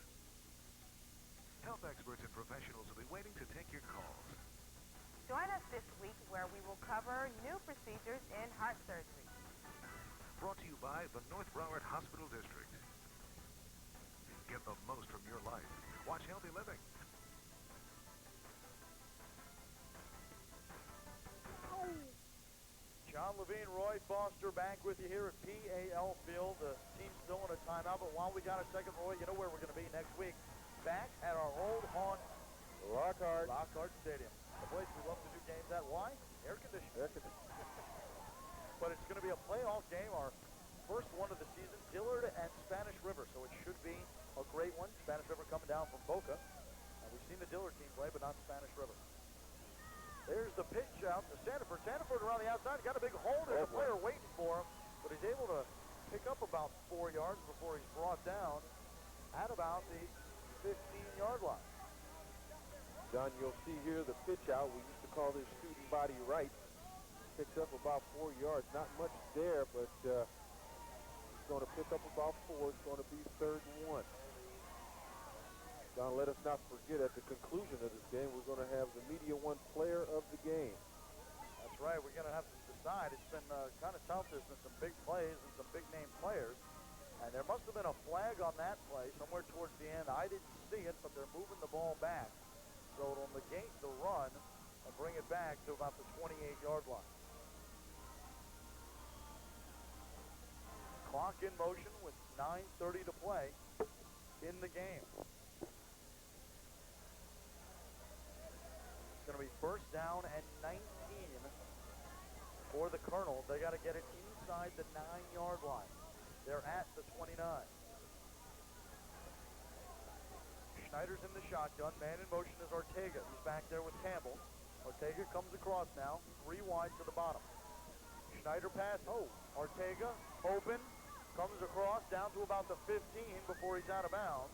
Health experts and professionals will be waiting to take your calls. Join us this week where we will cover new procedures in heart surgery. Brought to you by the North Broward Hospital District. Get the most from your life. Watch Healthy Living. John Levine, Roy Foster back with you here at PAL Field. The team's still in a timeout, but while we got a second, Roy, you know where we're going to be next week. Back at our old haunt, Lockhart Stadium. The place we love to do games at. Why? Air conditioning. But it's going to be a playoff game, our first one of the season, Dillard and Spanish River. So it should be a great one. Spanish River coming down from Boca. And we've seen the Dillard team play, but not Spanish River. There's the pitch out to Sanford. Sanford around the outside. Got a big hole. There's a player waiting for him. But he's able to pick up about 4 yards before he's brought down at about the 15-yard line. John, you'll see here the pitch out. We used to call this student body right. Picks up about 4 yards. Not much there, but he's going to pick up about 4. It's going to be 3rd and 1. John, let us not forget, at the conclusion of this game, we're going to have the Media One player of the game. That's right. We're going to have to decide. It's been kind of tough. There's been some big plays and some big-name players. And there must have been a flag on that play somewhere towards the end. I didn't see it, but they're moving the ball back. So it'll negate the run and bring it back to about the 28-yard line. Clock in motion with 9:30 to play in the game. It's going to be 1st down and 19 for the Colonels. They got to get it inside the 9-yard line. They're at the 29. Schneider's in the shotgun. Man in motion is Ortega. He's back there with Campbell. Ortega comes across now. 3 wide to the bottom. Schneider pass. Ortega open. Comes across down to about the 15 before he's out of bounds.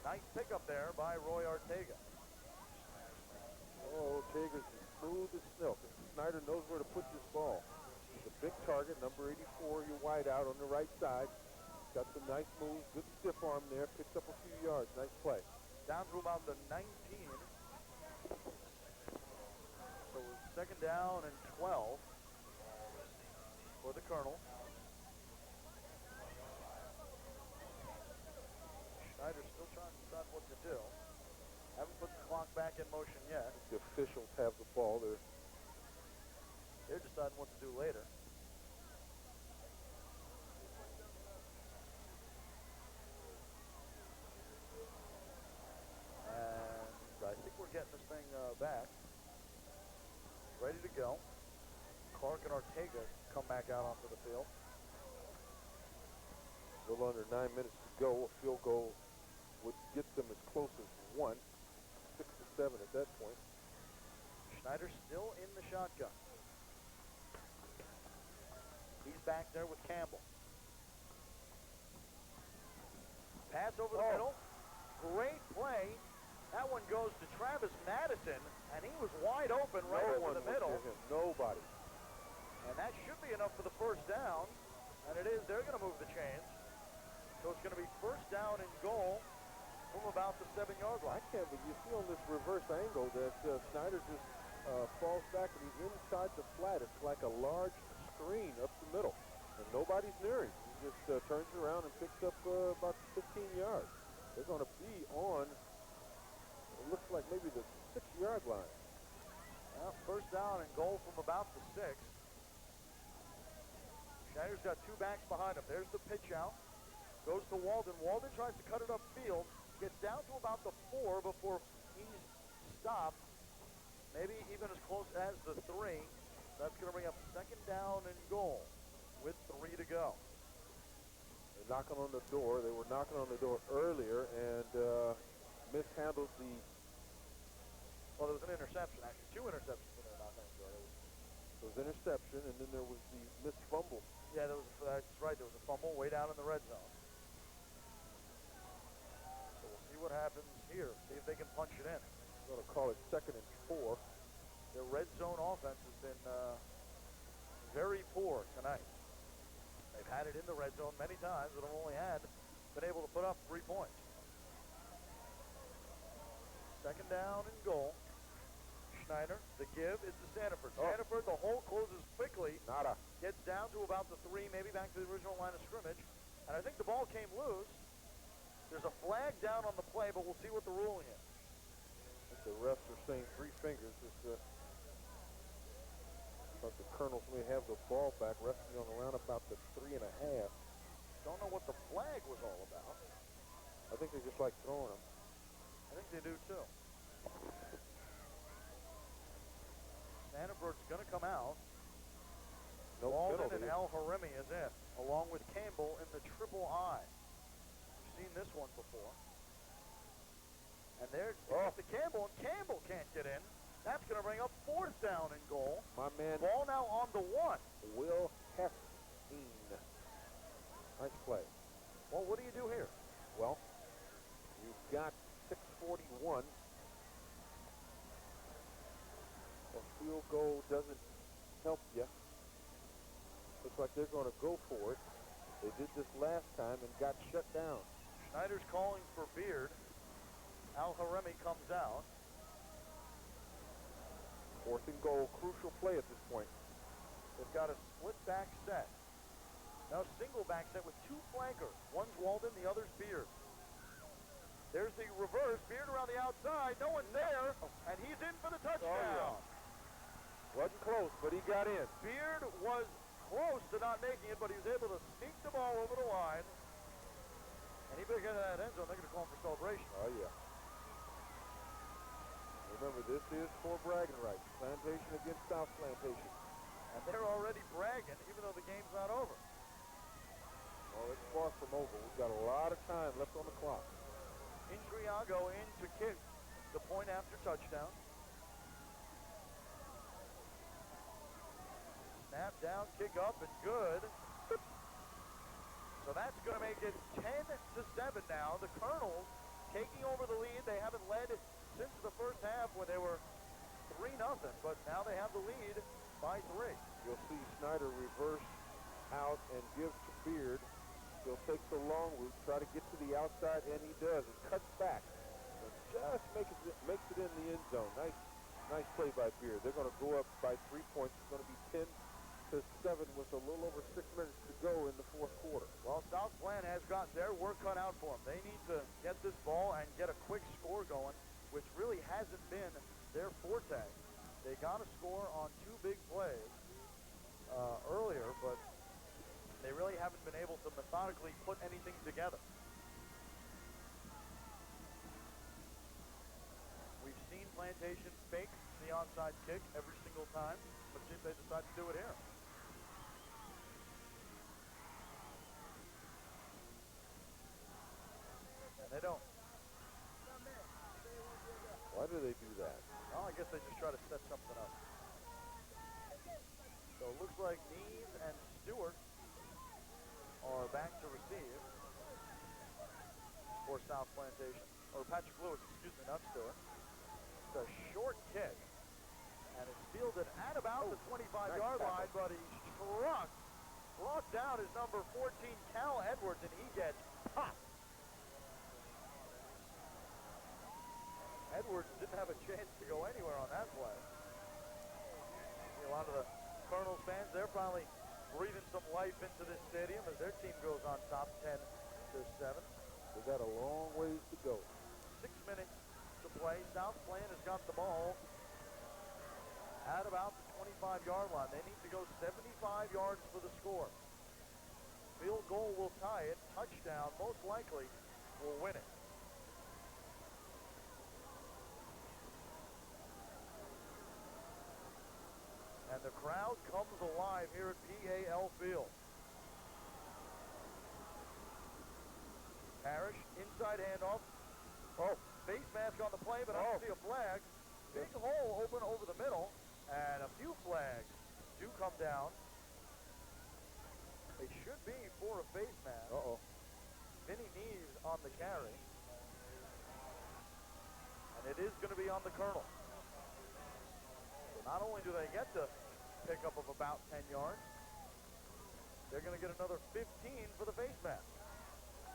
Nice pickup there by Roy Ortega. Ortega's smooth as silk. Schneider knows where to put this ball. He's a big target, number 84, your wide out on the right side. Got some nice moves, good stiff arm there, picks up a few yards. Nice play. Down to about the 19. So it's 2nd down and 12 for the Colonel. Schneider's still trying to decide what to do. Haven't put the clock back in motion yet. The officials have the ball. They're deciding what to do later. And I think we're getting this thing back. Ready to go. Clark and Ortega come back out onto the field. A little under 9 minutes to go. A field goal would get them as close as 1. 6 to 7 at that point. Schneider still in the shotgun. He's back there with Campbell. Pass over the middle. Great play. That one goes to Travis Madison, and he was wide open right over the middle. Nobody. And that should be enough for the 1st down. And it is. They're going to move the chains. So it's going to be 1st down and goal from about the 7-yard line. I can't, but you see on this reverse angle that Schneider just falls back and he's inside the flat. It's like a large screen up the middle, and nobody's near him. He just turns around and picks up about 15 yards. They're going to be on, it looks like maybe the 6-yard line. Well, 1st down and goal from about the 6. Schneider's got 2 backs behind him. There's the pitch out. Goes to Walden. Walden tries to cut it upfield. Gets down to about the 4 before he's stopped. Maybe even as close as the 3. That's going to bring up 2nd down and goal with 3 to go. They're knocking on the door. They were knocking on the door earlier and mishandled the... Well, there was an interception, actually. 2 interceptions when they were knocking on the door. There was interception, and then there was the missed fumble. Yeah, that's right. There was a fumble way down in the red zone. So we'll see what happens here. See if they can punch it in. I'm going to call it 2nd and 4. Their red zone offense has been very poor tonight. it in the red zone many times, but have only been able to put up 3 points. Second down and goal. Schneider, the give is to Sanford. Sanford, the hole closes quickly. Nada. Gets down to about the 3, maybe back to the original line of scrimmage. And I think the ball came loose. There's a flag down on the play, but we'll see what the ruling is. I think the refs are saying 3 fingers. But the Colonels may have the ball back, resting on around about the 3.5. Don't know what the flag was all about. I think they just like throwing them. I think they do too. Sanford's going to come out. No Walden penalty. and Al-Harimi is in, along with Campbell in the triple I. We've seen this one before. And there's to Campbell, and Campbell can't get in. That's going to bring up 4th down and goal. My man. Ball now on the 1. Will Hefteen. Nice play. Well, what do you do here? Well, you've got 6:41. A field goal doesn't help you. Looks like they're going to go for it. They did this last time and got shut down. Schneider's calling for Beard. Al-Harimi comes out. 4th and goal, crucial play at this point. They've got a split back set. Now single back set with 2 flankers. One's Walden, the other's Beard. There's the reverse. Beard around the outside. No one's there, and he's in for the touchdown. Wasn't close, but he got in. Beard was close to not making it, but he was able to sneak the ball over the line. And he better get to that end zone. They're going to call him for celebration. Oh, yeah. Remember, this is for bragging rights. Plantation against South Plantation. And they're already bragging, even though the game's not over. Oh, it's far from over. We've got a lot of time left on the clock. Intriago in to kick the point after touchdown. Snap down, kick up, and good. So that's going to make it 10-7 now. The Colonels taking over the lead. They haven't led since the first half when they were 3-0, but now they have the lead by 3. You'll see Schneider reverse out and give to Beard. He'll take the long route, try to get to the outside, and he does. It cuts back. And just makes it in the end zone. Nice play by Beard. They're going to go up by 3 points. It's going to be 10-7 with a little over 6 minutes to go in the 4th quarter. Well, South Plan has got their work cut out for them. They need to get this ball and get a quick score going, which really hasn't been their forte. They got a score on 2 big plays earlier, but they really haven't been able to methodically put anything together. We've seen Plantation fake the onside kick every single time. Let's see if they decide to do it here. And they don't. Why do they do that? Well, I guess they just try to set something up. So it looks like Neves and Stewart are back to receive for South Plantation. Or Patrick Lewis, excuse me, not Stewart. It's a short kick. And it's fielded at about the 25-yard line, but he's brought down his number 14, Cal Edwards, and he gets popped. Edwards didn't have a chance to go anywhere on that play. A lot of the Colonels fans, they're probably breathing some life into this stadium as their team goes on top 10-7. They got a long ways to go. 6 minutes to play. South Plan has got the ball at about the 25-yard line. They need to go 75 yards for the score. Field goal will tie it. Touchdown, most likely, will win it. And the crowd comes alive here at PAL Field. Parrish, inside handoff. Oh, face mask on the play, but I don't see a flag. Big hole open over the middle, and a few flags do come down. They should be for a face mask. Vinny Neves on the carry. And it is going to be on the Colonel. So not only do they get the pickup of about 10 yards, they're going going to get another 15 for the face mask.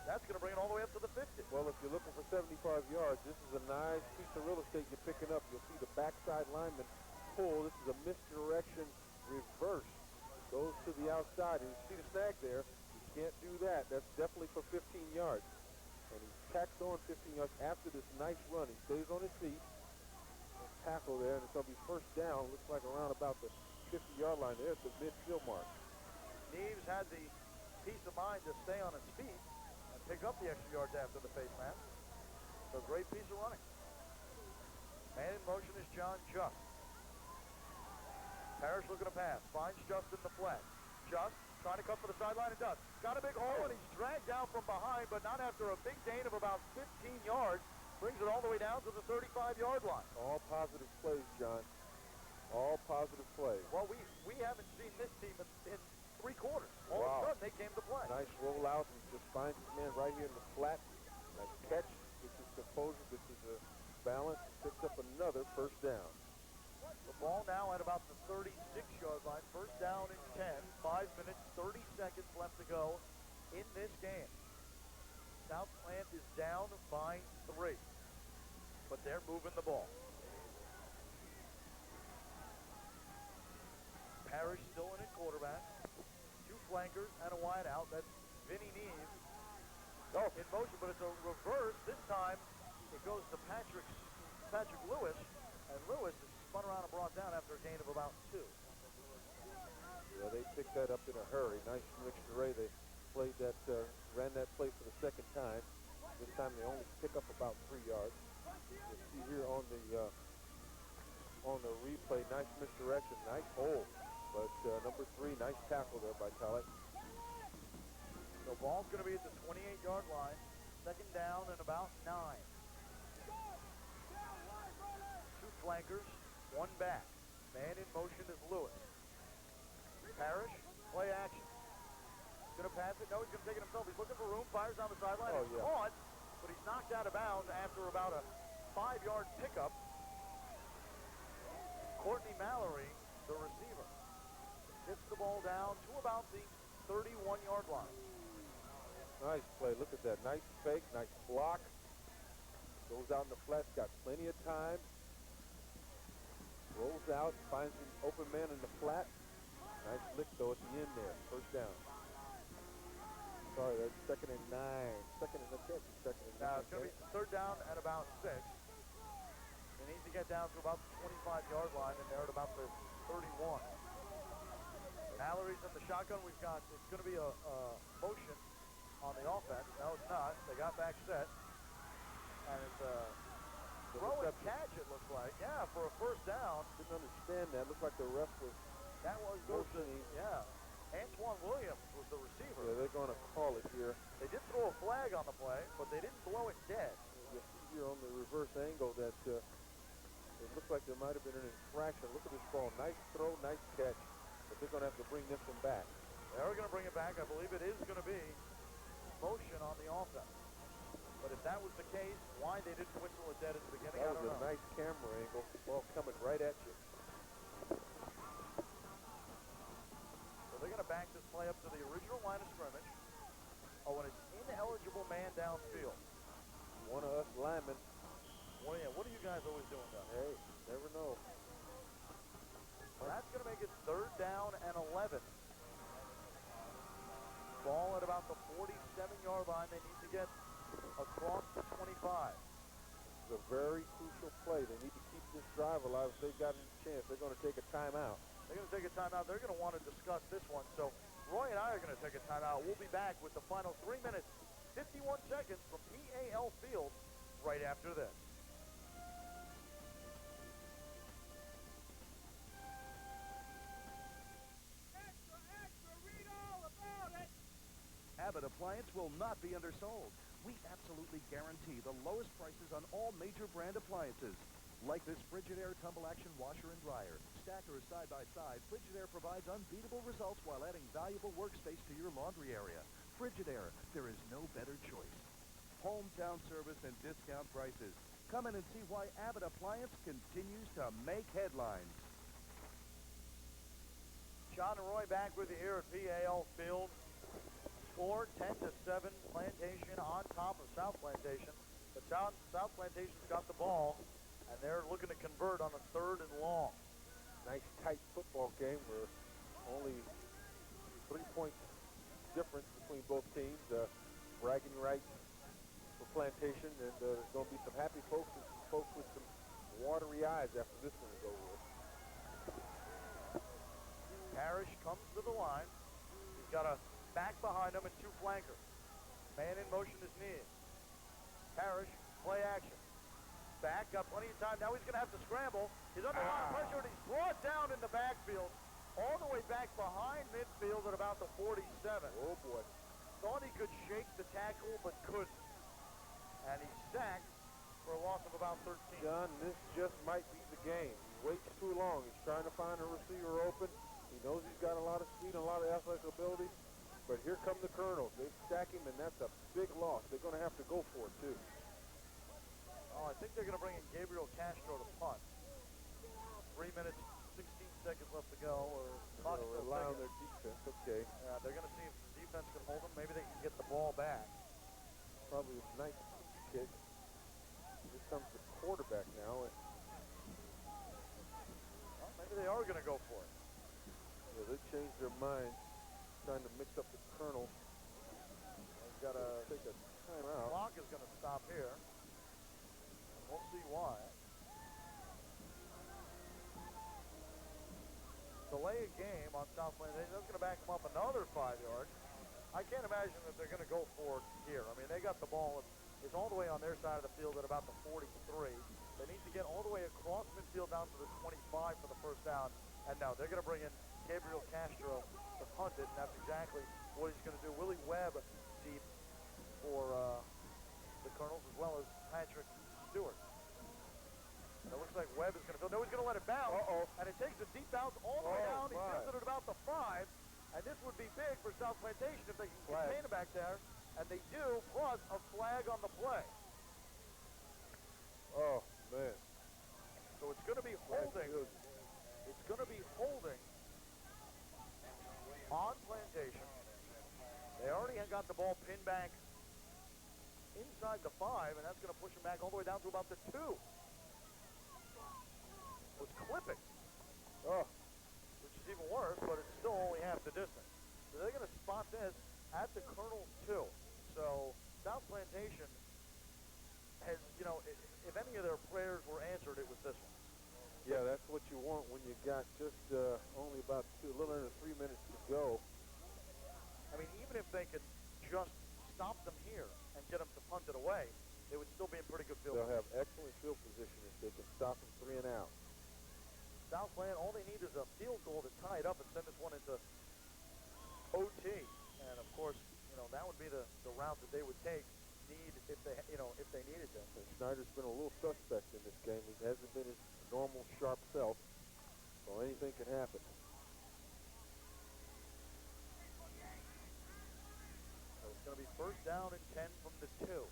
That's going to bring it all the way up to the 50. Well, if you're looking for 75 yards, this is a nice piece of real estate you're picking up. You'll see the backside lineman pull. This is a misdirection reverse. Goes to the outside, and you see the snag there. You can't do that. That's definitely for 15 yards. And he tacks on 15 yards after this nice run. He stays on his feet. Tackle there, and it's going to be first down. Looks like around about the 50-yard line there at the midfield mark. Neves had the peace of mind to stay on his feet and pick up the extra yards after the face mask. So great piece of running. Man in motion is John Just. Parrish looking to pass. Finds Just in the flat. Just trying to cut for the sideline and does. Got a big hole, and he's dragged down from behind, but not after a big gain of about 15 yards. Brings it all the way down to the 35-yard line. All positive plays, John. All positive plays. Well, we haven't seen this team in 3 quarters. All Wow. of a sudden, they came to play. Nice roll out, and just finds his man right here in the flat. Nice catch. This is composure. This is a balance. Picks up another first down. The ball now at about the 36-yard line. First down and 10. 5 minutes, 30 seconds left to go in this game. South Plant is down by 3. But they're moving the ball. Parrish still in at quarterback. 2 flankers and a wide out. That's Vinny Neves. In motion, but it's a reverse. This time it goes to Patrick Lewis, and Lewis is spun around and brought down after a gain of about 2. Yeah, they picked that up in a hurry. Nice mixed array. They played that, ran that play for the second time. This time they only pick up about 3 yards. You see here on the replay, nice misdirection, nice hold. But number 3, nice tackle there by Talley. The ball's going to be at the 28-yard line. Second down and about 9. 2 flankers, 1 back. Man in motion is Lewis. Parrish, play action. Going to pass it. No, he's going to take it himself. He's looking for room. Fires down the sideline. Oh, It's yeah. caught, but he's knocked out of bounds after about a 5-yard pickup. Courtney Mallory, the receiver, gets the ball down to about the 31-yard line. Nice play. Look at that. Nice fake, nice block. Goes out in the flat. Got plenty of time. Rolls out, finds an open man in the flat. Nice lick, though, at the end there. First down. Sorry, that's 2nd and 9. Second and 9. Now it's going to be third down at about 6. They need to get down to about the 25-yard line, and they're at about the 31. Mallory's in the shotgun. It's going to be a motion on the offense. No, it's not. They got back set. And it's a throw and catch, it looks like. Yeah, for a first down. Didn't understand that. Looked like the ref was... That was goes to, yeah. Antoine Williams was the receiver. Yeah, they're going to call it here. They did throw a flag on the play, but they didn't blow it dead. You see here on the reverse angle that it looked like there might have been an infraction. Look at this ball. Nice throw, nice catch. But they're going to have to bring this one back. They're going to bring it back. I believe it is going to be motion on the offense. But if that was the case, why they didn't whistle it dead at the beginning, I That don't was know. a nice camera angle. Ball coming right at you. So they're going to back this play up to the original line of scrimmage. Oh, and it's ineligible man downfield. One of us linemen. Well, yeah, what are you guys always doing down there? Hey, never know. So that's going to make it third down and 11. Ball at about the 47-yard line. They need to get across the 25. It's a very crucial play. They need to keep this drive alive if they've got a chance. They're going to take a timeout. They're going to take a timeout. They're going to want to discuss this one. So Roy and I are going to take a timeout. We'll be back with the final 3 minutes, 51 seconds from PAL Field right after this. Abbott Appliance will not be undersold. We absolutely guarantee the lowest prices on all major brand appliances. Like this Frigidaire tumble action washer and dryer. Stacked or side by side, Frigidaire provides unbeatable results while adding valuable workspace to your laundry area. Frigidaire, there is no better choice. Hometown service and discount prices. Come in and see why Abbott Appliance continues to make headlines. John and Roy back with you here at PAL Field. score, 10-7, Plantation on top of South Plantation. But South Plantation's got the ball, and they're looking to convert on a 3rd and long. Nice tight football game where only 3 points difference between both teams. Bragging rights for Plantation, and there's going to be some happy folks and some folks with some watery eyes after this one is over with. Parrish comes to the line. He's got a back behind him and 2 flankers. Man in motion is near. Parrish, play action. Back, got plenty of time. Now he's going to have to scramble. He's under a lot of pressure, and he's brought down in the backfield, all the way back behind midfield at about the 47. Oh, boy. Thought he could shake the tackle, but couldn't. And he's sacked for a loss of about 13. John, this just might be the game. He waits too long. He's trying to find a receiver open. He knows he's got a lot of speed and a lot of athletic ability. But here come the Colonels. They stack him, and that's a big loss. They're going to have to go for it, too. Oh, I think they're going to bring in Gabriel Castro to punt. 3 minutes, 16 seconds left to go. Or rely on their defense. Okay. They're going to see if the defense can hold them. Maybe they can get the ball back. Probably a nice kick. Here comes the quarterback now. Well, maybe they are going to go for it. Yeah, they changed their minds, trying to mix up the Colonel. He's got to take a timeout. Clock is going to stop here. We'll see why. Delay a game on South Plantation. That's going to back them up another 5 yards. I can't imagine that they're going to go for it here. I mean, they got the ball. It's all the way on their side of the field at about the 43. They need to get all the way across midfield down to the 25 for the first down. And now they're going to bring in Gabriel Castro to punt it, and that's exactly what he's going to do. Willie Webb deep for the Colonels, as well as Patrick Stewart. It looks like Webb is going to fill. No, he's going to let it bounce. And it takes a deep bounce all the way down. He fills it at about the 5. And this would be big for South Plantation if they can contain it back there. And they do, plus a flag on the play. Oh, man. So it's going to be holding. It's going to be holding on Plantation. They already had got the ball pinned back inside the 5, and that's going to push them back all the way down to about the 2. Was clipping. Which is even worse, but it's still only half the distance. So they're going to spot this at the Colonel's 2. So South Plantation has, you know, if any of their prayers were answered, it was this one. Yeah, that's what you want when you got just only about a little under 3 minutes to go. I mean, even if they could just stop them here and get them to punt it away, they would still be in pretty good field They'll position. have excellent field position if they can stop them 3 and out. Southland, all they need is a field goal to tie it up and send this one into OT. And of course, you know, that would be the route that they would take. If they needed to. And Schneider's been a little suspect in this game. He hasn't been his normal sharp self, so anything can happen. So it's going to be first down and 10 from the 2.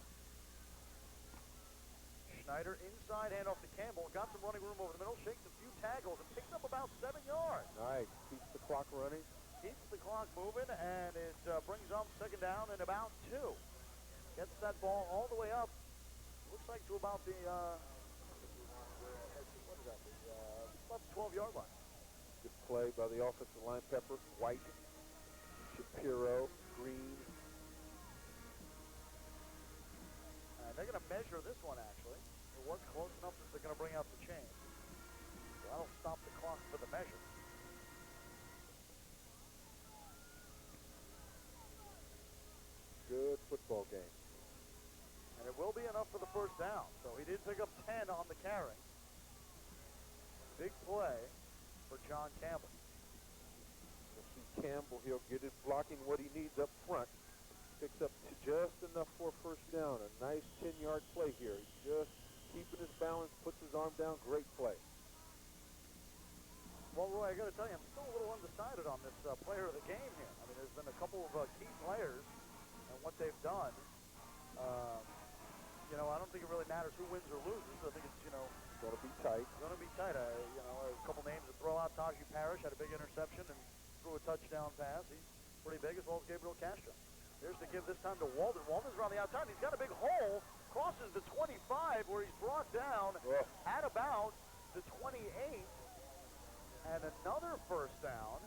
Schneider inside, handoff to Campbell. Got some running room over the middle, shakes a few tackles, and picks up about 7 yards. Nice. Keeps the clock running. Keeps the clock moving, and it brings up second down and about 2. Gets that ball all the way up. Looks like to about the, what is that, about the 12-yard line. Good play by the offensive line. Pepper, White, Shapiro, Green. And they're going to measure this one, actually. It was close enough that they're going to bring out the chain. So that'll stop the clock for the measure. Good football game. And it will be enough for the first down. So he did pick up 10 on the carry. Big play for John Campbell. You'll see Campbell. He'll get it blocking what he needs up front. Picks up just enough for a first down. A nice 10-yard play here. He's just keeping his balance, puts his arm down. Great play. Well, Roy, I got to tell you, I'm still a little undecided on this player of the game here. I mean, there's been a couple of key players and what they've done. You know, I don't think it really matters who wins or loses. I think it's, you know, Going to be tight. Going to be tight. You know, a couple names to throw out. Tajee Parrish had a big interception and threw a touchdown pass. He's pretty big, as well as Gabriel Castro. Here's the give this time to Walden. Walden's around the outside. He's got a big hole. Crosses the 25 where he's brought down at about the 28. And another first down.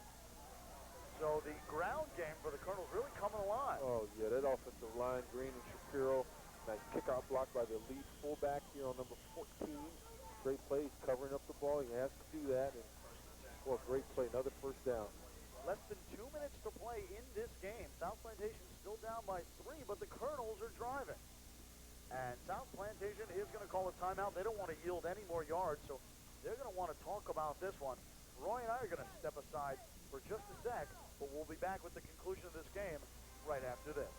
So the ground game for the Colonels really coming alive. Oh, yeah, that offensive line, Green and Shapiro. Nice kickoff block by the lead fullback here on number 14. Great play. He's covering up the ball. He has to do that. And, well, great play. Another first down. Less than 2 minutes to play in this game. South Plantation still down by 3, but the Colonels are driving. And South Plantation is going to call a timeout. They don't want to yield any more yards, so they're going to want to talk about this one. Roy and I are going to step aside for just a sec, but we'll be back with the conclusion of this game right after this.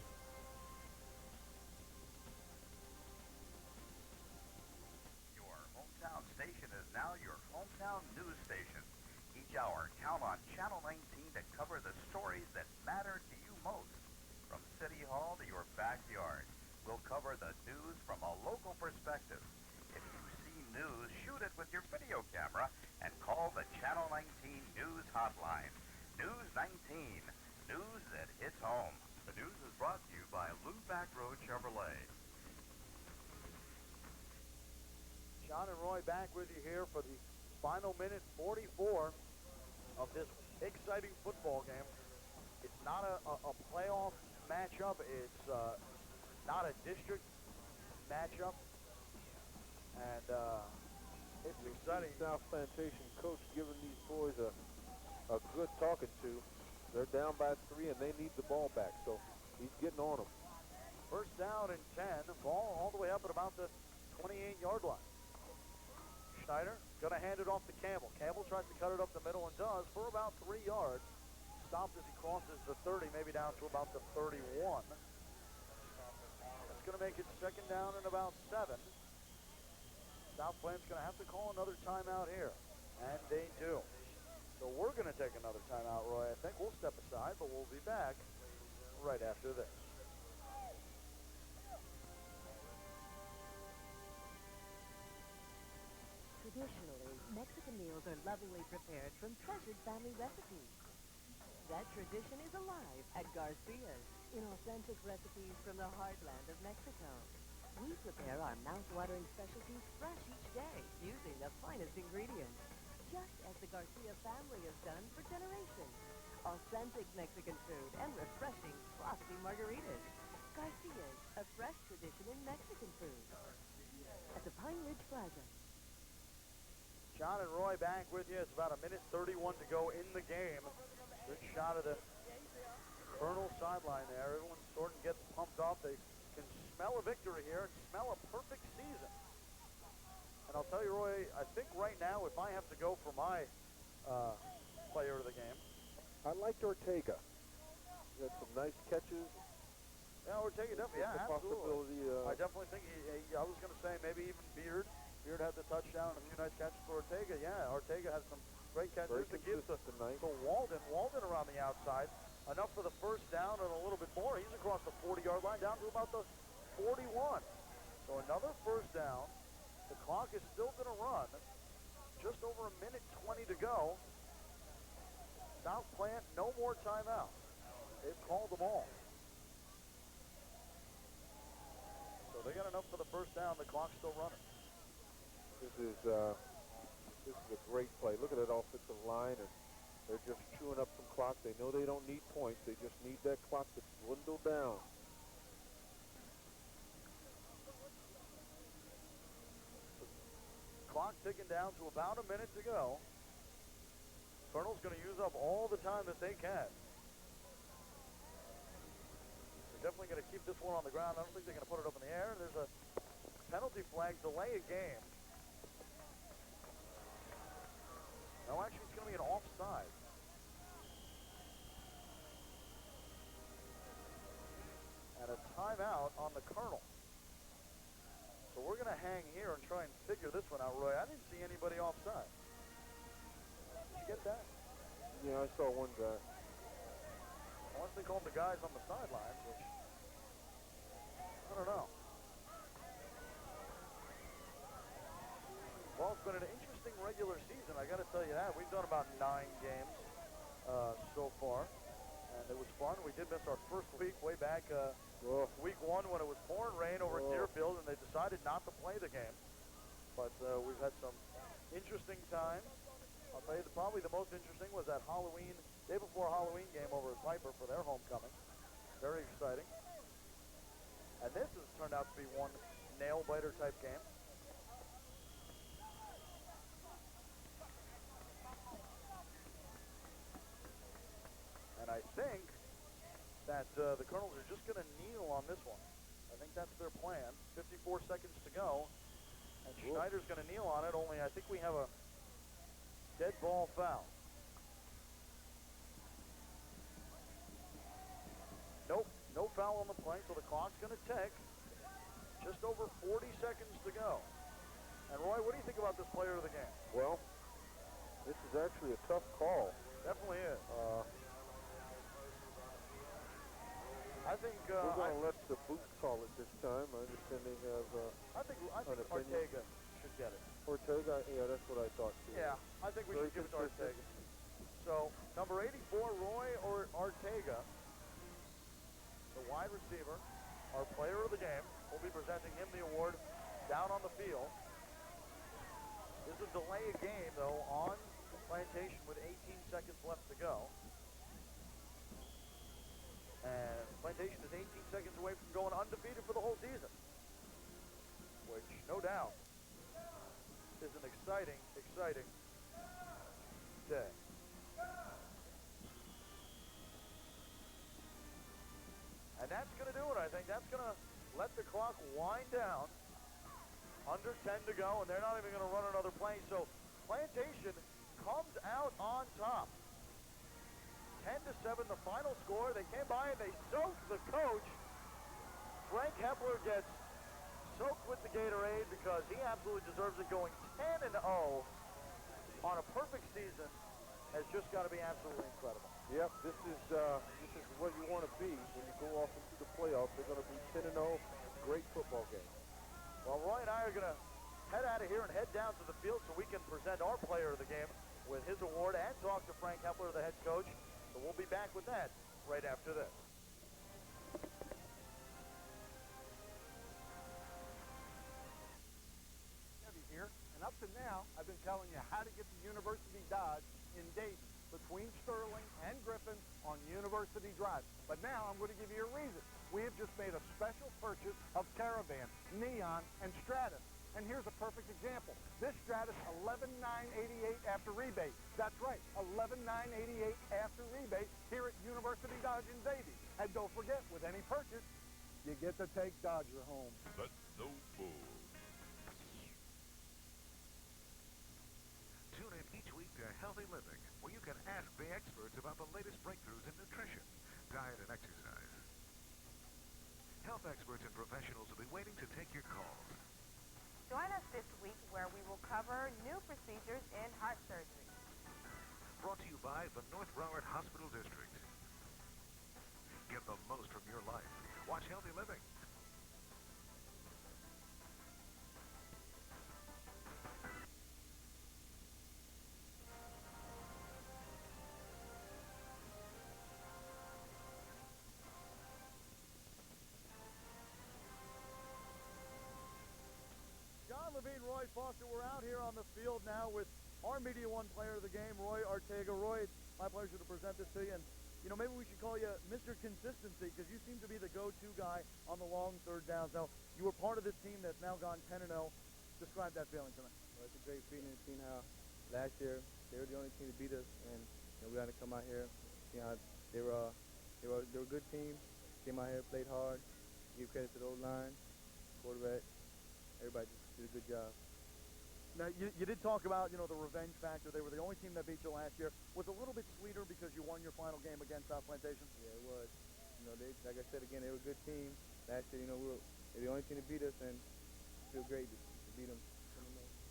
Your hometown station is now your hometown news station. Each hour, count on Channel 19 to cover the stories that matter to you most. From City Hall to your backyard, we'll cover the news from a local perspective. If you see news, shoot it with your video camera and call the Channel 19 News Hotline. News 19, news that hits home. The news is brought to you by Lou Back Road Chevrolet. John and Roy back with you here for the final minute 44 of this exciting football game. It's not a playoff matchup. It's not a district matchup. And it's exciting. South Plantation coach giving these boys a good talking to. They're down by 3 and they need the ball back, so he's getting on them. First down and 10. Ball all the way up at about the 28-yard line. Schneider going to hand it off to Campbell. Campbell tries to cut it up the middle and does for about 3 yards. Stopped as he crosses the 30, maybe down to about the 31. That's going to make it second down and about 7. South Plains going to have to call another timeout here, and they do. So we're going to take another timeout, Roy. I think we'll step aside, but we'll be back right after this. Traditionally, Mexican meals are lovingly prepared from treasured family recipes. That tradition is alive at Garcia's in authentic recipes from the heartland of Mexico. We prepare our mouth-watering specialties fresh each day using the finest ingredients, just as the Garcia family has done for generations. Authentic Mexican food and refreshing, frosty margaritas. Garcia's, a fresh tradition in Mexican food. At the Pine Ridge Plaza. John and Roy back with you. It's about a minute 31 to go in the game. Good shot of the Colonel sideline there. Everyone's starting to get pumped up. They can smell a victory here and smell a perfect season. And I'll tell you, Roy, I think right now, if I have to go for my player of the game, I liked Ortega. He had some nice catches. Yeah, Ortega definitely, yeah, absolutely. I definitely think I was going to say maybe even Beard. Beard had the touchdown and a few nice catches for Ortega. Yeah, Ortega has some great catches to give to Walden. Walden around the outside. Enough for the first down and a little bit more. He's across the 40-yard line down to about the 41. So another first down. The clock is still going to run. Just over a minute 20 to go. South Plant, no more timeouts. They've called them all. So they got enough for the first down. The clock's still running. This is a great play. Look at that offensive line, and they're just chewing up some clock. They know they don't need points. They just need that clock to dwindle down. Clock ticking down to about a minute to go. Colonel's going to use up all the time that they can. They're definitely going to keep this one on the ground. I don't think they're going to put it up in the air. There's a penalty flag, delay a game. No, actually, it's going to be an offside. And a timeout on the Colonel. So we're going to hang here and try and figure this one out, Roy. I didn't see anybody offside. Did you get that? Yeah, I saw one guy. Unless they called the guys on the sidelines, which I don't know. Well, it's been an interesting regular season, I got to tell you that. We've done about 9 games so far, and it was fun fun. We did miss our first week way back week 1 when it was pouring rain over at Deerfield, and they decided not to play the game. But we've had some interesting times. I'll tell you, probably the most interesting was that day before Halloween game over at Piper for their homecoming. Very exciting. And this has turned out to be one nail-biter type game. And I think that the Colonels are just going to kneel on this one. I think that's their plan. 54 seconds to go. And Schneider's going to kneel on it, only I think we have a dead ball foul. Nope, no foul on the play, so the clock's going to tick. Just over 40 seconds to go. And Roy, what do you think about this player of the game? Well, this is actually a tough call. Definitely is. I think we're going to let the booth call it this time. My understanding of I think Ortega should get it. Ortega, yeah, that's what I thought too. Yeah, I think we should give it to Ortega. So number 84, Roy Ortega, the wide receiver, our player of the game. We'll be presenting him the award down on the field. This is a delay of game though on Plantation with 18 seconds left to go. And Plantation is 18 seconds away from going undefeated for the whole season, which, no doubt, is an exciting, exciting day. And that's going to do it, I think. That's going to let the clock wind down. Under 10 to go, and they're not even going to run another play. So Plantation comes out on top. 10-7, the final score. They came by and they soaked the coach. Frank Hepler gets soaked with the Gatorade because he absolutely deserves it. Going 10-0 on a perfect season has just got to be absolutely incredible. Yep, this is what you want to be when you go off into the playoffs. They're going to be 10-0. Great football game. Well, Roy and I are going to head out of here and head down to the field so we can present our player of the game with his award and talk to Frank Hepler, the head coach. So we'll be back with that right after this. Heavy here, and up to now, I've been telling you how to get to University Dodge in Davie, between Sterling and Griffin on University Drive. But now I'm going to give you a reason. We have just made a special purchase of Caravan, Neon, and Stratus. And here's a perfect example. This Stratus, $11,988 after rebate. That's right, $11,988 after rebate here at University Dodge in Davie. And don't forget, with any purchase, you get to take Dodger home. That's so cool. Tune in each week to Healthy Living, where you can ask the experts about the latest breakthroughs in nutrition, diet, and exercise. Health experts and professionals will be waiting to take your calls. Join us this week where we will cover new procedures in heart surgery. Brought to you by the North Broward Hospital District. Get the most from your life. Watch Healthy Living. Levine, Roy Foster, we're out here on the field now with our Media One player of the game, Roy Ortega. Roy, it's my pleasure to present this to you. And, you know, maybe we should call you Mr. Consistency because you seem to be the go-to guy on the long third downs. Now, you were part of this team that's now gone 10-0. Describe that feeling to me. Well, it's a great feeling. Seeing how last year they were the only team to beat us, and we had to come out here. See how they were a good team. Came out here, played hard. Give credit to the O-line, quarterback. Everybody just did a good job. Now, you did talk about, you know, the revenge factor. They were the only team that beat you last year. Was a little bit sweeter because you won your final game against Plantation? Yeah, it was. You know, they, like I said again, they were a good team. Last year, you know, they're the only team to beat us, and it feels great to beat them.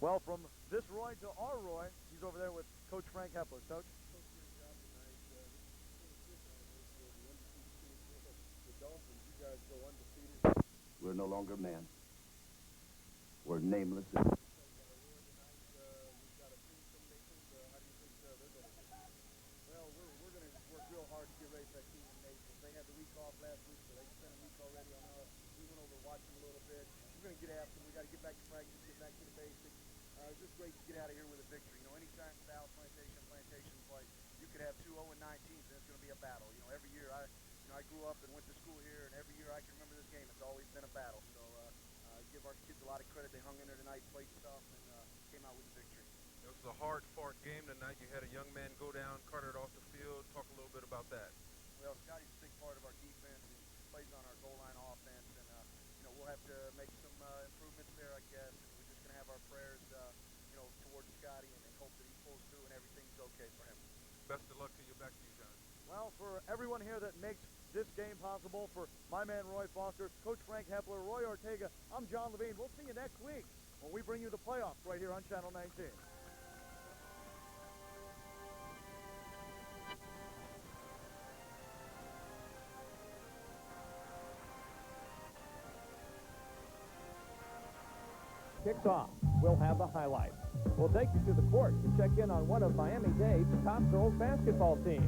Well, from this Roy to our Roy, he's over there with Coach Frank Hepler. Coach? We're no longer men. We're nameless. Well, we're going to work real hard to get ready for that team in Naples. already. I know we went over to watch him a little bit. We're going to get after him. We got to get back to practice, get back to the basics. It's just great to get out of here with a victory. You know, anytime South Plantation play, you could have 2 0-9 teams, and it's going to be a battle. You know, every year I grew up and went to school here, and every year I can remember this game. It's always been a battle. So give our kids a lot of credit. They hung in there tonight, played tough, and came out with a victory. It was a hard-fought game tonight. You had a young man go down, carted off the field. Talk a little bit about that. Well, Scotty's a big part of our defense. He plays on our goal line offense, and you know, we'll have to make some improvements there, I guess. And we're just going to have our prayers, you know, towards Scotty, and hope that he pulls through and everything's okay for him. Best of luck to you. Back to you, John. Well, for everyone here that makes this game possible, for my man Roy Foster, Coach Frank Hepler, Roy Ortega, I'm John Levine. We'll see you next week when we bring you the playoffs right here on Channel 19. Kicks off. We'll have the highlights. We'll take you to the court to check in on one of Miami-Dade's top girls basketball teams.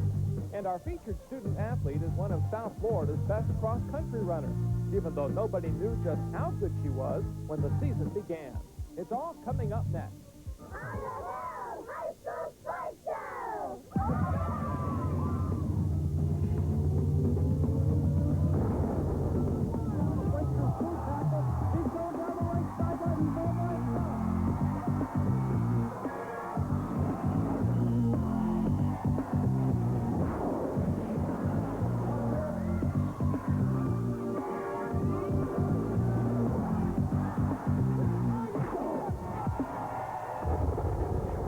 And our featured student athlete is one of South Florida's best cross-country runners, even though nobody knew just how good she was when the season began. It's all coming up next. High School Sports Show!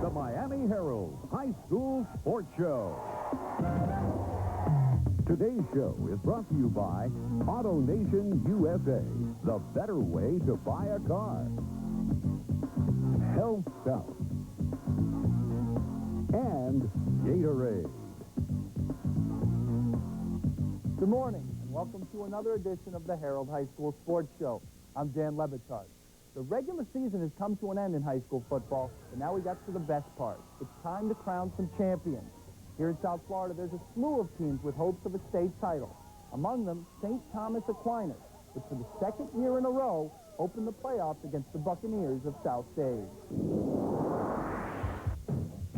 The Miami Herald High School Sports Show. Today's show is brought to you by Auto Nation USA, the better way to buy a car. Health Stout. And Gatorade. Good morning, and welcome to another edition of the Herald High School Sports Show. I'm Dan Levichard. The regular season has come to an end in high school football, and now we got to the best part. It's time to crown some champions. Here in South Florida, there's a slew of teams with hopes of a state title. Among them, St. Thomas Aquinas, which for the second year in a row opened the playoffs against the Buccaneers of South Dade.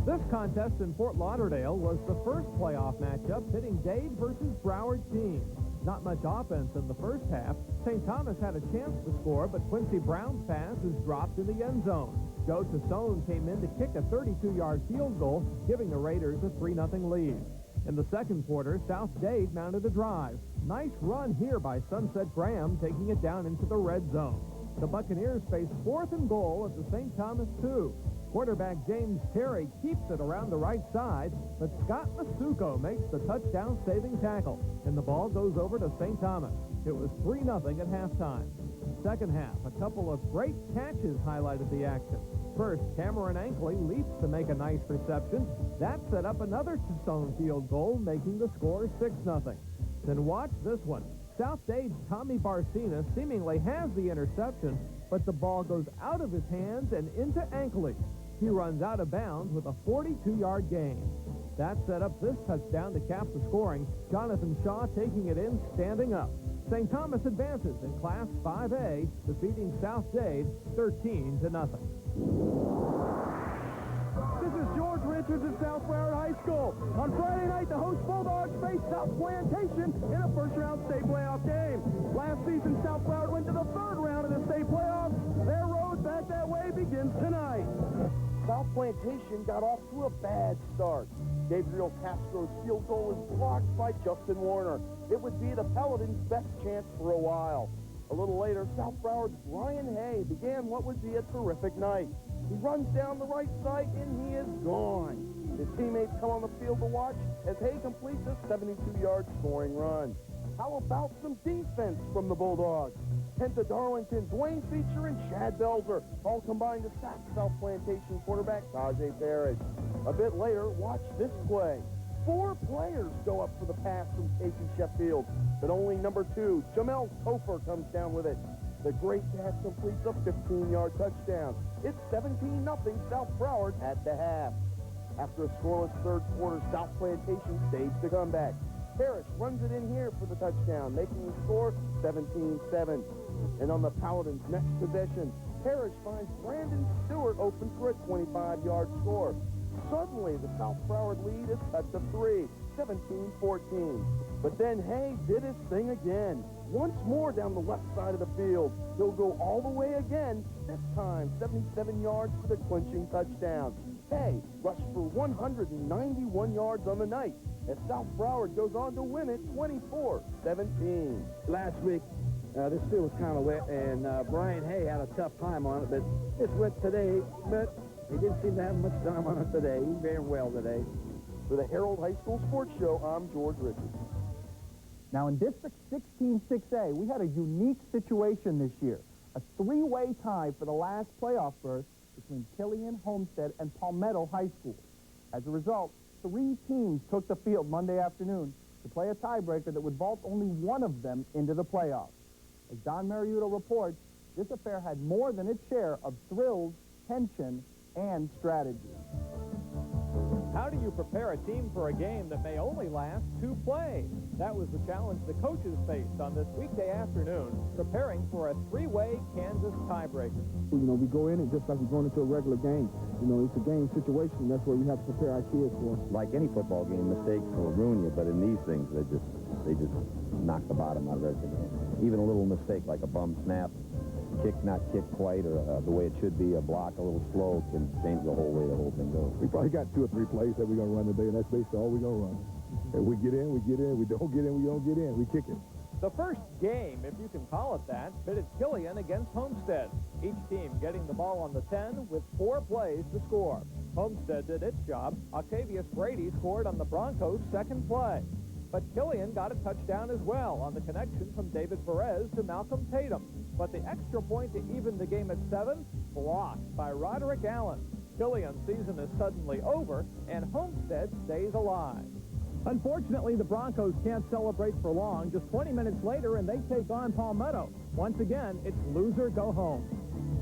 This contest in Fort Lauderdale was the first playoff matchup pitting Dade versus Broward teams. Not much offense in the first half. St. Thomas had a chance to score, but Quincy Brown's pass is dropped in the end zone. Joe Tassone came in to kick a 32-yard field goal, giving the Raiders a 3-0 lead. In the second quarter, South Dade mounted a drive. Nice run here by Sunset Graham, taking it down into the red zone. The Buccaneers face 4th and goal at the St. Thomas 2. Quarterback James Terry keeps it around the right side, but Scott Masuko makes the touchdown-saving tackle, and the ball goes over to St. Thomas. It was 3-0 at halftime. Second half, a couple of great catches highlighted the action. First, Cameron Ankley leaps to make a nice reception. That set up another Tassone field goal, making the score 6-0. Then watch this one. South Dade's Tommy Barcina seemingly has the interception, but the ball goes out of his hands and into Ankley. He runs out of bounds with a 42-yard gain. That set up this touchdown to cap the scoring. Jonathan Shaw taking it in, standing up. St. Thomas advances in Class 5A, defeating South Dade 13-0. This is George Richards at South Broward High School. On Friday night, the host Bulldogs faced South Plantation in a first-round state playoff game. Last season, South Broward went to the third round of the state playoffs. Their road back that way begins tonight. South Plantation got off to a bad start. Gabriel Castro's field goal was blocked by Justin Warner. It would be the Pelicans' best chance for a while. A little later, South Broward's Brian Hay began what would be a terrific night. He runs down the right side, and he is gone. His teammates come on the field to watch as Hay completes a 72-yard scoring run. How about some defense from the Bulldogs? Kenta Darlington, Dwayne Feature, and Chad Belzer all combined to sack South Plantation quarterback Tajay Parrish. A bit later, watch this play. 4 players go up for the pass from Casey Sheffield, but only number 2, Jamel Topher, comes down with it. The great pass completes a 15-yard touchdown. It's 17-0 South Broward at the half. After a scoreless third quarter, South Plantation staged a comeback. Parrish runs it in here for the touchdown, making the score 17-7. And on the Paladins' next possession, Parrish finds Brandon Stewart open for a 25-yard score. Suddenly, the South Broward lead is cut to 3, 17-14. But then Hay did his thing again. Once more down the left side of the field. He'll go all the way again, this time 77 yards for the clinching touchdown. Hay rushed for 191 yards on the night as South Broward goes on to win it 24-17. Last week, this field was kind of wet, and Brian Hay had a tough time on it, but it's wet today, but he didn't seem to have much time on it today. He ran well today. For the Herald High School Sports Show, I'm George Richards. Now, in District 16-6A, we had a unique situation this year. A three-way tie for the last playoff berth between Killian, Homestead, and Palmetto High School. As a result, 3 teams took the field Monday afternoon to play a tiebreaker that would vault only one of them into the playoffs. As Don Mariuto reports, this affair had more than its share of thrills, tension, and strategy. How do you prepare a team for a game that may only last 2 plays? That was the challenge the coaches faced on this weekday afternoon, preparing for a 3-way Kansas tiebreaker. You know, we go in it just like we're going into a regular game. You know, it's a game situation. That's what we have to prepare our kids for. Like any football game, mistakes will ruin you, but in these things, they just knock the bottom out of everything. Even a little mistake like a bum snap, kick not kicked quite, or the way it should be, a block a little slow, can change the whole way the whole thing goes. We probably got 2 or 3 plays that we're going to run today, and that's basically all we're going to run. If we get in, we get in. We don't get in, we don't get in. We kick it. The first game, if you can call it that, pitted Killian against Homestead. Each team getting the ball on the 10 with 4 plays to score. Homestead did its job. Octavius Brady scored on the Broncos' second play. But Killian got a touchdown as well on the connection from David Perez to Malcolm Tatum. But the extra point to even the game at 7, blocked by Roderick Allen. Killian's season is suddenly over, and Homestead stays alive. Unfortunately, the Broncos can't celebrate for long. Just 20 minutes later, and they take on Palmetto. Once again, it's loser go home.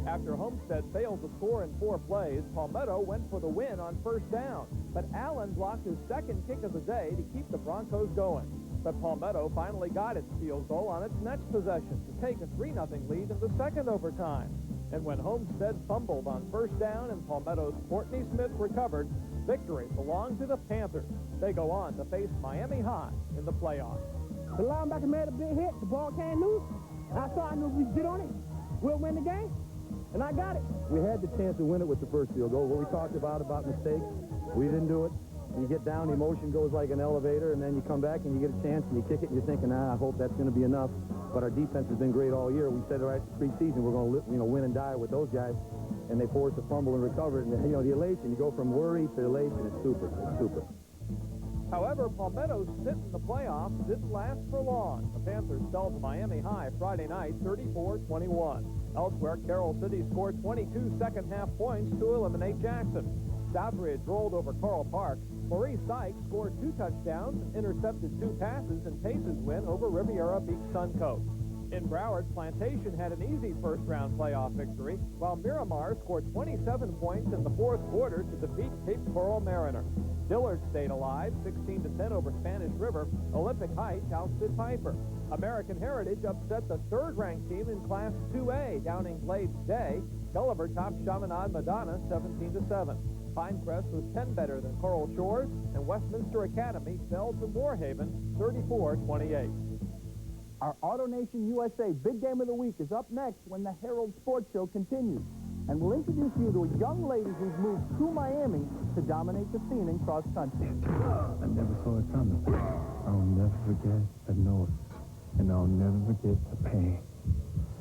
After Homestead failed to score in 4 plays, Palmetto went for the win on first down. But Allen blocked his second kick of the day to keep the Broncos going. But Palmetto finally got its field goal on its next possession to take a 3-0 lead in the second overtime. And when Homestead fumbled on first down and Palmetto's Courtney Smith recovered, victory belonged to the Panthers. They go on to face Miami High in the playoffs. The linebacker made a big hit. The ball came loose. I knew if we get on it, we'll win the game. And I got it. We had the chance to win it with the first field goal. What we talked about mistakes, we didn't do it. You get down, the emotion goes like an elevator, and then you come back and you get a chance and you kick it and you're thinking, I hope that's going to be enough. But our defense has been great all year. We said right at the preseason we're going to win and die with those guys, and they forced a fumble and recover it. And the elation, you go from worry to elation. It's super. It's super. However, Palmetto's sit in the playoffs didn't last for long. The Panthers fell to Miami High Friday night, 34-21. Elsewhere, Carroll City scored 22 second-half points to eliminate Jackson. Southridge rolled over Coral Park. Maurice Sykes scored 2 touchdowns, intercepted 2 passes in Pace's win over Riviera Beach Suncoast. In Broward, Plantation had an easy first-round playoff victory, while Miramar scored 27 points in the 4th quarter to defeat Cape Coral Mariner. Dillard stayed alive, 16-10 over Spanish River. Olympic Heights ousted Piper. American Heritage upset the 3rd-ranked team in Class 2A, downing Glades Day. Gulliver topped Chaminade Madonna 17-7. Pinecrest was 10 better than Coral Shores, and Westminster Academy fell to Moorhaven 34-28. Our AutoNation USA Big Game of the Week is up next when the Herald Sports Show continues. And we'll introduce you to a young lady who's moved to Miami to dominate the scene in cross country. I never saw it coming. I'll never forget the noise, and I'll never forget the pain.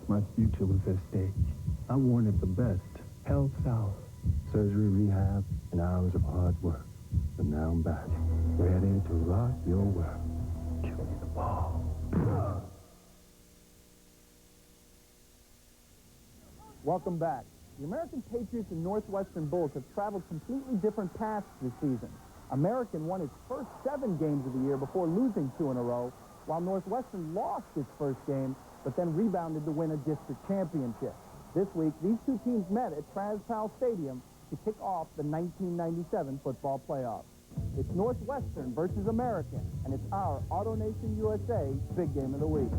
My future was at stake. I wanted the best. Health South, surgery, rehab, and hours of hard work. But now I'm back, ready to rock your world. Give me the ball. Welcome back. The American Patriots and Northwestern Bulls have traveled completely different paths this season. American won its first 7 games of the year before losing 2 in a row, while Northwestern lost its first game, but then rebounded to win a district championship. This week, these 2 teams met at Traz-Powell Stadium to kick off the 1997 football playoffs. It's Northwestern versus American, and it's our Auto Nation USA big game of the week.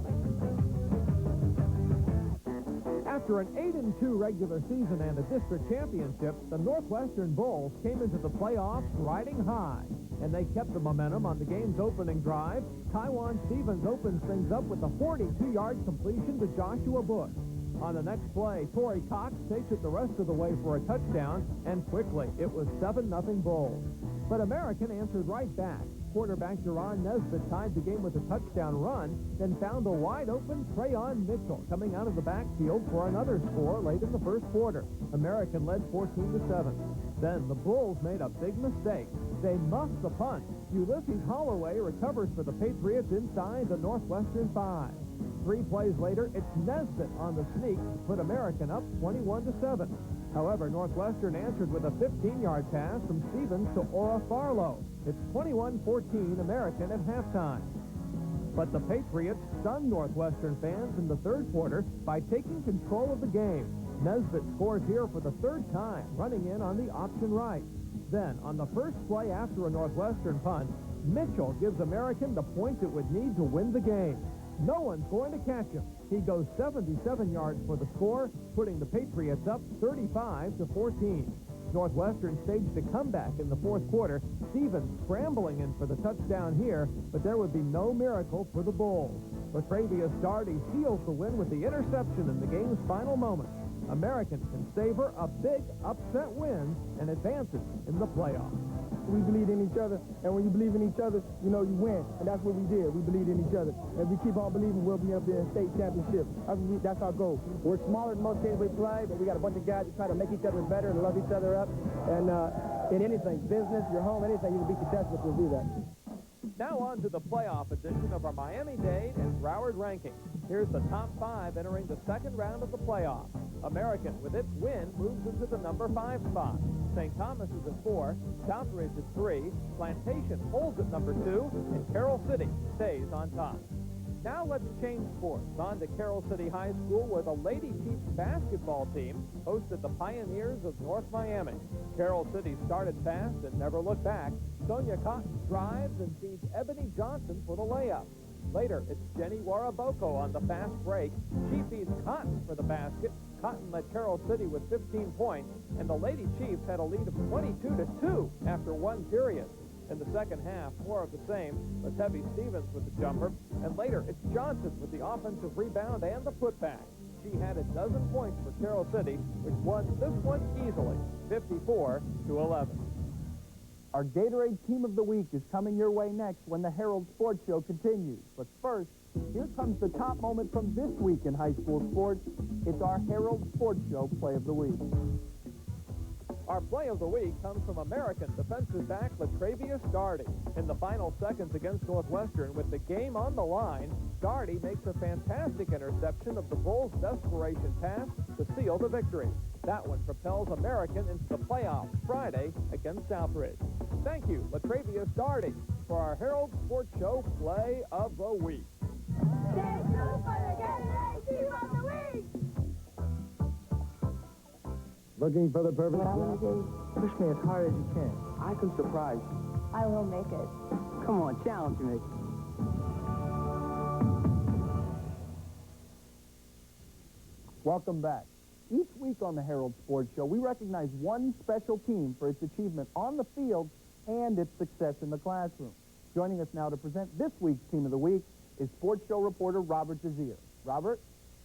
After an 8-2 regular season and a district championship, the Northwestern Bulls came into the playoffs riding high, and they kept the momentum on the game's opening drive. Tywan Stevens opens things up with a 42-yard completion to Joshua Bush. On the next play, Torrey Cox takes it the rest of the way for a touchdown, and quickly it was 7-0 Bulls. But American answered right back. Quarterback Jerron Nesbitt tied the game with a touchdown run, then found a wide-open Trayon Mitchell coming out of the backfield for another score late in the first quarter. American led 14-7. Then the Bulls made a big mistake. They muffed the punt. Ulysses Holloway recovers for the Patriots inside the Northwestern 5. 3 plays later, it's Nesbitt on the sneak to put American up 21-7. However, Northwestern answered with a 15-yard pass from Stevens to Ora Farlow. It's 21-14 American at halftime. But the Patriots stunned Northwestern fans in the third quarter by taking control of the game. Nesbitt scores here for the third time, running in on the option right. Then, on the first play after a Northwestern punt, Mitchell gives American the points it would need to win the game. No one's going to catch him. He goes 77 yards for the score, putting the Patriots up 35-14. Northwestern staged a comeback in the fourth quarter. Stevens scrambling in for the touchdown here, but there would be no miracle for the Bulls. Latravius Darty seals the win with the interception in the game's final moments. American can savor a big upset win and advances in the playoffs. We believe in each other, and when you believe in each other, you know you win. And that's what we did. We believed in each other. And if we keep on believing, we'll be up there in state championship. That's our goal. We're smaller than most teams we play, but we got a bunch of guys that try to make each other better and love each other up. And in anything, business, your home, anything, you can be successful if we'll do that. Now on to the playoff edition of our Miami-Dade and Broward rankings. Here's the top 5 entering the second round of the playoffs. American, with its win, moves into the number 5 spot. St. Thomas is at 4, Southridge at 3, Plantation holds at number 2, and Carroll City stays on top. Now let's change sports. On to Carroll City High School, where the Lady Chiefs basketball team hosted the Pioneers of North Miami. Carroll City started fast and never looked back. Sonia Cotton drives and feeds Ebony Johnson for the layup. Later, it's Jenny Waraboko on the fast break. She feeds Cotton for the basket. Cotton led Carroll City with 15 points, and the Lady Chiefs had a lead of 22-2 after one period. In the second half, more of the same. Latevi Stevens with the jumper, and later it's Johnson with the offensive rebound and the putback. She had a dozen points for Carroll City, which won this one easily, 54-11. Our Gatorade Team of the Week is coming your way next when the Herald Sports Show continues. But first, here comes the top moment from this week in high school sports. It's our Herald Sports Show Play of the Week. Our play of the week comes from American defensive back Latravius Darty. In the final seconds against Northwestern, with the game on the line, Darty makes a fantastic interception of the Bulls' desperation pass to seal the victory. That one propels American into the playoffs Friday against Southridge. Thank you, Latravius Darty, for our Herald Sports Show Play of the Week. Stay tuned for the Gatorade Team of the Week. Looking for the perfect job? Push me as hard as you can. I can surprise you. I will make it. Come on, challenge me. Welcome back. Each week on the Herald Sports Show, we recognize one special team for its achievement on the field and its success in the classroom. Joining us now to present this week's Team of the Week is Sports Show reporter Robert Desir. Robert?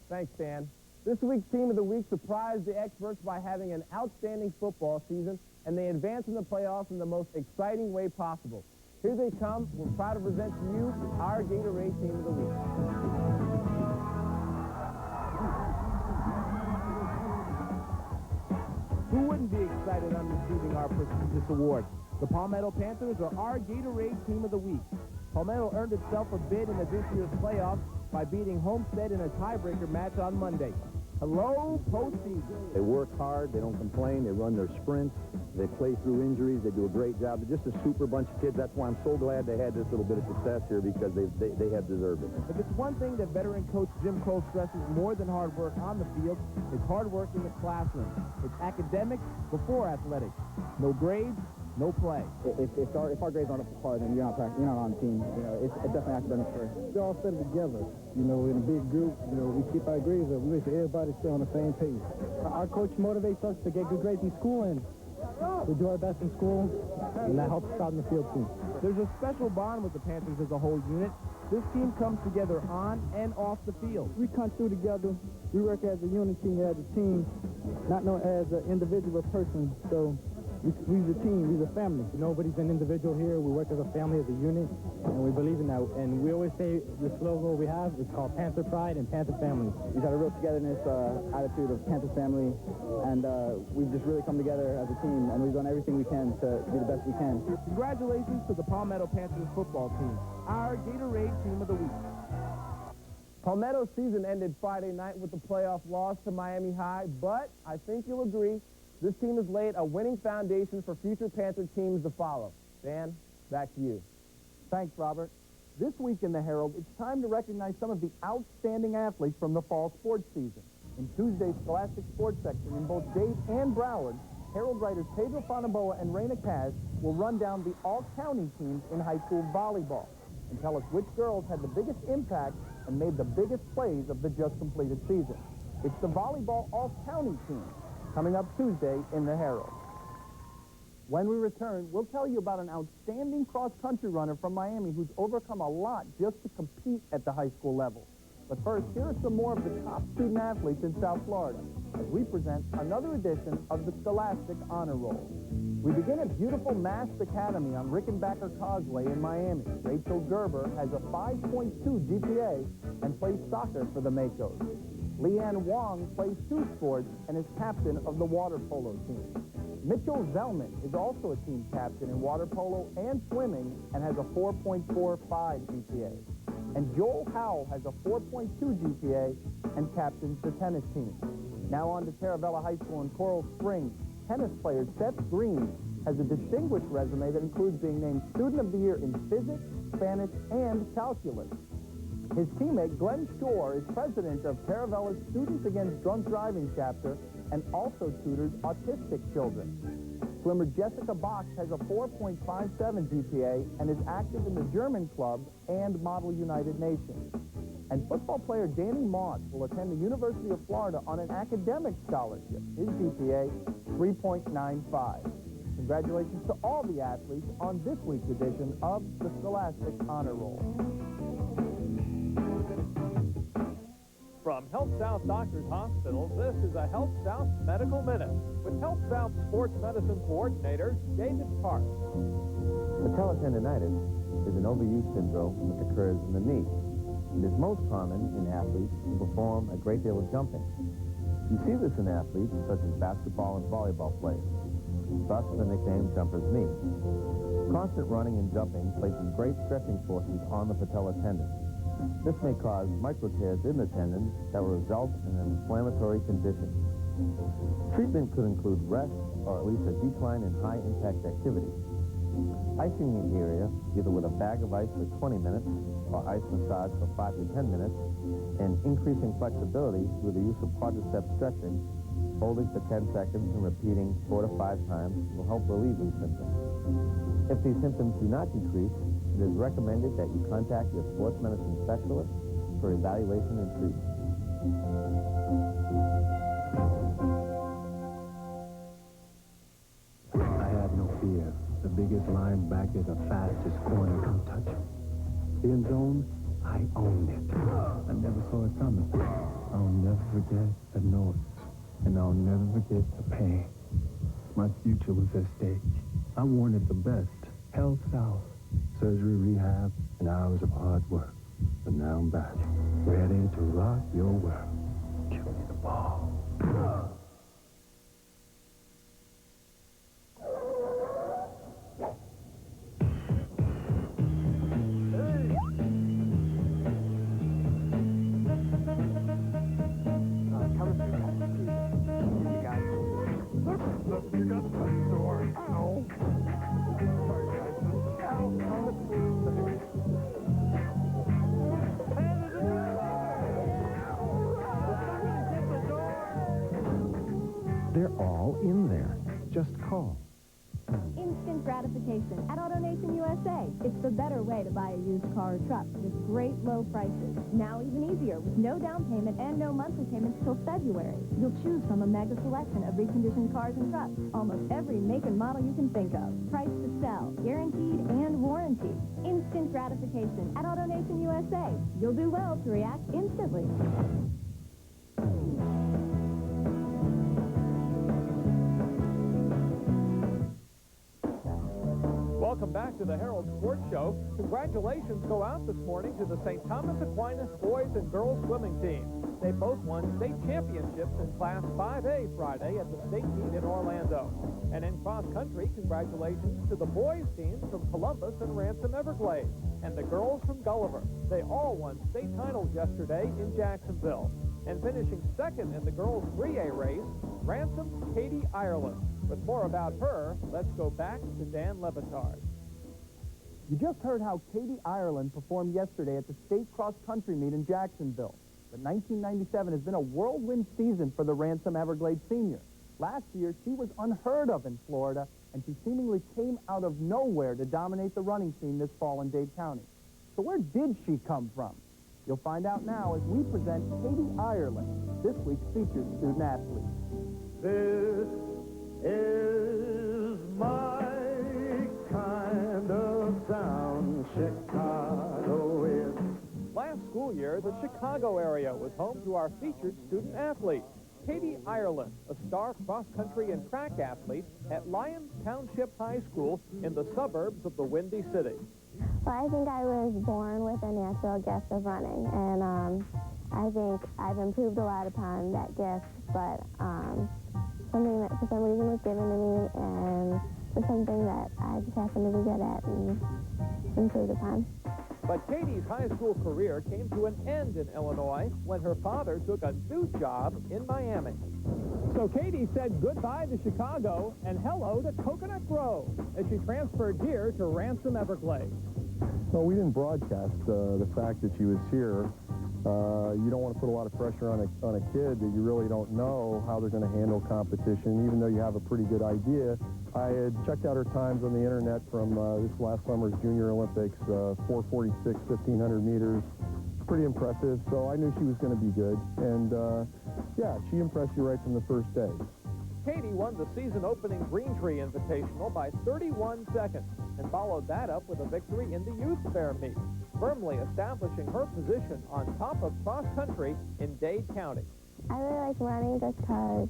Thanks, Dan. This week's Team of the Week surprised the experts by having an outstanding football season, and they advanced in the playoffs in the most exciting way possible. Here they come. We're proud to present to you our Gatorade Team of the Week. Who wouldn't be excited on receiving our prestigious award? The Palmetto Panthers are our Gatorade Team of the Week. Palmetto earned itself a bid into this year's playoffs by beating Homestead in a tiebreaker match on Monday. Hello, postseason. They work hard. They don't complain. They run their sprints. They play through injuries. They do a great job. They're just a super bunch of kids. That's why I'm so glad they had this little bit of success here, because they have deserved it. If it's one thing that veteran coach Jim Crow stresses more than hard work on the field, it's hard work in the classroom. It's academics before athletics. No grades, no play. If our grades aren't up to par, then you're not on the team. You know, it's definitely academic first. We all study together. You know, in a big group, you know, we keep our grades up. We make sure everybody stay on the same page. Our coach motivates us to get good grades in school, and we do our best in school, and that helps us out in the field, too. There's a special bond with the Panthers as a whole unit. This team comes together on and off the field. We come through together. We work as a unity, as a team, not known as an individual person. So we're a team, we're a family. Nobody's an individual here. We work as a family, as a unit, and we believe in that. And we always say the slogan we have is called Panther Pride and Panther Family. We've got a real togetherness attitude of Panther family, and we've just really come together as a team, and we've done everything we can to be the best we can. Congratulations to the Palmetto Panthers football team, our Gatorade Team of the Week. Palmetto's season ended Friday night with the playoff loss to Miami High, but I think you'll agree this team has laid a winning foundation for future Panther teams to follow. Dan, back to you. Thanks, Robert. This week in the Herald, it's time to recognize some of the outstanding athletes from the fall sports season. In Tuesday's Scholastic Sports section in both Dade and Broward, Herald writers Pedro Fonaboa and Raina Kaz will run down the all-county teams in high school volleyball and tell us which girls had the biggest impact and made the biggest plays of the just-completed season. It's the volleyball all-county team, coming up Tuesday in the Herald. When we return, we'll tell you about an outstanding cross-country runner from Miami who's overcome a lot just to compete at the high school level. But first, here are some more of the top student athletes in South Florida as we present another edition of the Scholastic Honor Roll. We begin at beautiful Mast Academy on Rickenbacker Causeway in Miami. Rachel Gerber has a 5.2 GPA and plays soccer for the Makos. Leanne Wong plays 2 sports and is captain of the water polo team. Mitchell Zellman is also a team captain in water polo and swimming and has a 4.45 GPA. And Joel Howell has a 4.2 GPA and captains the tennis team. Now on to Taravella High School in Coral Springs. Tennis player Seth Green has a distinguished resume that includes being named Student of the Year in Physics, Spanish, and Calculus. His teammate Glenn Shore is president of Taravella's Students Against Drunk Driving chapter and also tutors autistic children. Swimmer Jessica Box has a 4.57 GPA and is active in the German Club and Model United Nations. And football player Danny Moss will attend the University of Florida on an academic scholarship. His GPA, 3.95. Congratulations to all the athletes on this week's edition of the Scholastic Honor Roll. From Health South Doctors Hospital, this is a Health South Medical Minute with Health South Sports Medicine Coordinator David Park. Patella tendonitis is an overuse syndrome which occurs in the knee. It is most common in athletes who perform a great deal of jumping. You see this in athletes such as basketball and volleyball players, thus the nickname jumper's knee. Constant running and jumping places great stretching forces on the patella tendon. This may cause micro tears in the tendon that will result in an inflammatory condition. Treatment could include rest or at least a decline in high-impact activity. Icing the area, either with a bag of ice for 20 minutes or ice massage for 5 to 10 minutes, and increasing flexibility through the use of quadricep stretching, holding for 10 seconds and repeating 4 to 5 times will help relieve these symptoms. If these symptoms do not decrease, it is recommended that you contact your sports medicine specialist for evaluation and treatment. I had no fear. The biggest linebacker, the fastest corner, don't touch him. End zone, I owned it. I never saw it coming. I'll never forget the noise, and I'll never forget the pain. My future was at stake. I wanted the best. Health South. Surgery, rehab, and hours of hard work. But now I'm back, ready to rock your world. Give me the ball. They're all in there. Just call. In Instant gratification at AutoNation USA. It's the better way to buy a used car or truck with great low prices. Now even easier with no down payment and no monthly payments till February. You'll choose from a mega selection of reconditioned cars and trucks. Almost every make and model you can think of. Price to sell, guaranteed and warranted. Instant gratification at AutoNation USA. You'll do well to react instantly. Welcome back to the Herald Sports Show. Congratulations go out this morning to the St. Thomas Aquinas boys and girls swimming team. They both won state championships in Class 5A Friday at the state meet in Orlando. And in cross country, congratulations to the boys teams from Columbus and Ransom Everglades and the girls from Gulliver. They all won state titles yesterday in Jacksonville. And finishing second in the girls 3A race, Ransom's Katie Ireland. With more about her, let's go back to Dan Levitard. You just heard how Katie Ireland performed yesterday at the state cross-country meet in Jacksonville. But 1997 has been a whirlwind season for the Ransom Everglades senior. Last year, she was unheard of in Florida, and she seemingly came out of nowhere to dominate the running scene this fall in Dade County. So where did she come from? You'll find out now as we present Katie Ireland, this week's featured student athlete. This is my kind of town, Chicago is. Last school year, the Chicago area was home to our featured student athlete, Katie Ireland, a star cross-country and track athlete at Lyons Township High School in the suburbs of the Windy City. Well, I think I was born with a natural gift of running, and I think I've improved a lot upon that gift, but something that for some reason was given to me, and was something that I just happened to be good at and improved upon. But Katie's high school career came to an end in Illinois when her father took a new job in Miami. So Katie said goodbye to Chicago and hello to Coconut Grove as she transferred here to Ransom Everglades. Well, we didn't broadcast the fact that she was here. You don't want to put a lot of pressure on a kid that you really don't know how they're going to handle competition, even though you have a pretty good idea. I had checked out her times on the internet from this last summer's Junior Olympics, 446, 1,500 meters. Pretty impressive, so I knew she was going to be good. And, yeah, she impressed you right from the first day. Katie won the season-opening Green Tree Invitational by 31 seconds and followed that up with a victory in the Youth Fair meet, firmly establishing her position on top of cross-country in Dade County. I really like running just because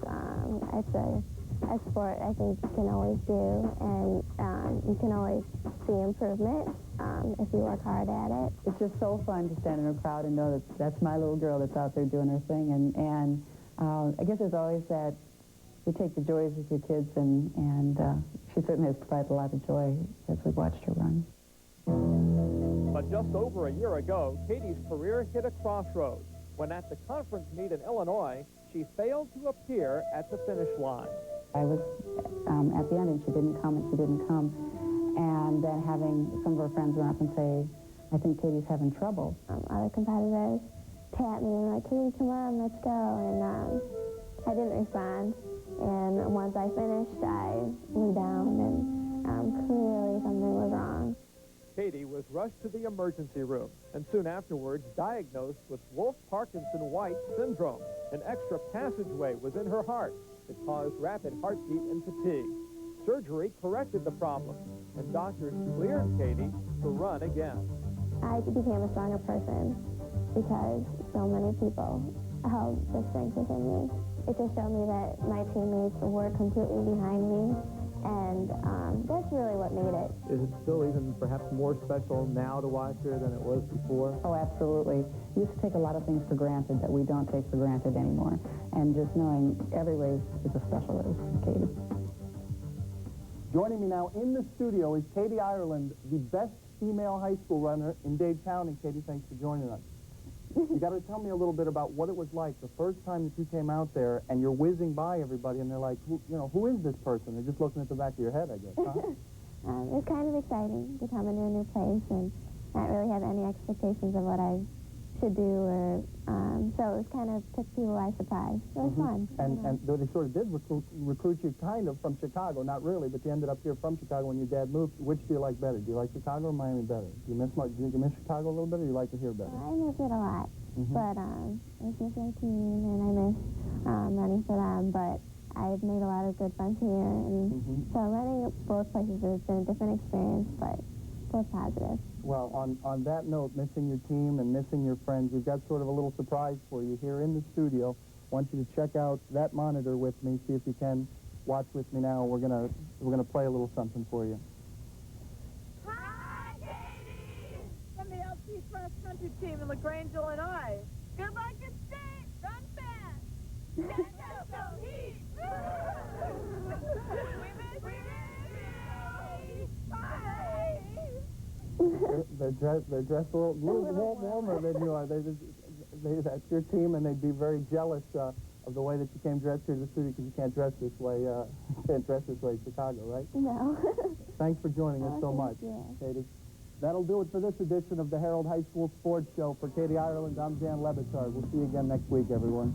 it's a sport I think you can always do, and you can always see improvement if you work hard at it. It's just so fun to stand in a crowd and know that that's my little girl that's out there doing her thing, and I guess there's always that you take the joys with your kids, and she certainly has provided a lot of joy as we've watched her run. But just over a year ago, Katie's career hit a crossroads when at the conference meet in Illinois, she failed to appear at the finish line. I was at the end, and she didn't come, and then having some of her friends run up and say, I think Katie's having trouble. Other competitors tapped me and like, Katie, come on, let's go, and I didn't respond. And once I finished, I went down, and clearly something was wrong. Katie was rushed to the emergency room and soon afterwards diagnosed with Wolff-Parkinson-White syndrome. An extra passageway was in her heart that caused rapid heartbeat and fatigue. Surgery corrected the problem, and doctors cleared Katie to run again. I became a stronger person because so many people held the strength within me. It just showed me that my teammates were completely behind me, and that's really what made it. Is it still even perhaps more special now to watch her than it was before? Oh, absolutely. We used to take a lot of things for granted that we don't take for granted anymore. And just knowing every race is a special race for Katie. Joining me now in the studio is Katie Ireland, the best female high school runner in Dade County. Katie, thanks for joining us. You got to tell me a little bit about what it was like the first time that you came out there and you're whizzing by everybody and they're like, who is this person? They're just looking at the back of your head, I guess, huh? It was kind of exciting to come into a new place and not really have any expectations of what I should do, or so it was kind of took people by surprise. It was fun. And though they sort of did recruit you kind of from Chicago, not really, but you ended up here from Chicago when your dad moved. Which do you like better? Do you like Chicago or Miami better? Do you miss Chicago a little bit, or do you like it here better? I miss it a lot, but I miss my team and I miss running for them. But I've made a lot of good friends here, and so running both places has been a different experience, but both positive. Well, on that note, missing your team and missing your friends, we've got sort of a little surprise for you here in the studio. I want you to check out that monitor with me, see if you can watch with me now. We're gonna play a little something for you. Hi, Katie! From the LT cross country team in LaGrange, Illinois. Good luck at state! Run fast! Go Heat! We miss you! Bye! They're dressed a little warmer than you are. That's your team, and they'd be very jealous of the way that you came dressed here to the studio, because you can't dress this way. Can't dress this way in Chicago, right? No. Thanks for joining us so much, Katie. That'll do it for this edition of the Herald High School Sports Show. For Katie Ireland, I'm Dan Lebitard. We'll see you again next week, everyone.